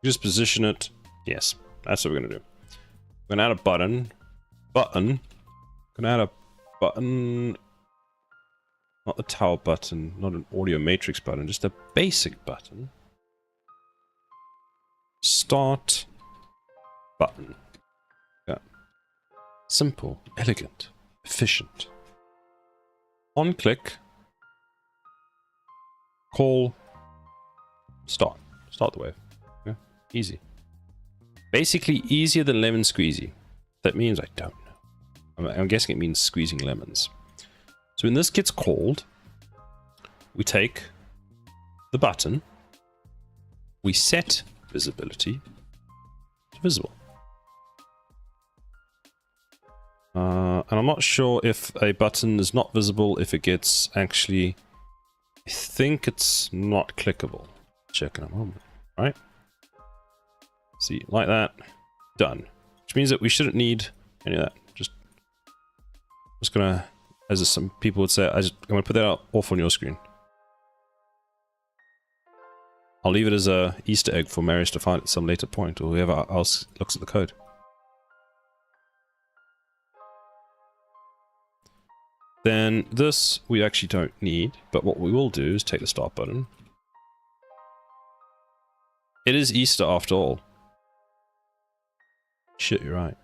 Just position it. Yes, that's what we're going to do. We're going to add a button. Going to add a button. Not the tower button, not an audio matrix button, just a basic button. Start button. Yeah. Simple, elegant, efficient. On click, call, start. Start the wave. Yeah. Easy. Basically easier than lemon squeezy. That means I don't know. I'm guessing it means squeezing lemons. So when this gets called, we take the button, we set visibility to visible. And I'm not sure if a button is not visible if it gets actually... I think it's not clickable. Check in a moment, right? See, like that. Done. Which means that we shouldn't need any of that. Just gonna, as some people would say, I'm gonna put that off on your screen. I'll leave it as a Easter egg for Marius to find at some later point, or whoever else looks at the code. Then this we actually don't need, but what we will do is take the start button. It is Easter after all. Shit, you're right.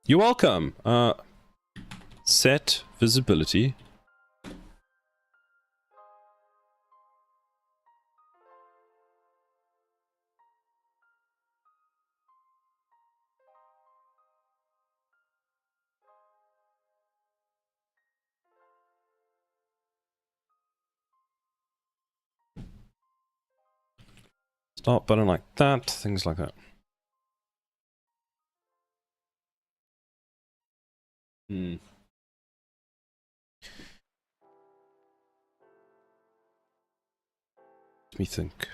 You're welcome! Set visibility. Start button like that, things like that. Let me think.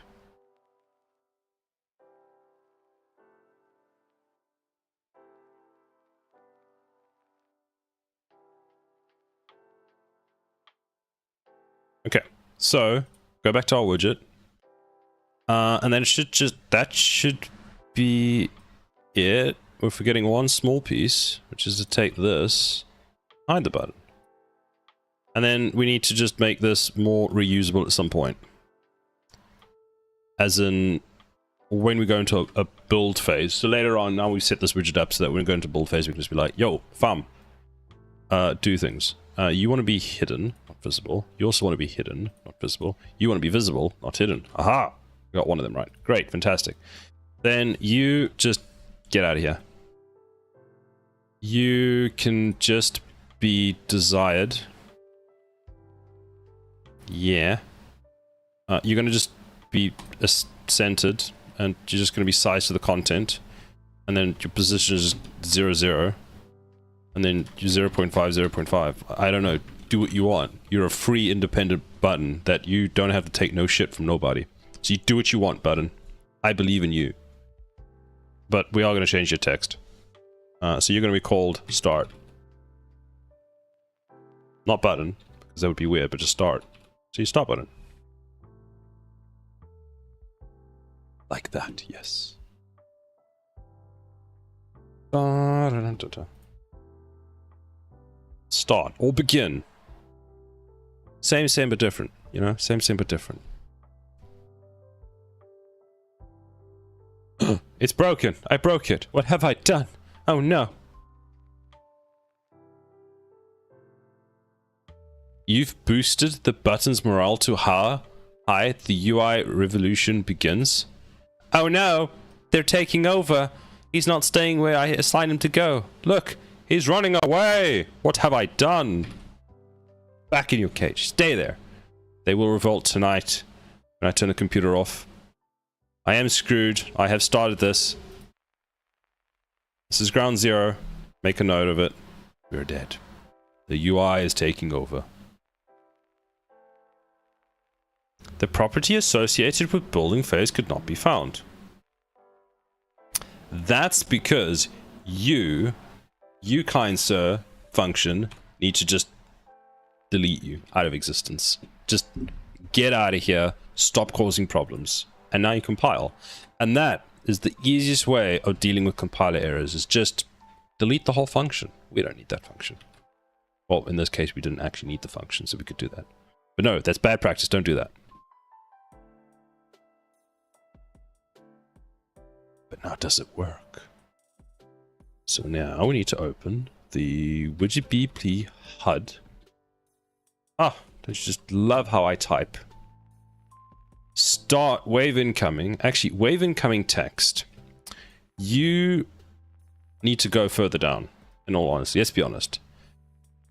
Okay, so go back to our widget. And then it should just, that should be it. We're forgetting one small piece, which is to take this, hide the button. And then we need to just make this more reusable at some point. As in, when we go into a build phase. So later on, now we've set this widget up so that when we go into build phase, we can just be like, yo, fam, do things. You want to be hidden, not visible. You also want to be hidden, not visible. You want to be visible, not hidden. Aha! We got one of them right. Great, fantastic. Then you just get out of here. You can just be desired. Yeah. You're going to just be centered, and you're just going to be sized to the content. And then your position is 0, 0. And then 0.5, 0.5. I don't know. Do what you want. You're a free, independent button that you don't have to take no shit from nobody. So you do what you want, button. I believe in you. But we are going to change your text. So you're going to be called start. Not button, because that would be weird, but just start. So you start button. Like that, yes. Start or begin. Same, but different. You know, same, but different. It's broken. I broke it. What have I done? Oh no. You've boosted the button's morale to high. The UI revolution begins. Oh no. They're taking over. He's not staying where I assigned him to go. Look. He's running away. What have I done? Back in your cage. Stay there. They will revolt tonight when I turn the computer off. I am screwed. I have started this. This is ground zero. Make a note of it. We're dead. The UI is taking over. The property associated with building phase could not be found. That's because you kind sir function need to just delete you out of existence. Just get out of here. Stop causing problems. And now you compile. And that is the easiest way of dealing with compiler errors, is just delete the whole function. We don't need that function. Well, in this case, we didn't actually need the function, so we could do that. But no, that's bad practice. Don't do that. But now does it work? So now we need to open the widget HUD. Ah, don't you just love how I type? Start wave incoming. Actually, wave incoming text. You need to go further down, in all honesty. Let's be honest.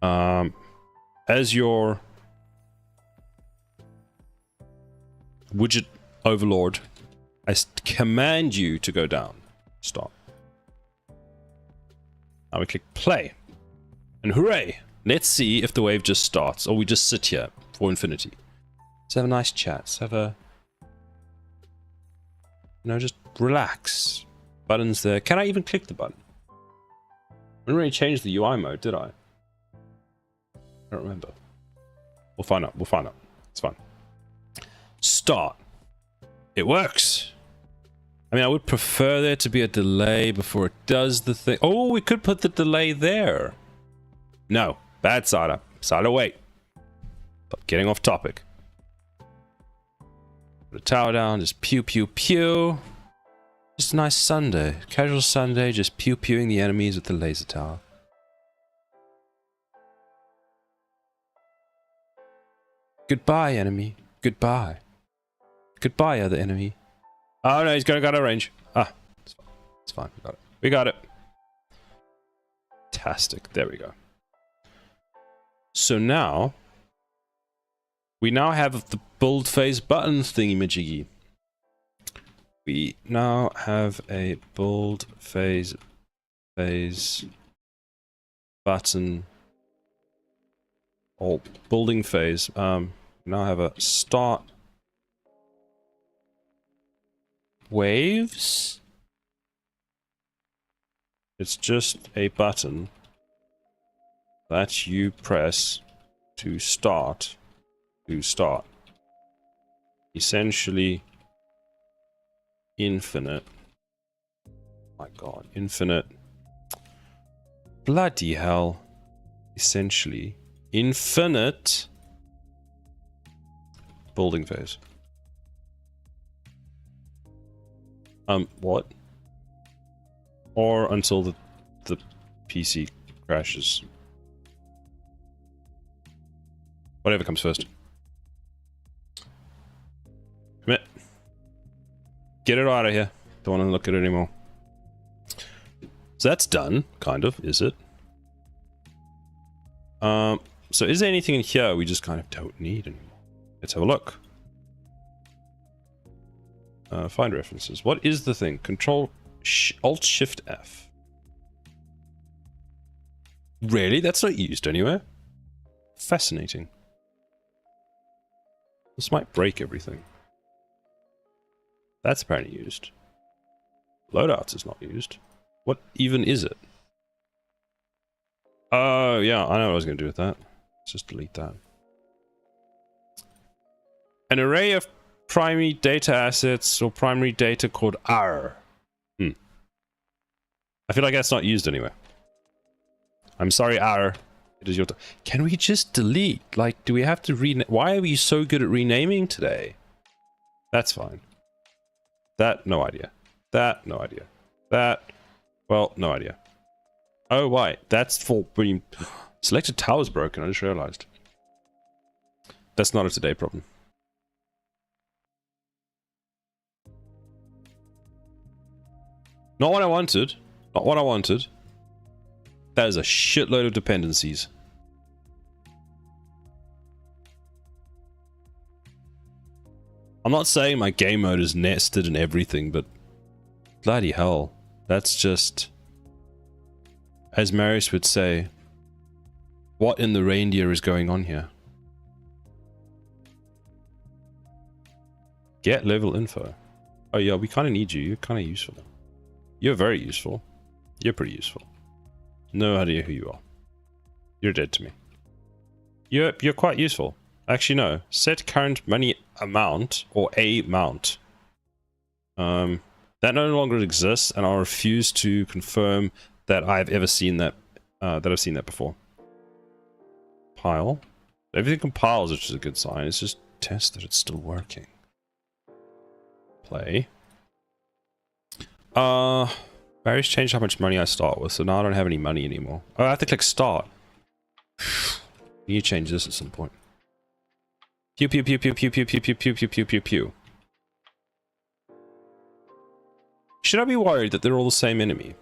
As your widget overlord, I command you to go down. Stop. Now we click play. And hooray! Let's see if the wave just starts, or we just sit here for infinity. Let's have a nice chat. Let's have a... You know, just relax. Buttons there. Can I even click the button? I didn't really change the UI mode, did I? I don't remember. We'll find out. We'll find out. It's fine. Start. It works. I mean, I would prefer there to be a delay before it does the thing. Oh, we could put the delay there. No. Bad Sada. Sada, wait. But getting off topic. Put a tower down. Just pew, pew, pew. Just a nice Sunday. Casual Sunday. Just pew, pewing the enemies with the laser tower. Goodbye, enemy. Goodbye. Goodbye, other enemy. Oh no, he's got out of range. Ah, it's fine. We got it. We got it. Fantastic. There we go. So now, we now have the build phase button thingy-majiggy. We now have a build phase button, or building phase. We now have a start waves. It's just a button that you press to start. Essentially infinite. My god, infinite. Bloody hell. Essentially infinite building phase. What? Or until the PC crashes. Whatever comes first. Commit. Get it out of here. Don't want to look at it anymore. So that's done, kind of, is it? So is there anything in here we just kind of don't need anymore? Let's have a look. Find references. What is the thing? Control Alt Shift F. Really? That's not used anywhere? Fascinating. This might break everything. That's apparently used. Loadouts is not used. What even is it? Oh, yeah, I know what I was going to do with that. Let's just delete that. An array of primary data assets or primary data called R. I feel like that's not used anywhere. I'm sorry, R. It is your turn. Can we just delete? Like, do we have to rename? Why are we so good at renaming today? That's fine. That, no idea. That, no idea. That, well, no idea. Oh, why? That's for when selected tower's broken. I just realized. That's not a today problem. Not what I wanted. Not what I wanted. That is a shitload of dependencies. I'm not saying my game mode is nested and everything, but bloody hell. That's just, as Marius would say, what in the reindeer is going on here? Get level info. Oh yeah, we kind of need you. You're kind of useful. You're very useful. You're pretty useful. No idea who you are. You're dead to me. You're quite useful. Actually, no. Set current money amount or a mount. That no longer exists, and I refuse to confirm that I've ever seen that. That I've seen that before. Pile. Everything compiles, which is a good sign. It's just test that it's still working. Play. Barry's changed how much money I start with, so now I don't have any money anymore. Oh, I have to click start. You change this at some point. Pew pew pew pew pew pew pew pew pew pew pew pew pew. Should I be worried that they're all the same enemy?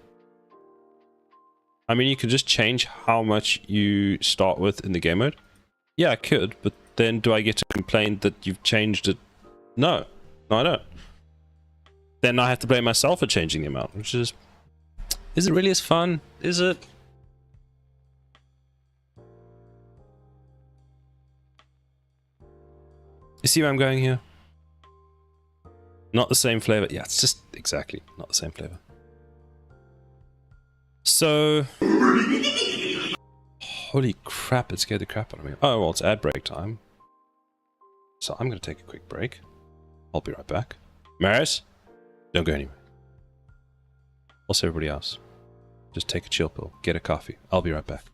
I mean, you could just change how much you start with in the game mode. Yeah, I could, but then do I get to complain that you've changed it? No. No, I don't. then I have to blame myself for changing the amount, which is it really as fun? Is it? You see where I'm going here? Not the same flavor. Yeah, it's just exactly not the same flavor. So, holy crap, it scared the crap out of me. Oh, well, it's ad break time. So I'm going to take a quick break. I'll be right back. Maris, don't go anywhere. Also, everybody else, just take a chill pill, get a coffee. I'll be right back.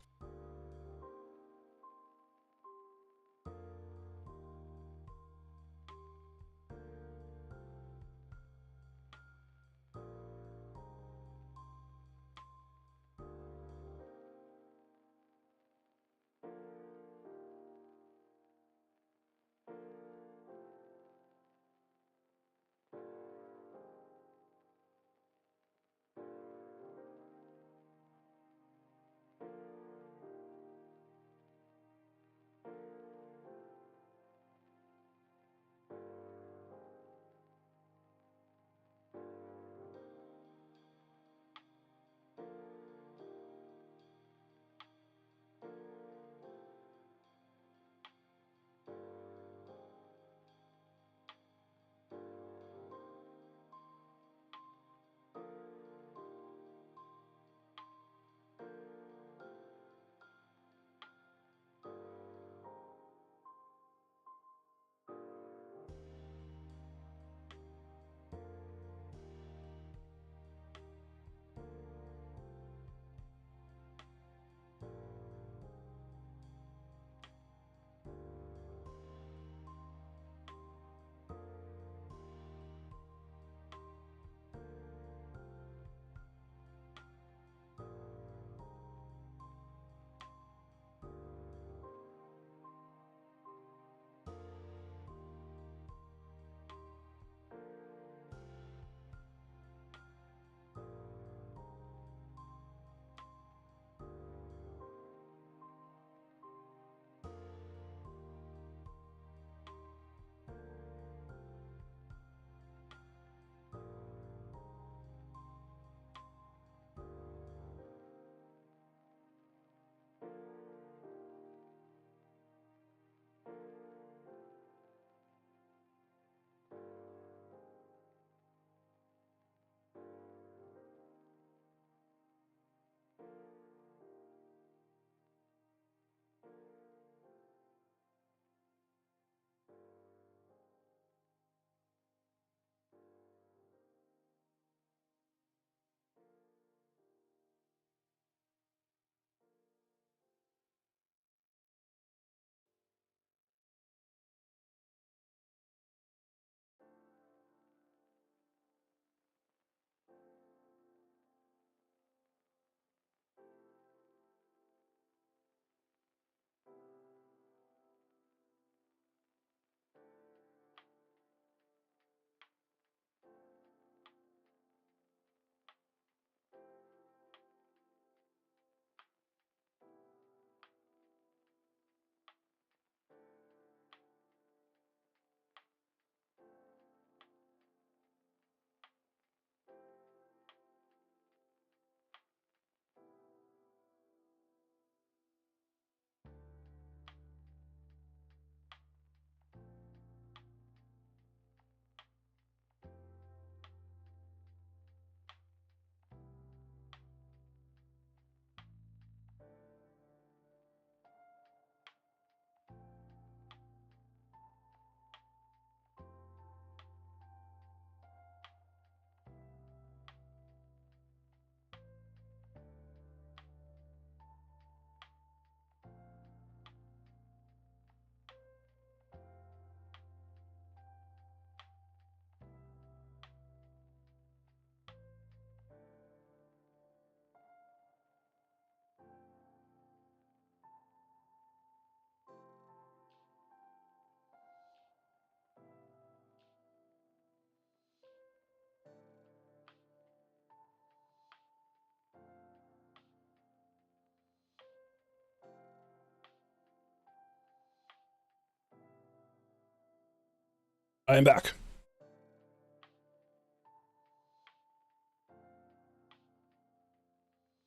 I am back.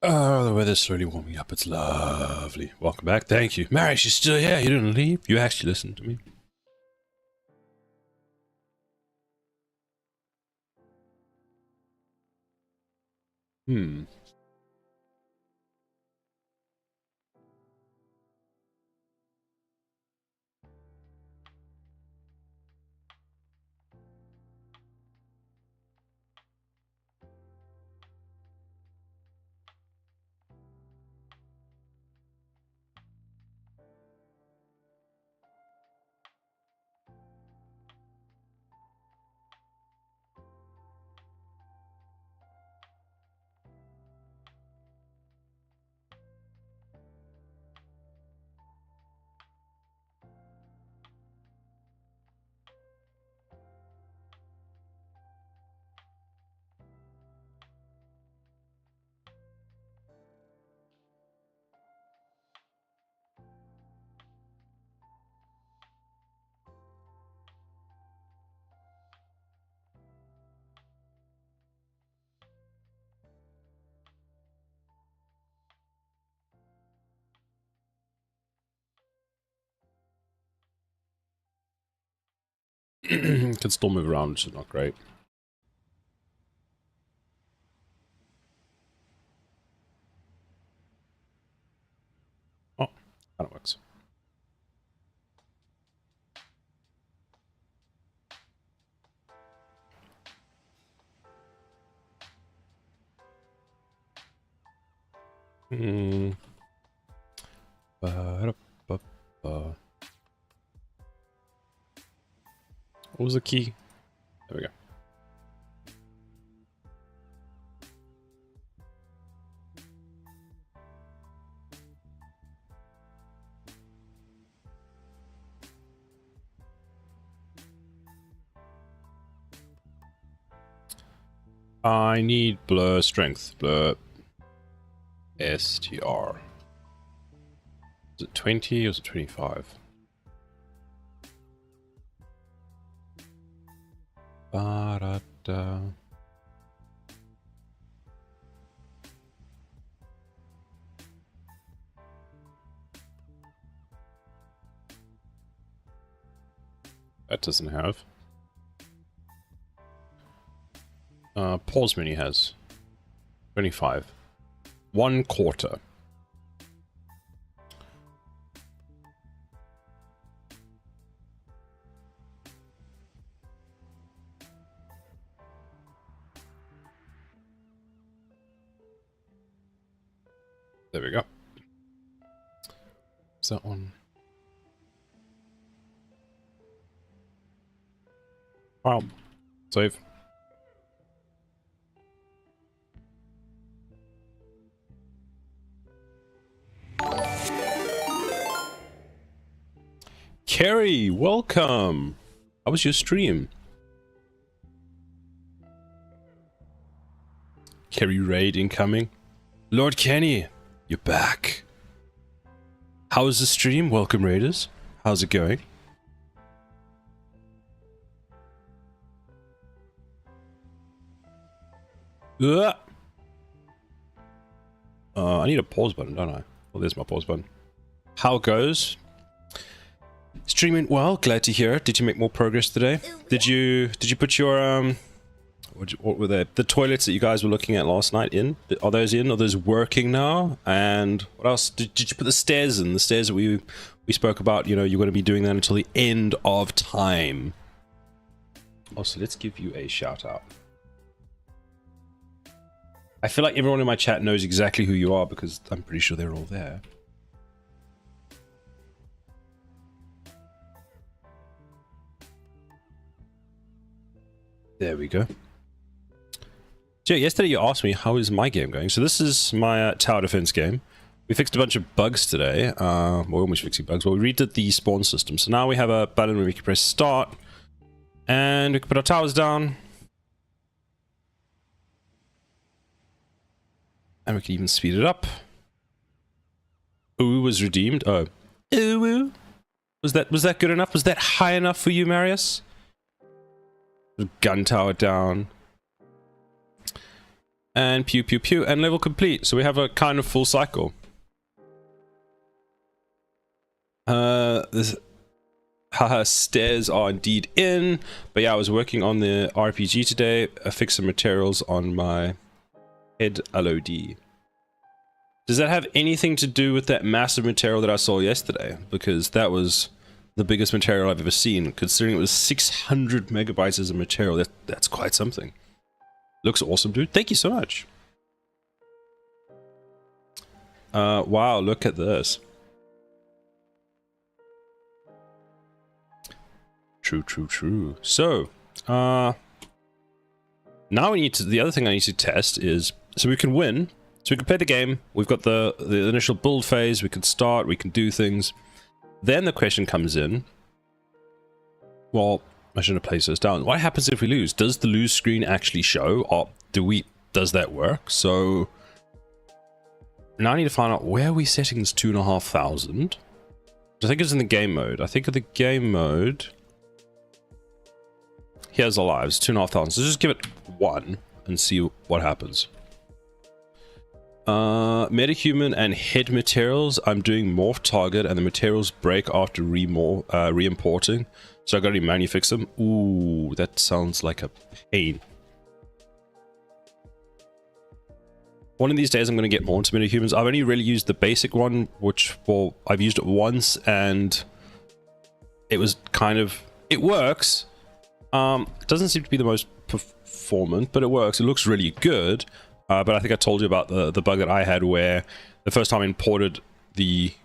Oh, the weather's slowly warming up. It's lovely. Welcome back. Thank you. Marius, you're still here. You didn't leave. You actually listened to me. Hmm. Can still move around, which is not great. Oh, kind of works. Hmm. Ba-da-ba-ba. What was the key? There we go. I need blur strength. Blur STR. Is it 20 or is it 25? Ba-da-da. That doesn't have. Pause menu has 25. 1/4. There we go. Is that one? Wow. Save. Kerry, welcome. How was your stream? Kerry raid incoming. Lord Kenny, you're back. How was the stream? Welcome, raiders. How's it going? I need a pause button, don't I? Well, there's my pause button. How it goes? Streaming well. Glad to hear it. Did you make more progress today? Did you put your what were they? The toilets that you guys were looking at last night in? Are those in? Are those working now? And what else? Did you put the stairs in? The stairs that we spoke about. You know, you're going to be doing that until the end of time. Also, let's give you a shout out. I feel like everyone in my chat knows exactly who you are because I'm pretty sure they're all there. There we go. So yeah, yesterday you asked me how is my game going. So this is my tower defense game. We fixed a bunch of bugs today. We're almost fixing bugs. Well, we redid the spawn system. So now we have a button where we can press start. And we can put our towers down. And we can even speed it up. Ooh was redeemed. Oh. Ooh. Was that good enough? Was that high enough for you, Marius? Gun tower down. And pew pew pew, and level complete. So we have a kind of full cycle. This haha, stairs are indeed in. But yeah, I was working on the RPG today. I fixed some materials on my head LOD. Does that have anything to do with that massive material that I saw yesterday? Because that was the biggest material I've ever seen, considering it was 600 megabytes of material. That's quite something. Looks awesome, dude. Thank you so much. Wow, look at this. True. So, now we need to, the other thing I need to test is, so we can win, so we can play the game, we've got the initial build phase, we can start, we can do things. Then the question comes in, well, I shouldn't have placed this down. What happens if we lose? Does the lose screen actually show, or does that work? So, now I need to find out where are we setting this 2,500. I think it's in the game mode. I think in the game mode, here's our lives, 2,500. So just give it 1 and see what happens. Metahuman and head materials. I'm doing morph target, and the materials break after re-importing. So I gotta manually fix them. Ooh, that sounds like a pain. One of these days I'm going to get more into metahumans. I've only really used the basic one, which, well, I've used it once, and it was kind of, it works. It doesn't seem to be the most performant, but it works. It looks really good. But I think I told you about the bug that I had, where the first time I imported a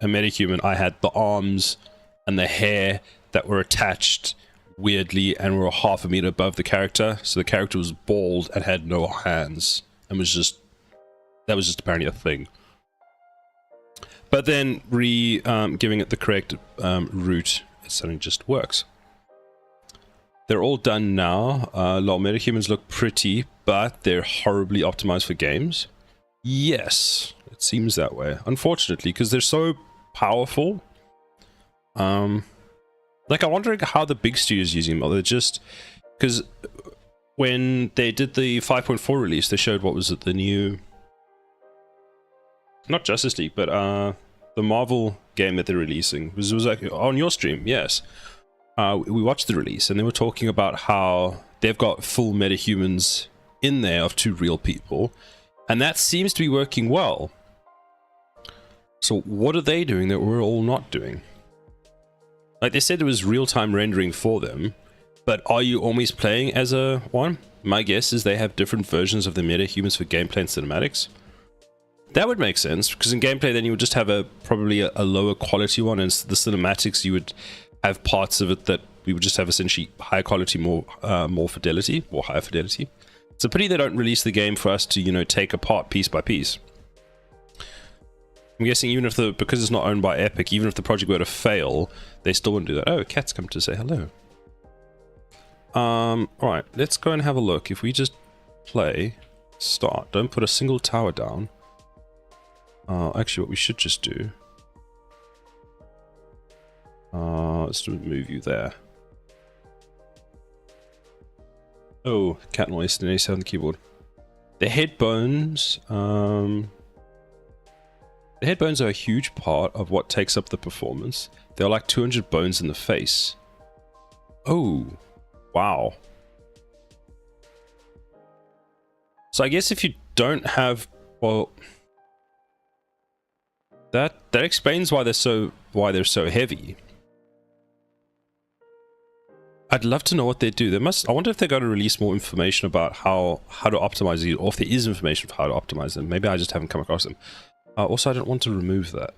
metahuman, I had the arms and the hair that were attached weirdly and were half a meter above the character. So the character was bald and had no hands, and that was just apparently a thing. But then giving it the correct route, it suddenly just works. They're all done now. Lol, metahumans look pretty, but they're horribly optimized for games. Yes, it seems that way. Unfortunately, because they're so powerful. Like, I wonder how the big studios using them. Or they're just, because when they did the 5.4 release, they showed, what was it, the new, not Justice League, but the Marvel game that they're releasing. It was like on your stream, yes. We watched the release, and they were talking about how they've got full metahumans in there of 2 real people, and that seems to be working well. So what are they doing that we're all not doing? Like, they said there was real-time rendering for them, but are you always playing as a one? My guess is they have different versions of the metahumans for gameplay and cinematics. That would make sense, because in gameplay then you would just have probably a lower quality one, and the cinematics you would have parts of it that we would just have essentially higher quality, more fidelity, or higher fidelity. It's a pity they don't release the game for us to, you know, take apart piece by piece. I'm guessing even if because it's not owned by Epic, even if the project were to fail, they still wouldn't do that. Oh, Cat's come to say hello. Alright, let's go and have a look. If we just play, start, don't put a single tower down. Actually, what we should just do, let's move you there. Oh, cat noise, the on the keyboard. The head bones, the head bones are a huge part of what takes up the performance. They're like 200 bones in the face. Oh, wow. So I guess if you don't have, well, that explains why they're so heavy. I'd love to know what they do. I wonder if they're going to release more information about how to optimize these, or if there is information for how to optimize them. Maybe I just haven't come across them. Also, I don't want to move that.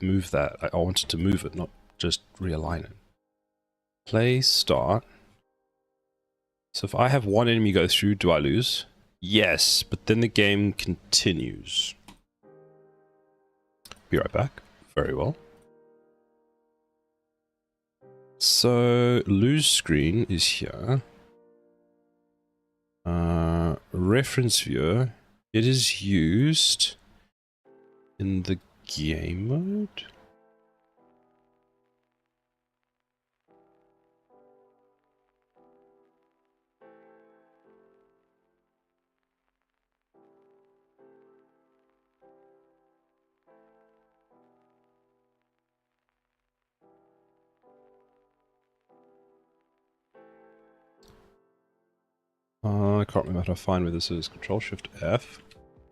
I wanted to move it, not just realign it. Play, start. So if I have one enemy go through, do I lose? Yes, but then the game continues. Be right back. Very well. So, lose screen is here. Reference viewer. It is used in the game mode. I can't remember how to find where this is. Control Shift F,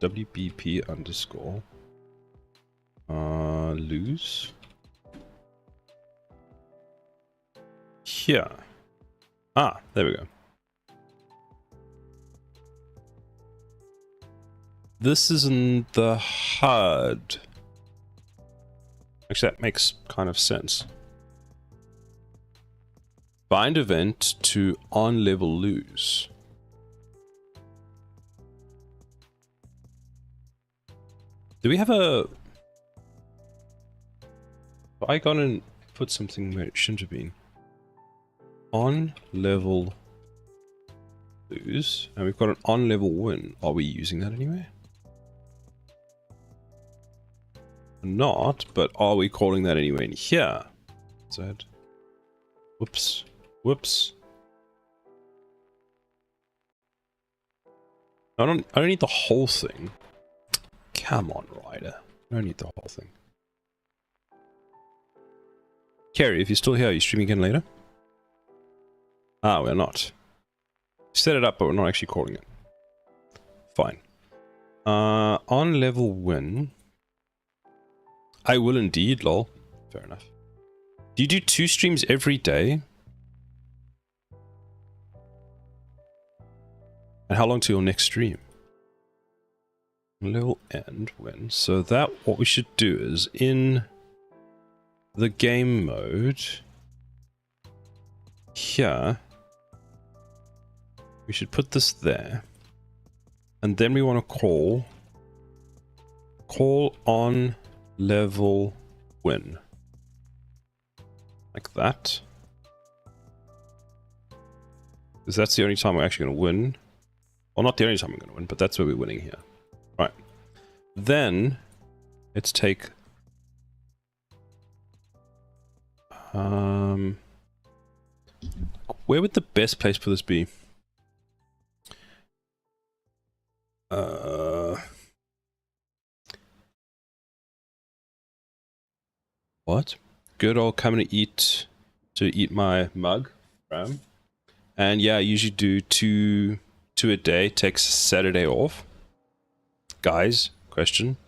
WBP underscore, lose. Here. Ah, there we go. This is in the HUD. Actually, that makes kind of sense. Bind event to on level lose. Do we have a... Have I gone and put something where it shouldn't have been? On level lose, and we've got an on level win. Are we using that anywhere? Not, but are we calling that anywhere in here? Z. Whoops. Whoops. I don't need the whole thing. Come on, Ryder. I don't need the whole thing. Kerry, if you're still here, are you streaming again later? Ah, we're not. Set it up, but we're not actually calling it. Fine. On level win. I will indeed, lol. Fair enough. Do you do 2 streams every day? And how long till your next stream? Level end when. So that, what we should do is in the game mode here, we should put this there, and then we want to call on level win, like that, because that's the only time we're actually going to win. Well, not the only time we're going to win, but that's where we're winning here. Right. Then let's take where would the best place for this be? What? Good old coming to eat my mug, Ram. And yeah, I usually do two a day. Takes Saturday off. Guys, question.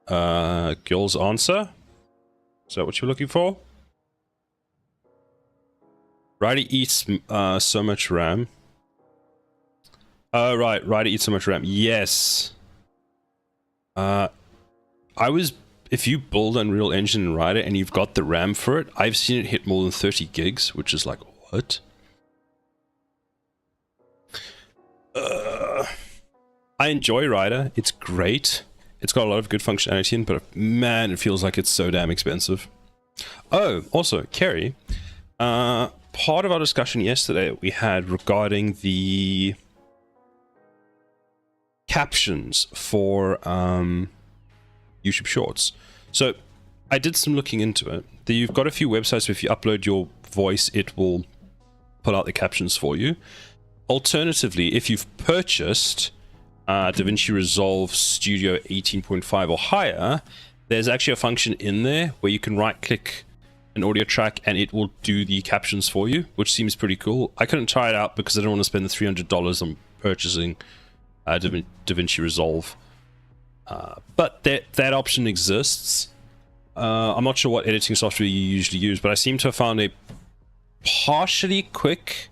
Girl's answer. Is that what you're looking for? Ryder eats so much RAM. Oh, right. Ryder eats so much RAM. Yes. If you build Unreal Engine in Ryder and you've got the RAM for it, I've seen it hit more than 30 gigs, which is like, what? I enjoy Ryder. It's great. It's got a lot of good functionality in, but man, it feels like it's so damn expensive. Oh, also, Kerry, part of our discussion yesterday we had regarding the captions for YouTube Shorts. So I did some looking into it. You've got a few websites where if you upload your voice, it will pull out the captions for you. Alternatively, if you've purchased DaVinci Resolve Studio 18.5 or higher, there's actually a function in there where you can right-click an audio track and it will do the captions for you, which seems pretty cool. I couldn't try it out because I don't want to spend the $300 on purchasing DaVinci Resolve. But that option exists. I'm not sure what editing software you usually use, but I seem to have found a partially quick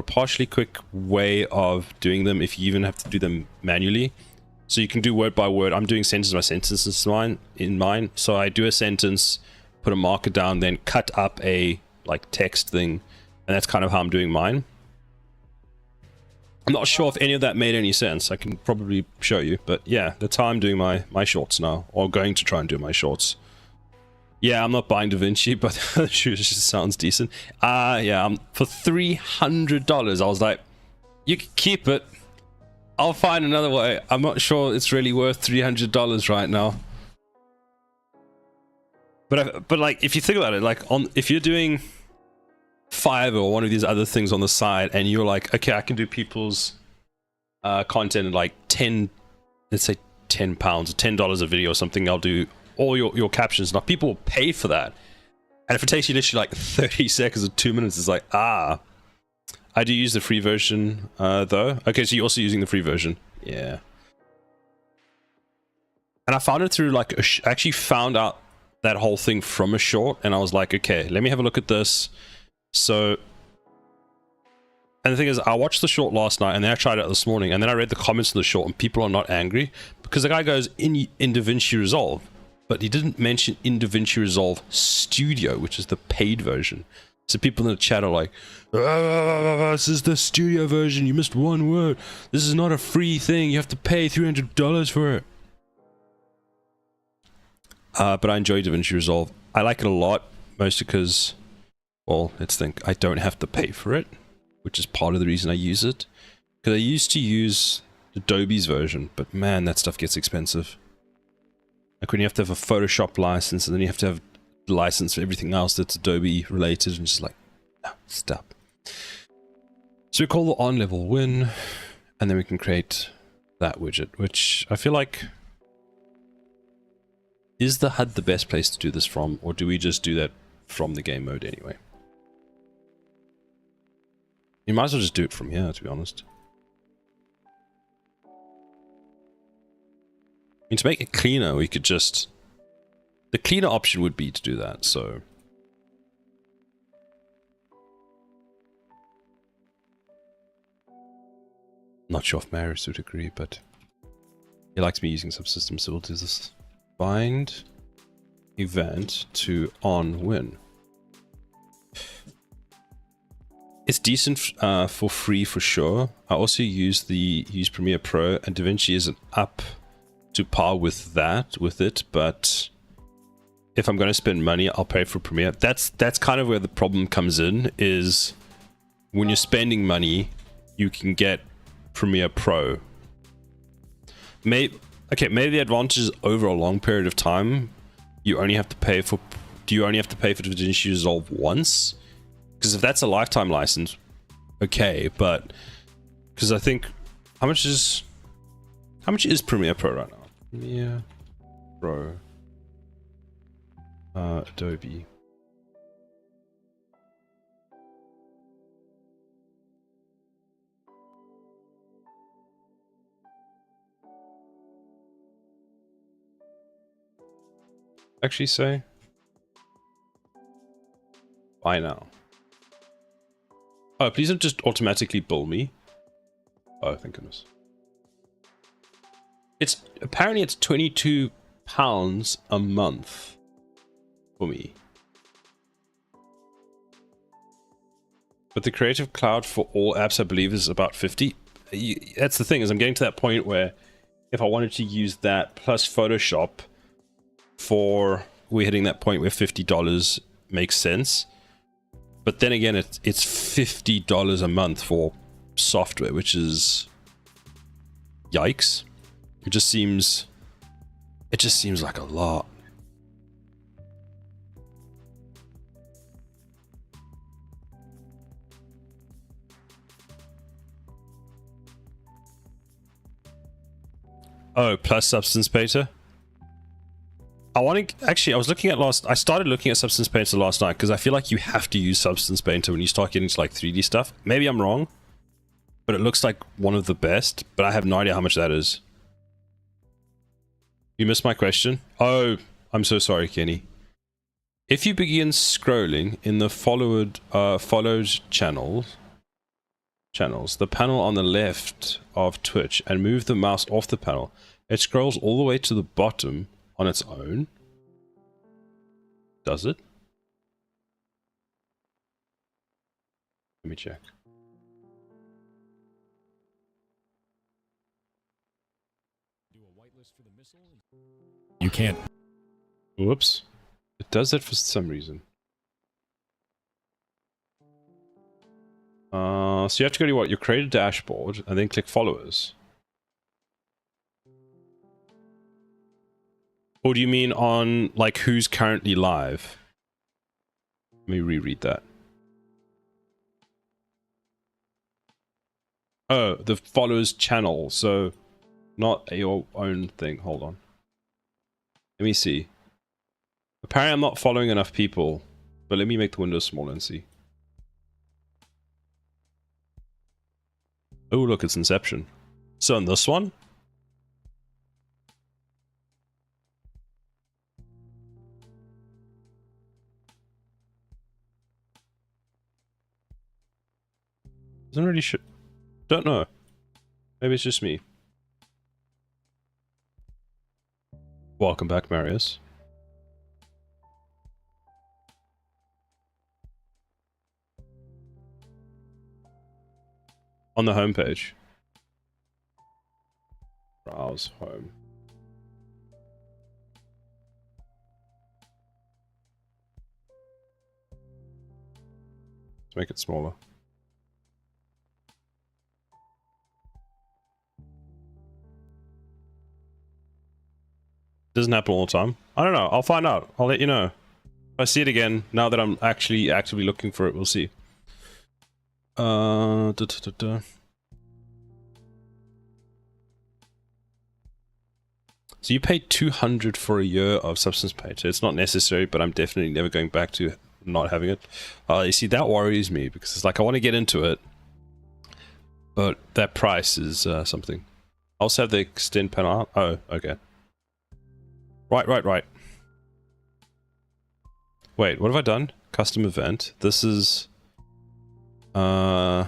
partially quick way of doing them if you even have to do them manually. So you can do word by word. I'm doing sentence by sentence in mine. So I do a sentence, put a marker down, then cut up a like text thing, and that's kind of how I'm doing mine. I'm not sure if any of that made any sense. I can probably show you, but yeah, that's how I'm doing my shorts now, or going to try and do my shorts. Yeah, I'm not buying DaVinci, but the shoe just sounds decent. Yeah, for $300, I was like, you can keep it. I'll find another way. I'm not sure it's really worth $300 right now. But like, if you think about it, like if you're doing Fiverr or one of these other things on the side, and you're like, okay, I can do people's content at like let's say £10 or $10 a video or something. I'll do all your captions. Now people will pay for that, and if it takes you literally like 30 seconds or 2 minutes, it's like, I do use the free version, though. Okay, so you're also using the free version. Yeah. And I found it through like I actually found out that whole thing from a short, and I was like, okay, let me have a look at this. So, and the thing is, I watched the short last night, and then I tried it out this morning, and then I read the comments of the short, and people are not angry because the guy goes in DaVinci Resolve, but he didn't mention in DaVinci Resolve Studio, which is the paid version. So people in the chat are like, this is the studio version, you missed one word. This is not a free thing, you have to pay $300 for it. But I enjoy DaVinci Resolve. I like it a lot, mostly because, well, let's think, I don't have to pay for it, which is part of the reason I use it. Because I used to use Adobe's version, but man, that stuff gets expensive. Like when you have to have a Photoshop license, and then you have to have license for everything else that's Adobe related, and just like, no, stop. So we call the on level win, and then we can create that widget, which I feel like, is the HUD the best place to do this from, or do we just do that from the game mode anyway? You might as well just do it from here, to be honest. I mean, to make it cleaner, we could just... The cleaner option would be to do that, so... Not sure if Marius would agree, but... He likes me using subsystem, so we'll do this. Bind event to on win. It's decent for free for sure. I also use Premiere Pro, and DaVinci isn't up to par with it, but if I'm going to spend money, I'll pay for Premiere. That's kind of where the problem comes in, is when you're spending money, you can get Premiere Pro. Maybe the advantage is over a long period of time, you only have to pay for... Do you only have to pay for DaVinci Resolve once? Because if that's a lifetime license, okay, but... Because I think... How much is Premiere Pro right now? Premiere Pro... Adobe. Actually say buy now. Oh, please don't just automatically bill me. Oh, thank goodness. It's apparently it's £22 a month for me. But the Creative Cloud for all apps, I believe, is about 50. That's the thing, is I'm getting to that point where if I wanted to use that plus Photoshop, we're hitting that point where $50 makes sense. But then again, it's $50 a month for software, which is yikes. It just seems like a lot. Oh, plus Substance Painter. I was looking at I started looking at Substance Painter last night because I feel like you have to use Substance Painter when you start getting to like 3D stuff. Maybe I'm wrong, but it looks like one of the best, but I have no idea how much that is. You missed my question? Oh, I'm so sorry, Kenny. If you begin scrolling in the followed channels, the panel on the left of Twitch, and move the mouse off the panel, it scrolls all the way to the bottom on its own. Does it? Let me check. You can't. Whoops. It does that for some reason. So you have to go to your creator dashboard and then click followers. Or do you mean on like who's currently live? Let me reread that. Oh, the followers channel, so not your own thing. Hold on. Let me see. Apparently I'm not following enough people, but let me make the window smaller and see. Oh, look, it's Inception. So in this one? Doesn't really don't know. Maybe it's just me. Welcome back, Marius. On the homepage. Browse home. Let's make it smaller. Doesn't happen all the time. I don't know. I'll find out. I'll let you know. If I see it again, now that I'm actually actively looking for it, we'll see. So you paid 200 for a year of substance pain. So it's not necessary, but I'm definitely never going back to not having it. You see, that worries me because it's like I want to get into it, but that price is something. I also have the extend panel. Oh, okay. Right. Wait, what have I done? Custom event. This is... Did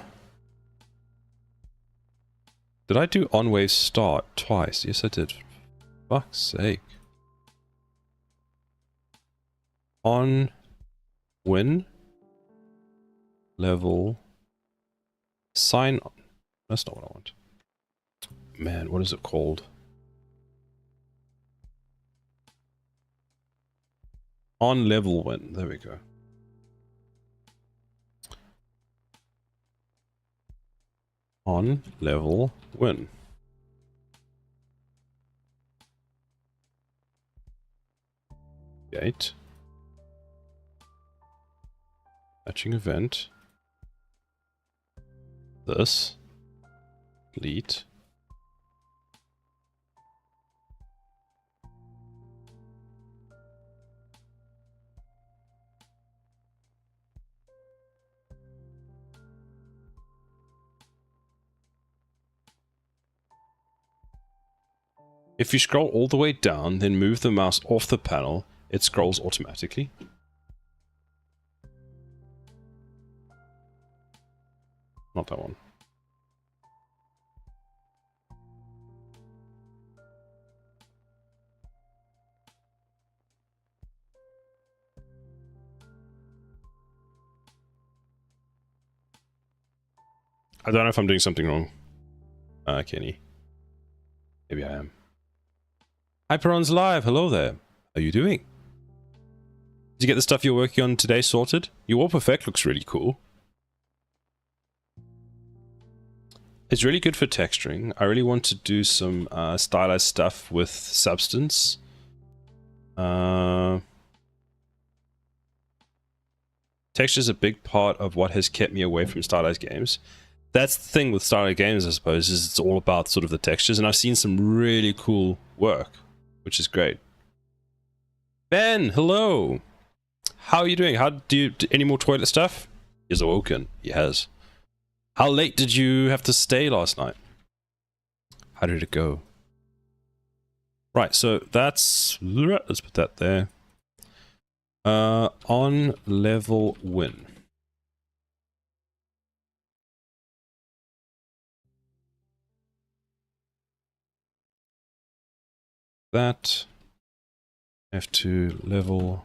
I do on-wave start twice? Yes, I did. Fuck's sake. On... win? Level... sign on. That's not what I want. Man, what is it called? On level win. There we go. On level win. Gate. Matching event. This. Lead. If you scroll all the way down, then move the mouse off the panel, it scrolls automatically. Not that one. I don't know if I'm doing something wrong, Kenny. Maybe I am. Hyperon's live. Hello there. How are you doing? Did you get the stuff you're working on today sorted? Your wall perfect looks really cool. It's really good for texturing. I really want to do some stylized stuff with substance. Texture is a big part of what has kept me away from stylized games. That's the thing with stylized games, I suppose, is it's all about sort of the textures, and I've seen some really cool work, which is great. Ben, hello. How are you doing? How do you any more toilet stuff? He's awoken. He has. How late did you have to stay last night? How did it go? Right, so that's... let's put that there. On level win. That. F2 level.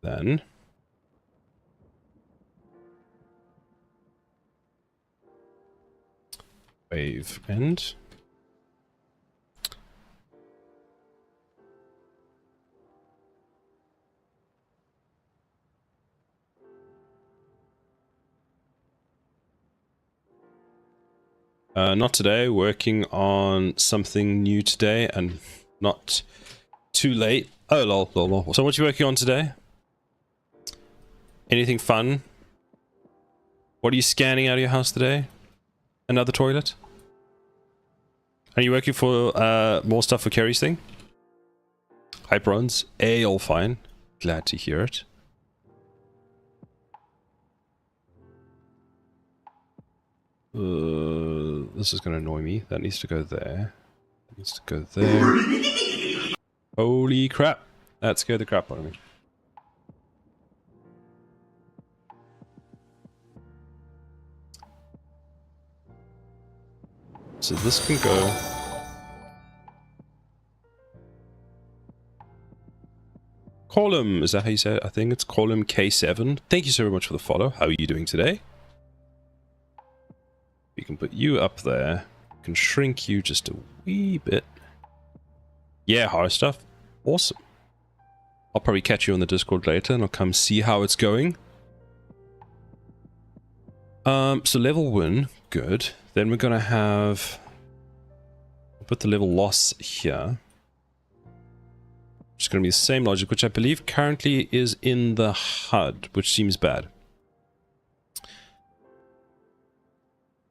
Then. Wave end. Not today, working on something new today and not too late. Oh, lol, lol, lol. So what are you working on today? Anything fun? What are you scanning out of your house today? Another toilet? Are you working for more stuff for Kerry's thing? Hype runs. All fine. Glad to hear it. This is going to annoy me. That needs to go there. That needs to go there. Holy crap. That scared the crap out of me. So this can go... Column, is that how you say it? I think it's column K7. Thank you so very much for the follow. How are you doing today? We can put you up there. We can shrink you just a wee bit. Yeah, horror stuff. Awesome. I'll probably catch you on the Discord later and I'll come see how it's going. So level 1, good. Then we're gonna have... I'll put the level loss here. It's gonna be the same logic, which I believe currently is in the HUD, which seems bad.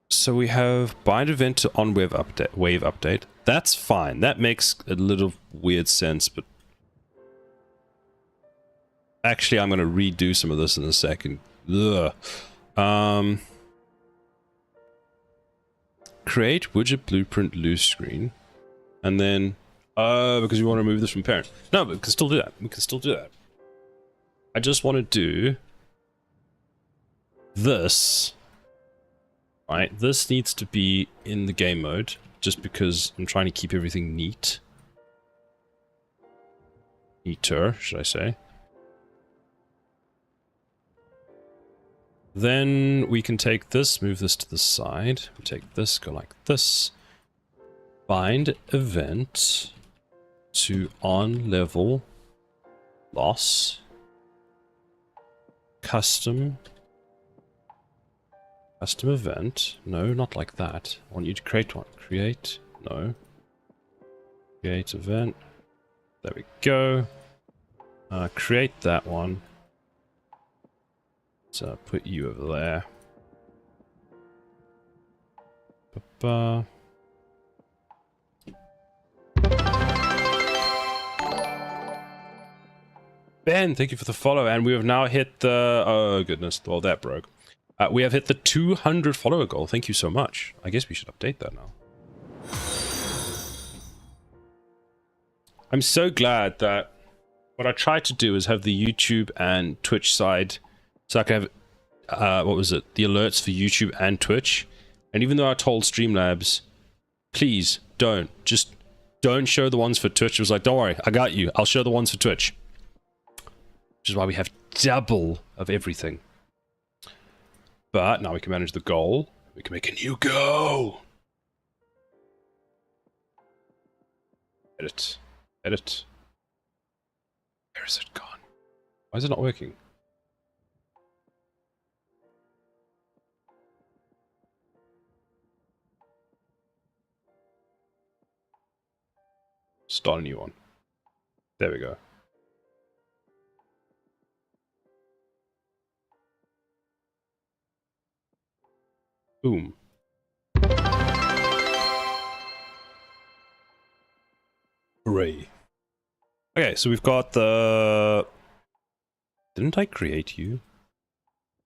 So we have bind event to on wave update. That's fine. That makes a little weird sense, but actually I'm going to redo some of this in a second. Ugh. Create widget blueprint loose screen, and then because you want to remove this from parent. No, but we can still do that. We can still do that. I just want to do this. Right, this needs to be in the game mode, just because I'm trying to keep everything neat. Neater, should I say. Then we can take this, move this to the side. We take this, go like this. Bind event to on level loss. Custom event. No, not like that. I want you to create one. Create. No. Create event. There we go. Create that one. So put you over there. Ba-ba. Ben, thank you for the follow, and we have now hit the... Oh goodness, well that broke. We have hit the 200 follower goal. Thank you so much. I guess we should update that now. I'm so glad that what I tried to do is have the YouTube and Twitch side, so I could have, what was it? The alerts for YouTube and Twitch. And even though I told Streamlabs, please don't show the ones for Twitch. It was like, don't worry, I got you. I'll show the ones for Twitch. Which is why we have double of everything. But now we can manage the goal. We can make a new go. Edit. Edit. Where is it gone? Why is it not working? Start a new one. There we go. Boom. Hooray. Okay, so we've got the... Didn't I create you?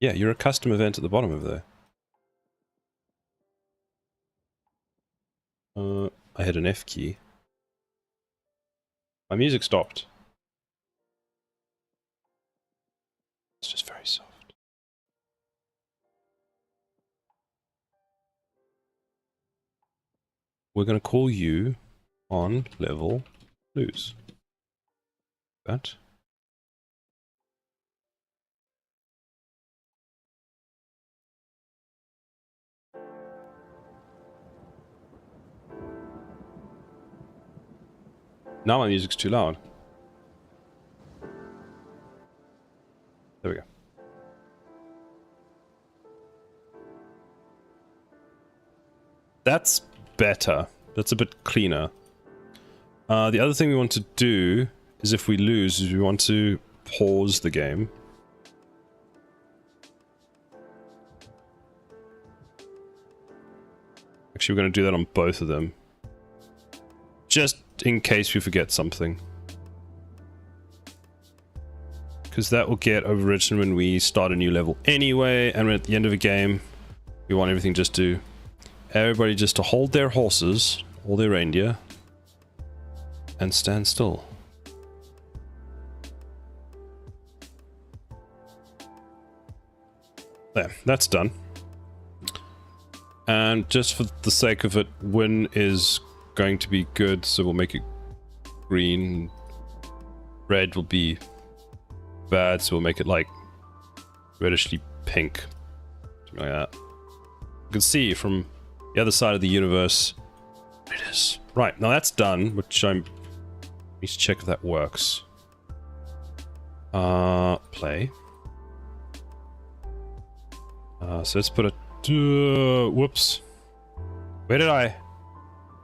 Yeah, you're a custom event at the bottom of there. I hit an F key. My music stopped. It's just very soft. We're going to call you on level lose. That. Now my music's too loud. There we go. That's better. That's a bit cleaner. The other thing we want to do is if we lose, is we want to pause the game. Actually, we're going to do that on both of them. Just in case we forget something. Because that will get overwritten when we start a new level anyway, and we're at the end of a game. We want everything just to... Everybody just to hold their horses, all their reindeer, and stand still. There, that's done. And just for the sake of it, win is going to be good, so we'll make it green. Red will be bad, so we'll make it like reddishly pink. Something like that. You can see from the other side of the universe. It is. Right, now that's done, which I need to check if that works. Play. So let's put a... whoops. Where did I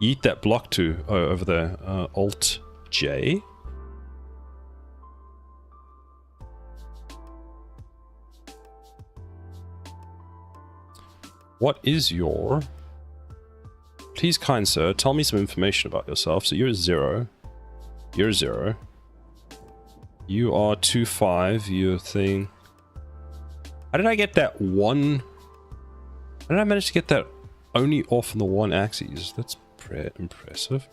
eat that block to? Oh, over there. Alt J. What is your... Please, kind sir, tell me some information about yourself. So you're 0. You're 0. You are 2-5. You're thing... How did I get that one... How did I manage to get that only off on the one axis? That's pretty impressive.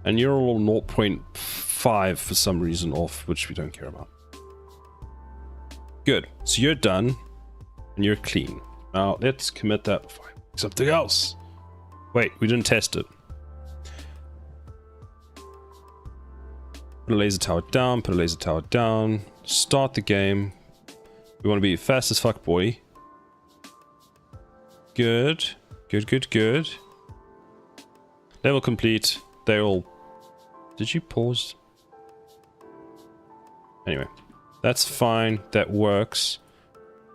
And you're all 0.5 for some reason off, which we don't care about. Good. So you're done. And you're clean. Now let's commit that before I make something else. Wait, we didn't test it. Put a laser tower down, put a laser tower down. Start the game. We want to be fast as fuck, boy. Good. Good, good, good. Level complete. They all... Did you pause? Anyway. That's fine. That works.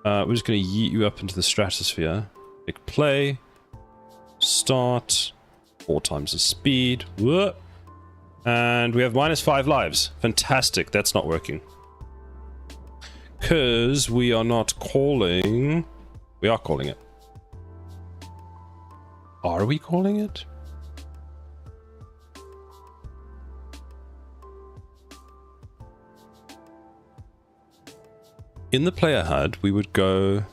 We're just going to yeet you up into the stratosphere. Click play. Start. 4 times the speed. Whoa. And we have -5 lives. Fantastic. That's not working. Because we are not calling... We are calling it. Are we calling it? In the player HUD, we would go...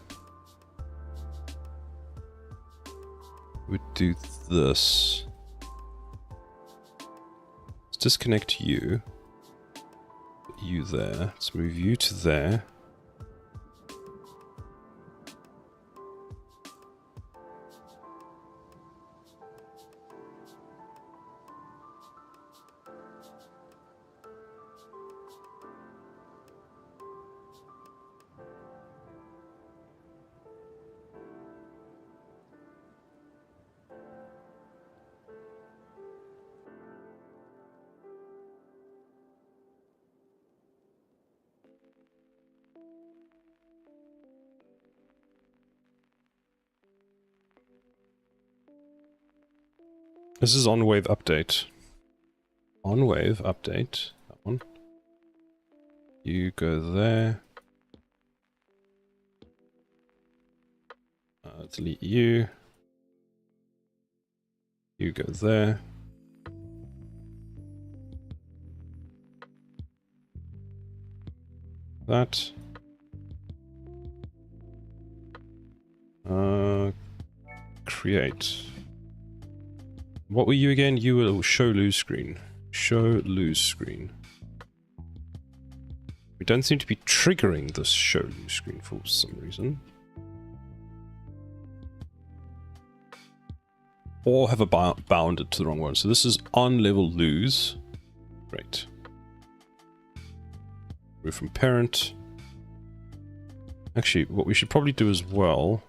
We'd do this. Let's disconnect you. Put you there. Let's move you to there. This is on wave update. On wave update. That one. You go there. Delete you. You go there. That. Create. What were you again? You were show lose screen. Show lose screen. We don't seem to be triggering this show lose screen for some reason. Or have bounded to the wrong one. So this is on level lose. Great. Move from parent. Actually, what we should probably do as well.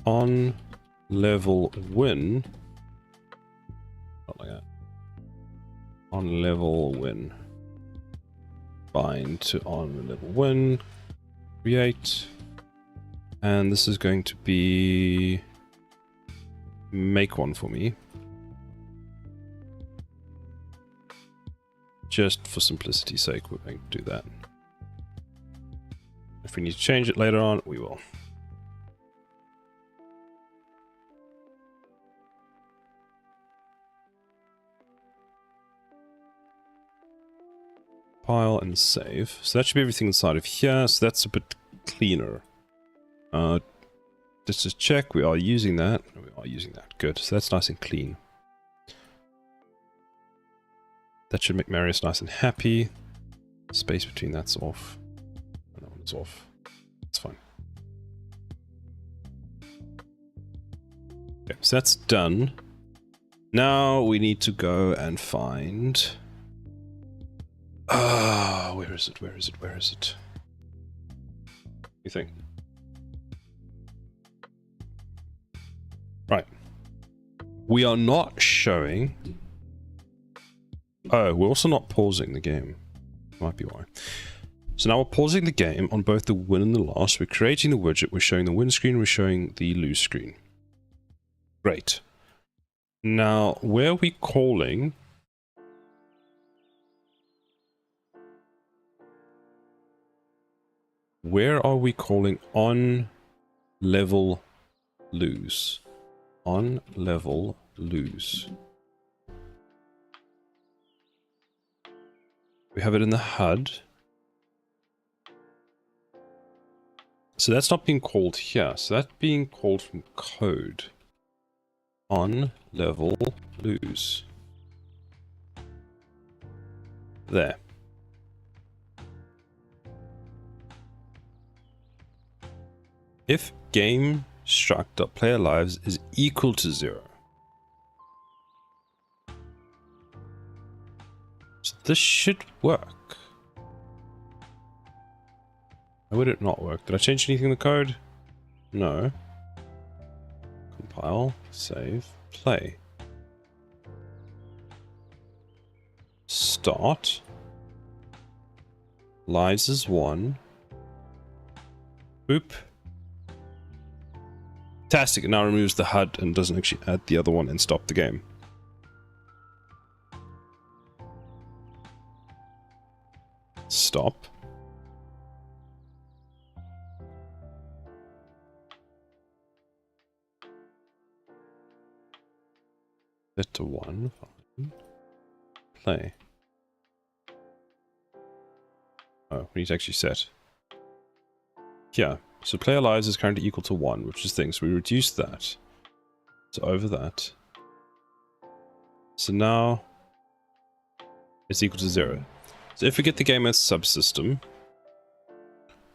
On level win. Not like that. On level win. Bind to on level win. Create. And this is going to be... Make one for me. Just for simplicity's sake, we're going to do that. If we need to change it later on, we will. Pile and save. So that should be everything inside of here, so that's a bit cleaner. let's just check. We are using that. We are using that. Good. So that's nice and clean. That should make Marius nice and happy. Space between that's off. And that one's off. That's fine. Okay, so that's done. Now we need to go and find... where is it? Where is it? Where is it? What do you think? Right. We are not showing... Oh, we're also not pausing the game. Might be why. So now we're pausing the game on both the win and the loss. We're creating the widget. We're showing the win screen. We're showing the lose screen. Great. Now, where are we calling... Where are we calling on level lose? On level lose. We have it in the HUD. So that's not being called here. So that's being called from code. On level lose. There. If game struct.player lives is equal to 0. So this should work. Why would it not work? Did I change anything in the code? No. Compile, save, play. Start. Lives is 1. Boop. Fantastic, it now removes the HUD and doesn't actually add the other one and stop the game. Stop. Set to 1, fine. Play. Oh, we need to actually set. Yeah. So player lives is currently equal to 1, which is things. So we reduce that. So over that. So now it's equal to 0. So if we get the game as subsystem,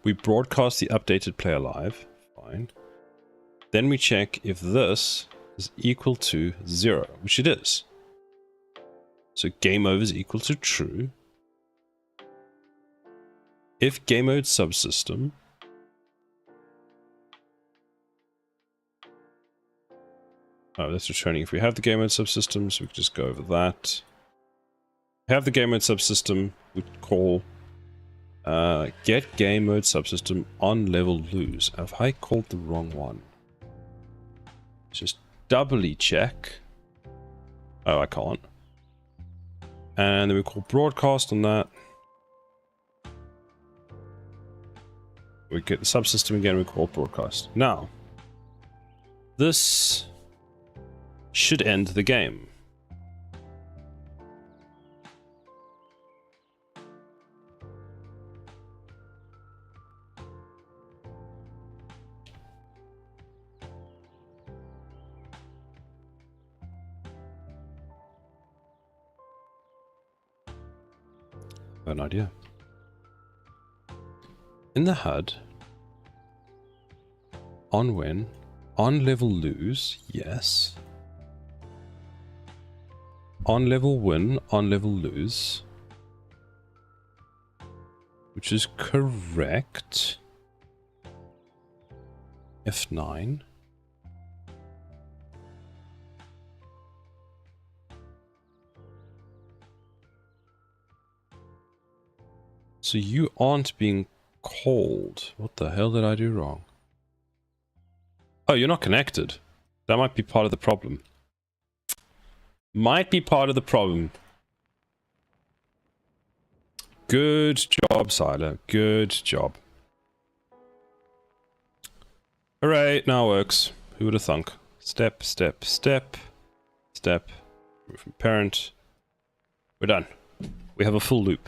we broadcast the updated player live. Fine. Then we check if this is equal to 0, which it is. So game over is equal to true. If game mode subsystem, oh, that's returning. If we have the game mode subsystem, so we can just go over that. Have the game mode subsystem, we call get game mode subsystem on level lose. Have I called the wrong one? Just doubly check. Oh, I can't. And then we call broadcast on that. We get the subsystem again, we call broadcast. Now, this should end the game. I have an idea. In the HUD, on win, on level lose, yes. On level win, on level lose, which is correct. F9. So you aren't being called. What the hell did I do wrong? Oh, you're not connected. That might be part of the problem. Might be part of the problem. Good job, Siler. Good job. Hooray, now works. Who would have thunk? Step, step, step, step. Move from parent. We're done. We have a full loop.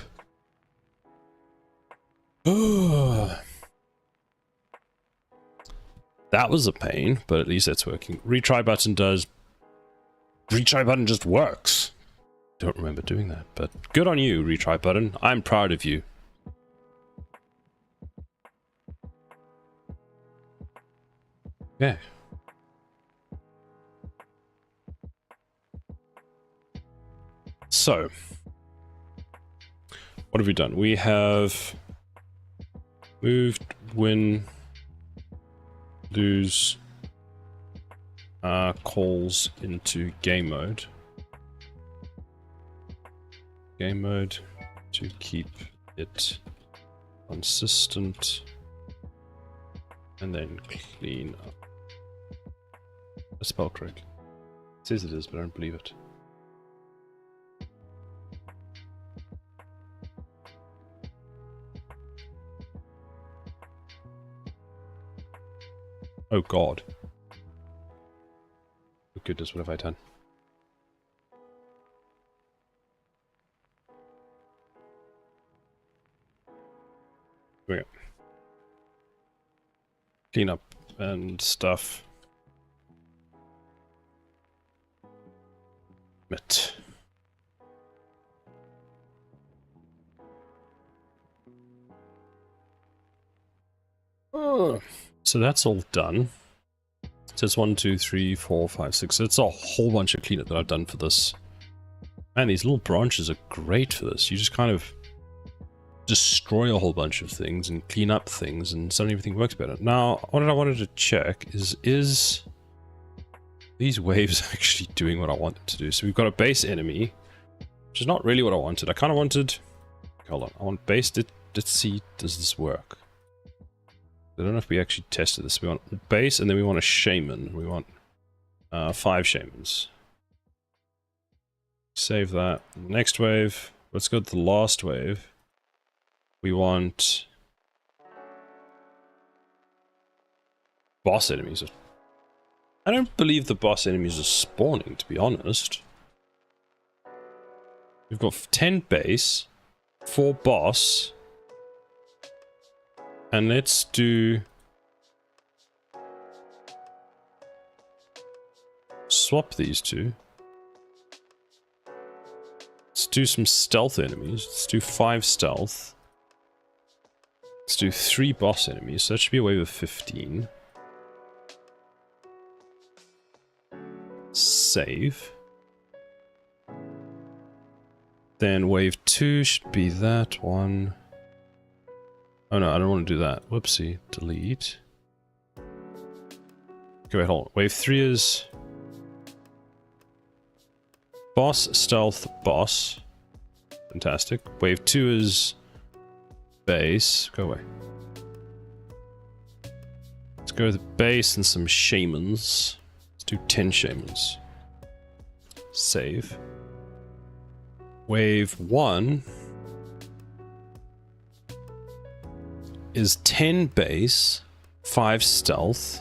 That was a pain, but at least it's working. Retry button does... Retry button just works. Don't remember doing that, but good on you, retry button. I'm proud of you. Yeah. So, what have we done? We have moved, win, lose calls into game mode. Game mode to keep it consistent, and then clean up. I spell correctly. It says it is, but I don't believe it. Oh God. Oh goodness, what have I done? Here we go. Clean up and stuff. It. Oh. So that's all done. So it's 1, 2, 3, 4, 5, 6. So it's a whole bunch of cleanup that I've done for this. Man, these little branches are great for this. You just kind of destroy a whole bunch of things and clean up things, and suddenly everything works better. Now, what I wanted to check is these waves actually doing what I want them to do? So we've got a base enemy, which is not really what I wanted. I kind of wanted... Hold on. I want base... Let's see, does this work? I don't know if we actually tested this. We want a base, and then we want a shaman. We want 5 shamans. Save that. Next wave. Let's go to the last wave. We want... boss enemies. I don't believe the boss enemies are spawning, to be honest. We've got 10 base, 4 boss, and let's do... swap these two. Let's do some stealth enemies. Let's do 5 stealth. Let's do 3 boss enemies, so that should be a wave of 15. Save. Then wave 2 should be that one. Oh no, I don't want to do that. Whoopsie. Delete. Okay, wait, hold on. Wave 3 is... boss, stealth, boss. Fantastic. Wave 2 is... base. Go away. Let's go with the base and some shamans. Let's do 10 shamans. Save. Wave 1 is 10 base, 5 stealth,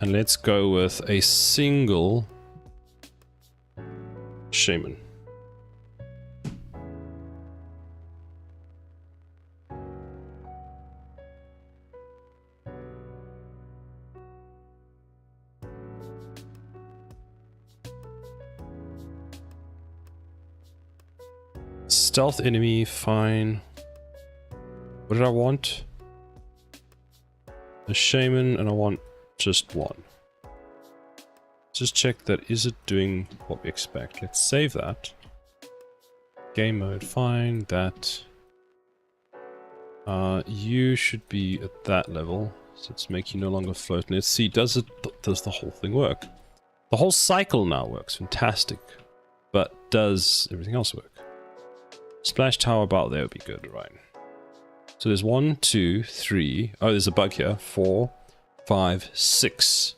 and let's go with a single shaman. Stealth enemy, fine. What did I want? A shaman, and I want just 1. Just check that, is it doing what we expect? Let's save that. Game mode, fine. That. You should be at that level. So let's make you no longer float. Let's see, does the whole thing work? The whole cycle now works, fantastic. But does everything else work? Splash tower about there would be good, right? So there's 1, 2, 3. Oh, there's a bug here. 4, 5, 6.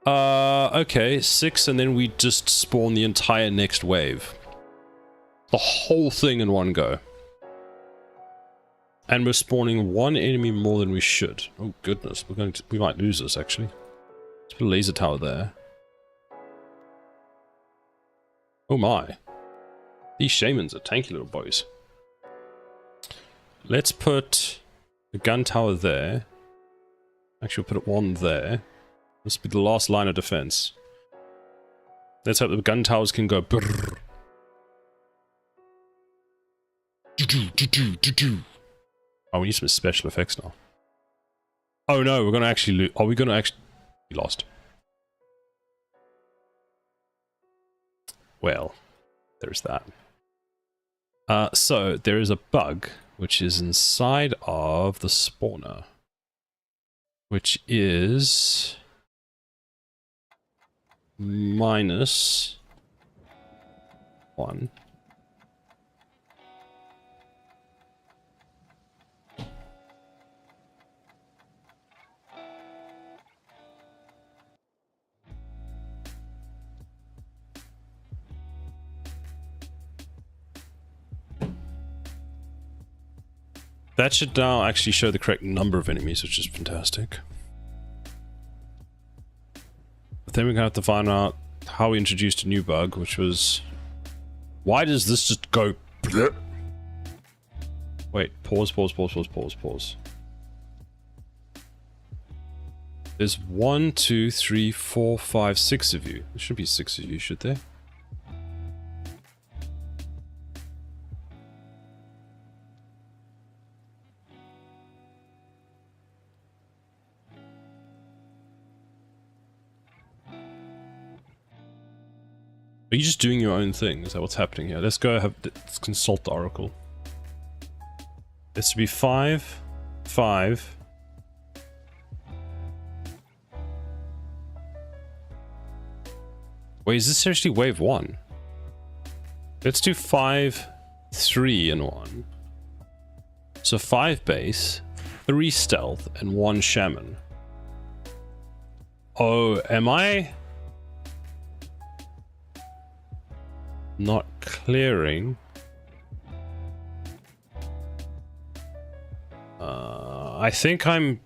Okay, 6, and then we just spawn the entire next wave. The whole thing in one go. And we're spawning 1 enemy more than we should. Oh goodness, we might lose this actually. Let's put a laser tower there. Oh my. These shamans are tanky little boys. Let's put a gun tower there. Actually, we'll put one there. This will be the last line of defense. Let's hope the gun towers can go brrr. Oh, we need some special effects now. Oh no, we're gonna actually lose. Are we gonna actually... We lost. Well, there's that. So, there is a bug, which is inside of the spawner. Which is... -1. That should now actually show the correct number of enemies, which is fantastic. But then we're gonna have to find out how we introduced a new bug, which was... Why does this just go... Bleh? Wait, pause. There's 1, 2, 3, 4, 5, 6 of you. There should be 6 of you, should there? Are you just doing your own thing? Is that what's happening here? Let's let's consult the oracle. This should be 5, 5. Wait, is this actually wave 1? Let's do 5, 3, and 1. So 5 base, 3 stealth, and 1 shaman. Oh, am I... not clearing? I think I'm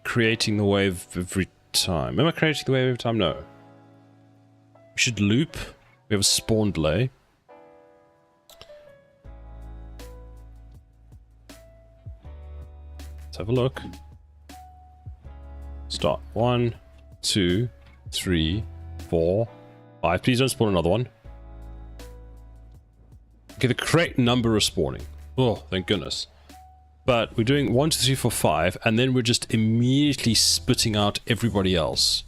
creating the wave every time. Am I creating the wave every time? No. We should loop. We have a spawn delay. Let's have a look. Start. 1, 2, 3, 4, 5. Please don't spawn another one. Okay, the correct number of spawning. Oh, thank goodness. But we're doing 1, 2, 3, 4, 5, and then we're just immediately spitting out everybody else.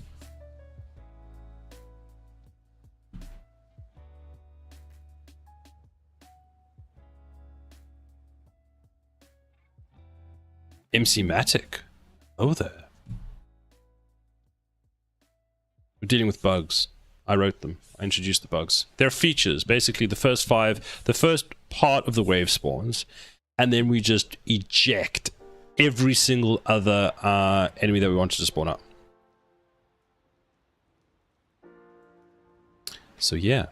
MC-matic. Oh, there. We're dealing with bugs. I wrote them. I introduced the bugs. They're features. Basically, the first part of the wave spawns, and then we just eject every single other enemy that we wanted to spawn up. So yeah.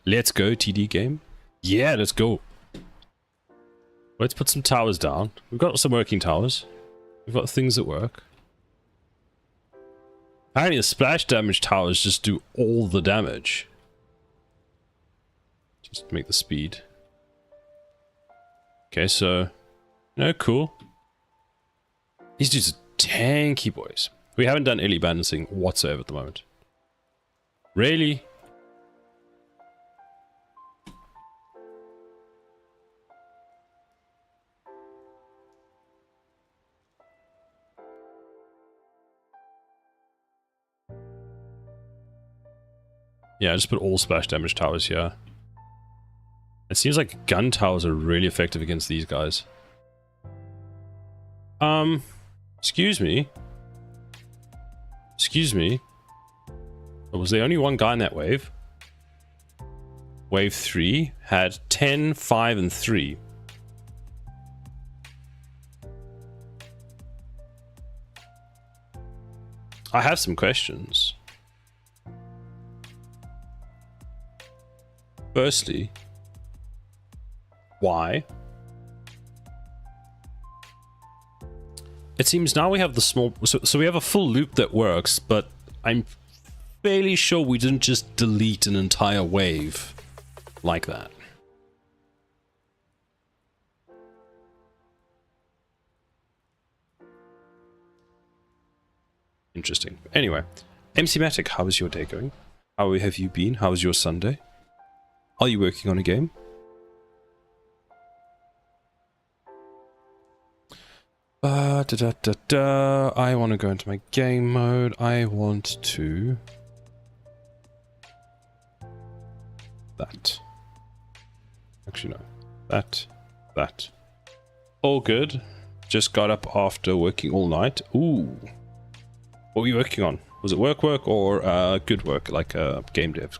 Let's go, TD game. Yeah, let's go. Let's put some towers down. We've got some working towers. We've got things that work. Apparently the splash damage towers just do all the damage. Just to make the speed. Okay, so... No, cool. These dudes are tanky boys. We haven't done elite balancing whatsoever at the moment. Really? Yeah, I just put all splash damage towers here. It seems like gun towers are really effective against these guys. Excuse me. Excuse me. Was there only one guy in that wave? Wave 3 had 10, 5, and 3. I have some questions. Firstly, why? It seems now we have the small... So we have a full loop that works, but I'm fairly sure we didn't just delete an entire wave like that. Interesting. Anyway, MC Matic, how is your day going? How have you been? How was your Sunday? Are you working on a game? I want to go into my game mode. I want to... That. Actually, no. That. All good. Just got up after working all night. Ooh. What were you working on? Was it work or good work, like game dev?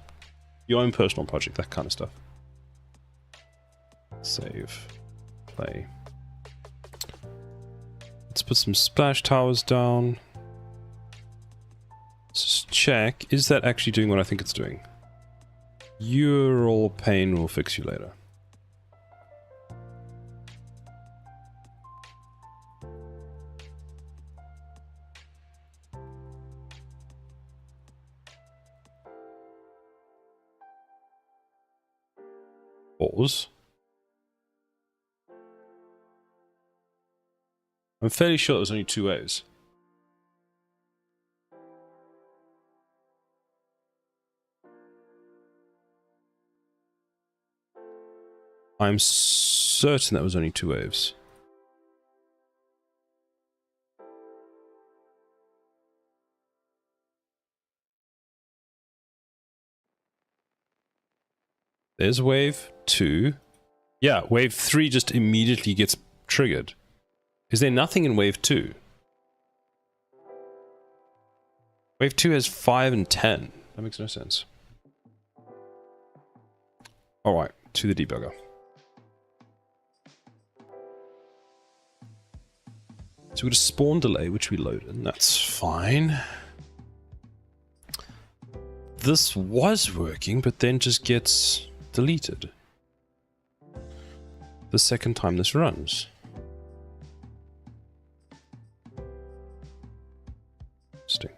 Your own personal project, that kind of stuff. Save. Play. Let's put some splash towers down. Let's just check. Is that actually doing what I think it's doing? Ural pain will fix you later. Pause. I'm fairly sure there's only 2 waves. I'm certain that was only 2 waves. There's wave 2. Yeah, wave 3 just immediately gets triggered. Is there nothing in wave 2? Wave 2 has 5 and 10. That makes no sense. Alright, to the debugger. So we got a spawn delay, which we load in. That's fine. This was working, but then just gets deleted the second time this runs. Interesting.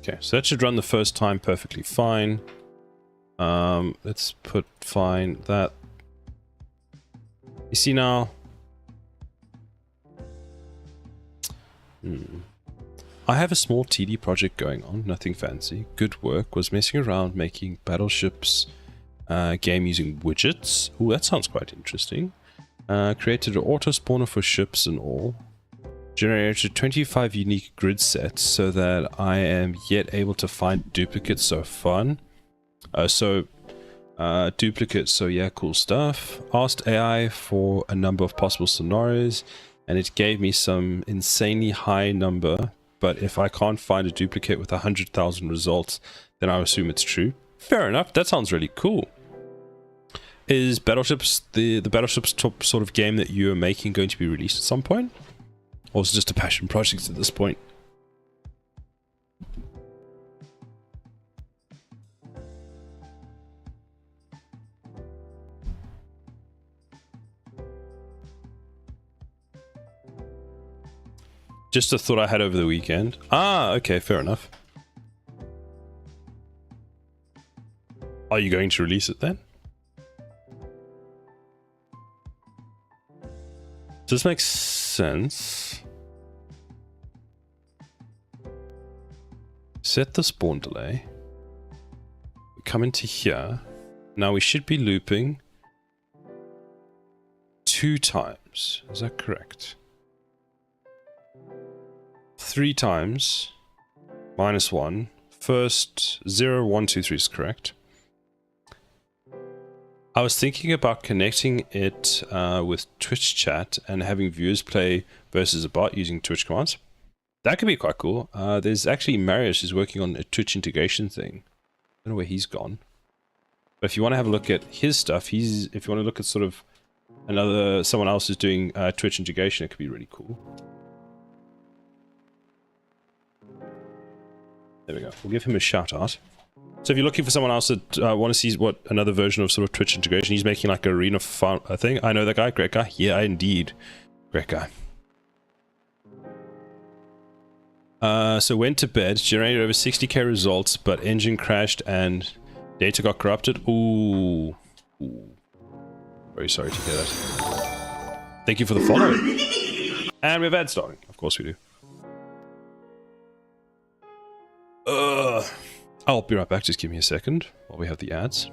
Okay, so that should run the first time perfectly fine. Let's put fine that. You see now? I have a small TD project going on, nothing fancy. Good work, was messing around making battleships game using widgets. Ooh, that sounds quite interesting. Created an auto spawner for ships and all. Generated 25 unique grid sets so that I am yet able to find duplicates, so fun. Duplicates, so yeah, cool stuff. Asked AI for a number of possible scenarios and it gave me some insanely high number, but if I can't find a duplicate with 100,000 results, then I assume it's true. Fair enough, that sounds really cool. Is Battleships, the Battleships top sort of game that you're making, going to be released at some point? Or is it just a passion project at this point? Just a thought I had over the weekend. Ah, okay, fair enough. Are you going to release it then? Does this make sense? Set the spawn delay. We come into here. Now we should be looping 2 times. Is that correct? 3 times. -1. First 0, 1, 2, 3 is correct. I was thinking about connecting it with Twitch chat and having viewers play versus a bot using Twitch commands. That could be quite cool. There's actually Marius who's working on a Twitch integration thing. I don't know where he's gone. But if you want to have a look at his stuff, if you want to look at sort of someone else who's doing Twitch integration, it could be really cool. There we go. We'll give him a shout out. So if you're looking for someone else that want to see what another version of sort of Twitch integration, he's making like arena thing. I know that guy, great guy. Yeah, indeed, great guy. So went to bed, generated over 60k results, but engine crashed and data got corrupted. Ooh. Ooh. Very sorry to hear that. Thank you for the follow. And we have ads starting. Of course we do. I'll be right back. Just give me a second while we have the ads.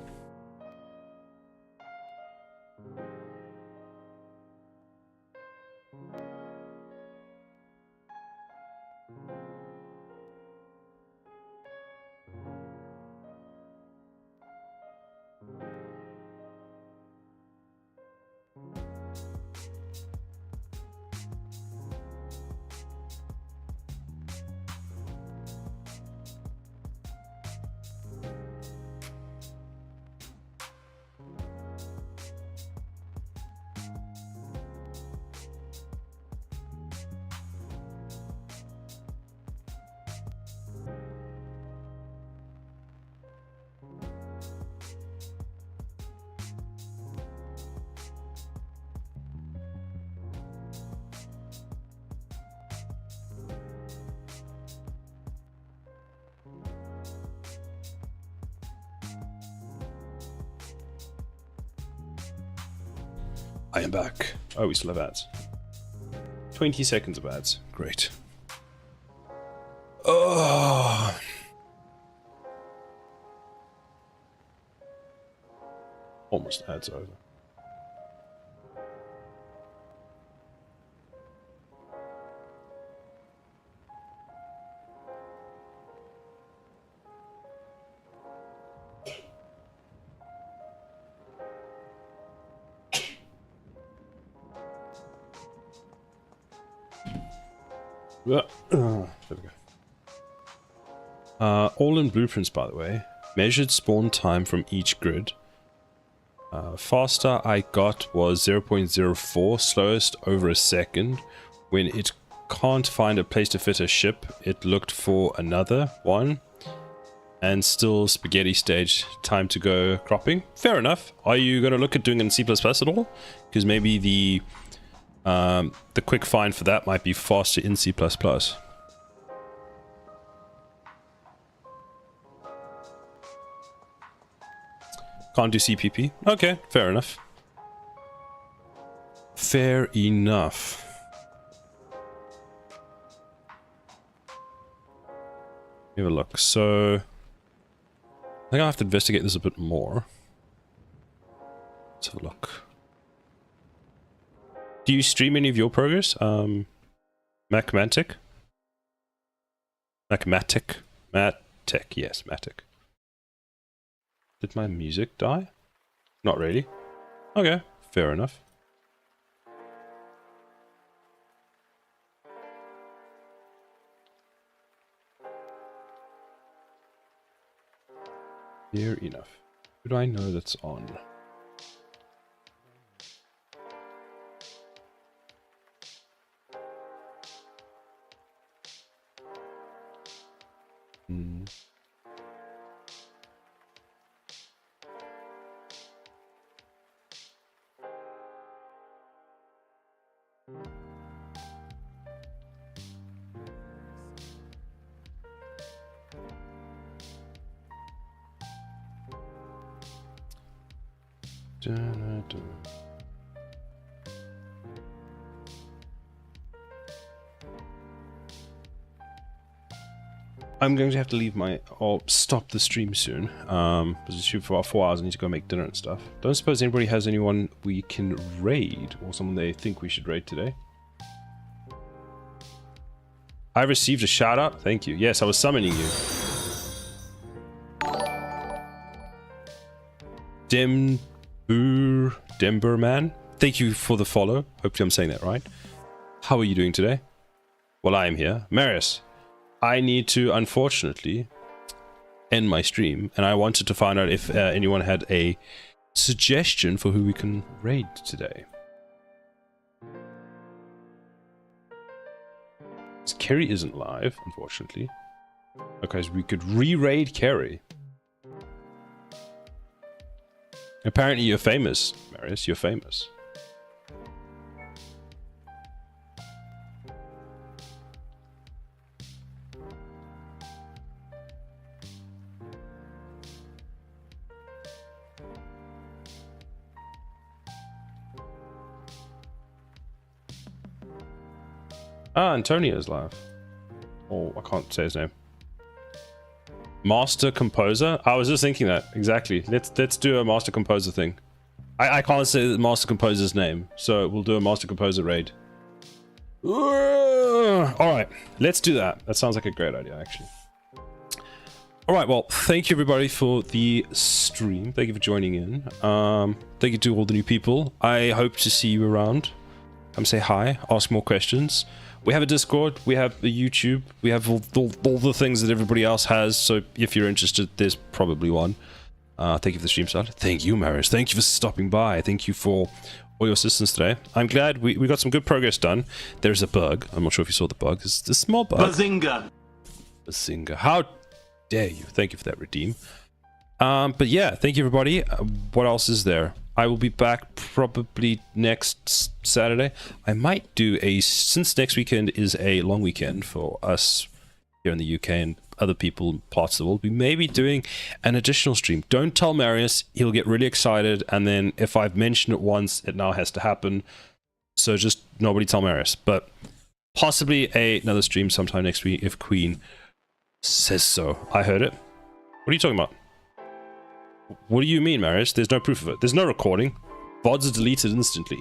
I am back. Oh, we still have ads. 20 seconds of ads. Great. Oh. Almost ads over. There we go. All in blueprints, by the way. Measured spawn time from each grid. Faster I got was 0.04, slowest over a second. When it can't find a place to fit a ship, it looked for another one. And still spaghetti stage, time to go cropping. Fair enough. Are you going to look at doing it in C++ at all? Because maybe the quick find for that might be faster in C++. Can't do CPP? Okay, fair enough. Fair enough. Have a look. So, I think I have to investigate this a bit more. Let's have a look. Do you stream any of your progress? Mathematic? Mathematic? Matic, yes, Matic. Did my music die? Not really. Okay, fair enough. Fair enough. Who do I know that's on? I'm going to have to leave my... I'll stop the stream soon. Because it's shoot for about 4 hours. I need to go make dinner and stuff. Don't suppose anybody has anyone we can raid, or someone they think we should raid today. I received a shout out. Thank you. Yes, I was summoning you. Demberman. Thank you for the follow. Hopefully I'm saying that right. How are you doing today? Well, I am here. Marius, I need to, unfortunately, end my stream. And I wanted to find out if anyone had a suggestion for who we can raid today. Kerry isn't live, unfortunately. Okay, so we could re-raid Kerry. Apparently you're famous, Marius. You're famous. Ah, Antonio's live. Oh, I can't say his name. Master Composer? I was just thinking that. Exactly. Let's do a Master Composer thing. I can't say the Master Composer's name, so we'll do a Master Composer raid. Alright, let's do that. That sounds like a great idea, actually. Alright, well, thank you everybody for the stream. Thank you for joining in. Thank you to all the new people. I hope to see you around. Come say hi, ask more questions. We have a Discord, we have a YouTube, we have all the things that everybody else has, so if you're interested, there's probably one. Thank you for the stream start. Thank you, Marius. Thank you for stopping by. Thank you for all your assistance today. I'm glad we got some good progress done. There's a bug. I'm not sure if you saw the bug. It's a small bug. Bazinga! Bazinga. How dare you? Thank you for that, Redeem. But yeah, thank you, everybody. What else is there? I will be back probably next Saturday. I might do since next weekend is a long weekend for us here in the UK and other people in parts of the world, we may be doing an additional stream. Don't tell Marius, he'll get really excited, and then if I've mentioned it once, it now has to happen. So just nobody tell Marius. But possibly another stream sometime next week if Queen says so. I heard it. What are you talking about? What do you mean, Marius? There's no proof of it. There's no recording. VODs are deleted instantly.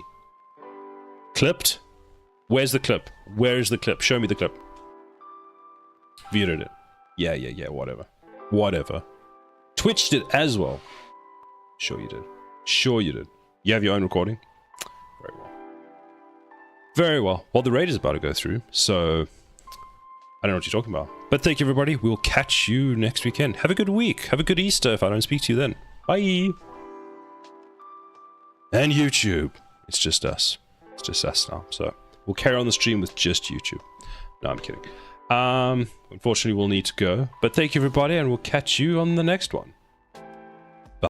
Clipped? Where's the clip? Where is the clip? Show me the clip. Viewed it. Yeah, whatever. Whatever. Twitched it as well. Sure you did. Sure you did. You have your own recording? Very well. Very well. Well, the raid is about to go through, so I don't know what you're talking about. But thank you, everybody. We'll catch you next weekend. Have a good week. Have a good Easter if I don't speak to you then. Bye. And YouTube. It's just us. It's just us now. So we'll carry on the stream with just YouTube. No, I'm kidding. Unfortunately, we'll need to go. But thank you, everybody, and we'll catch you on the next one.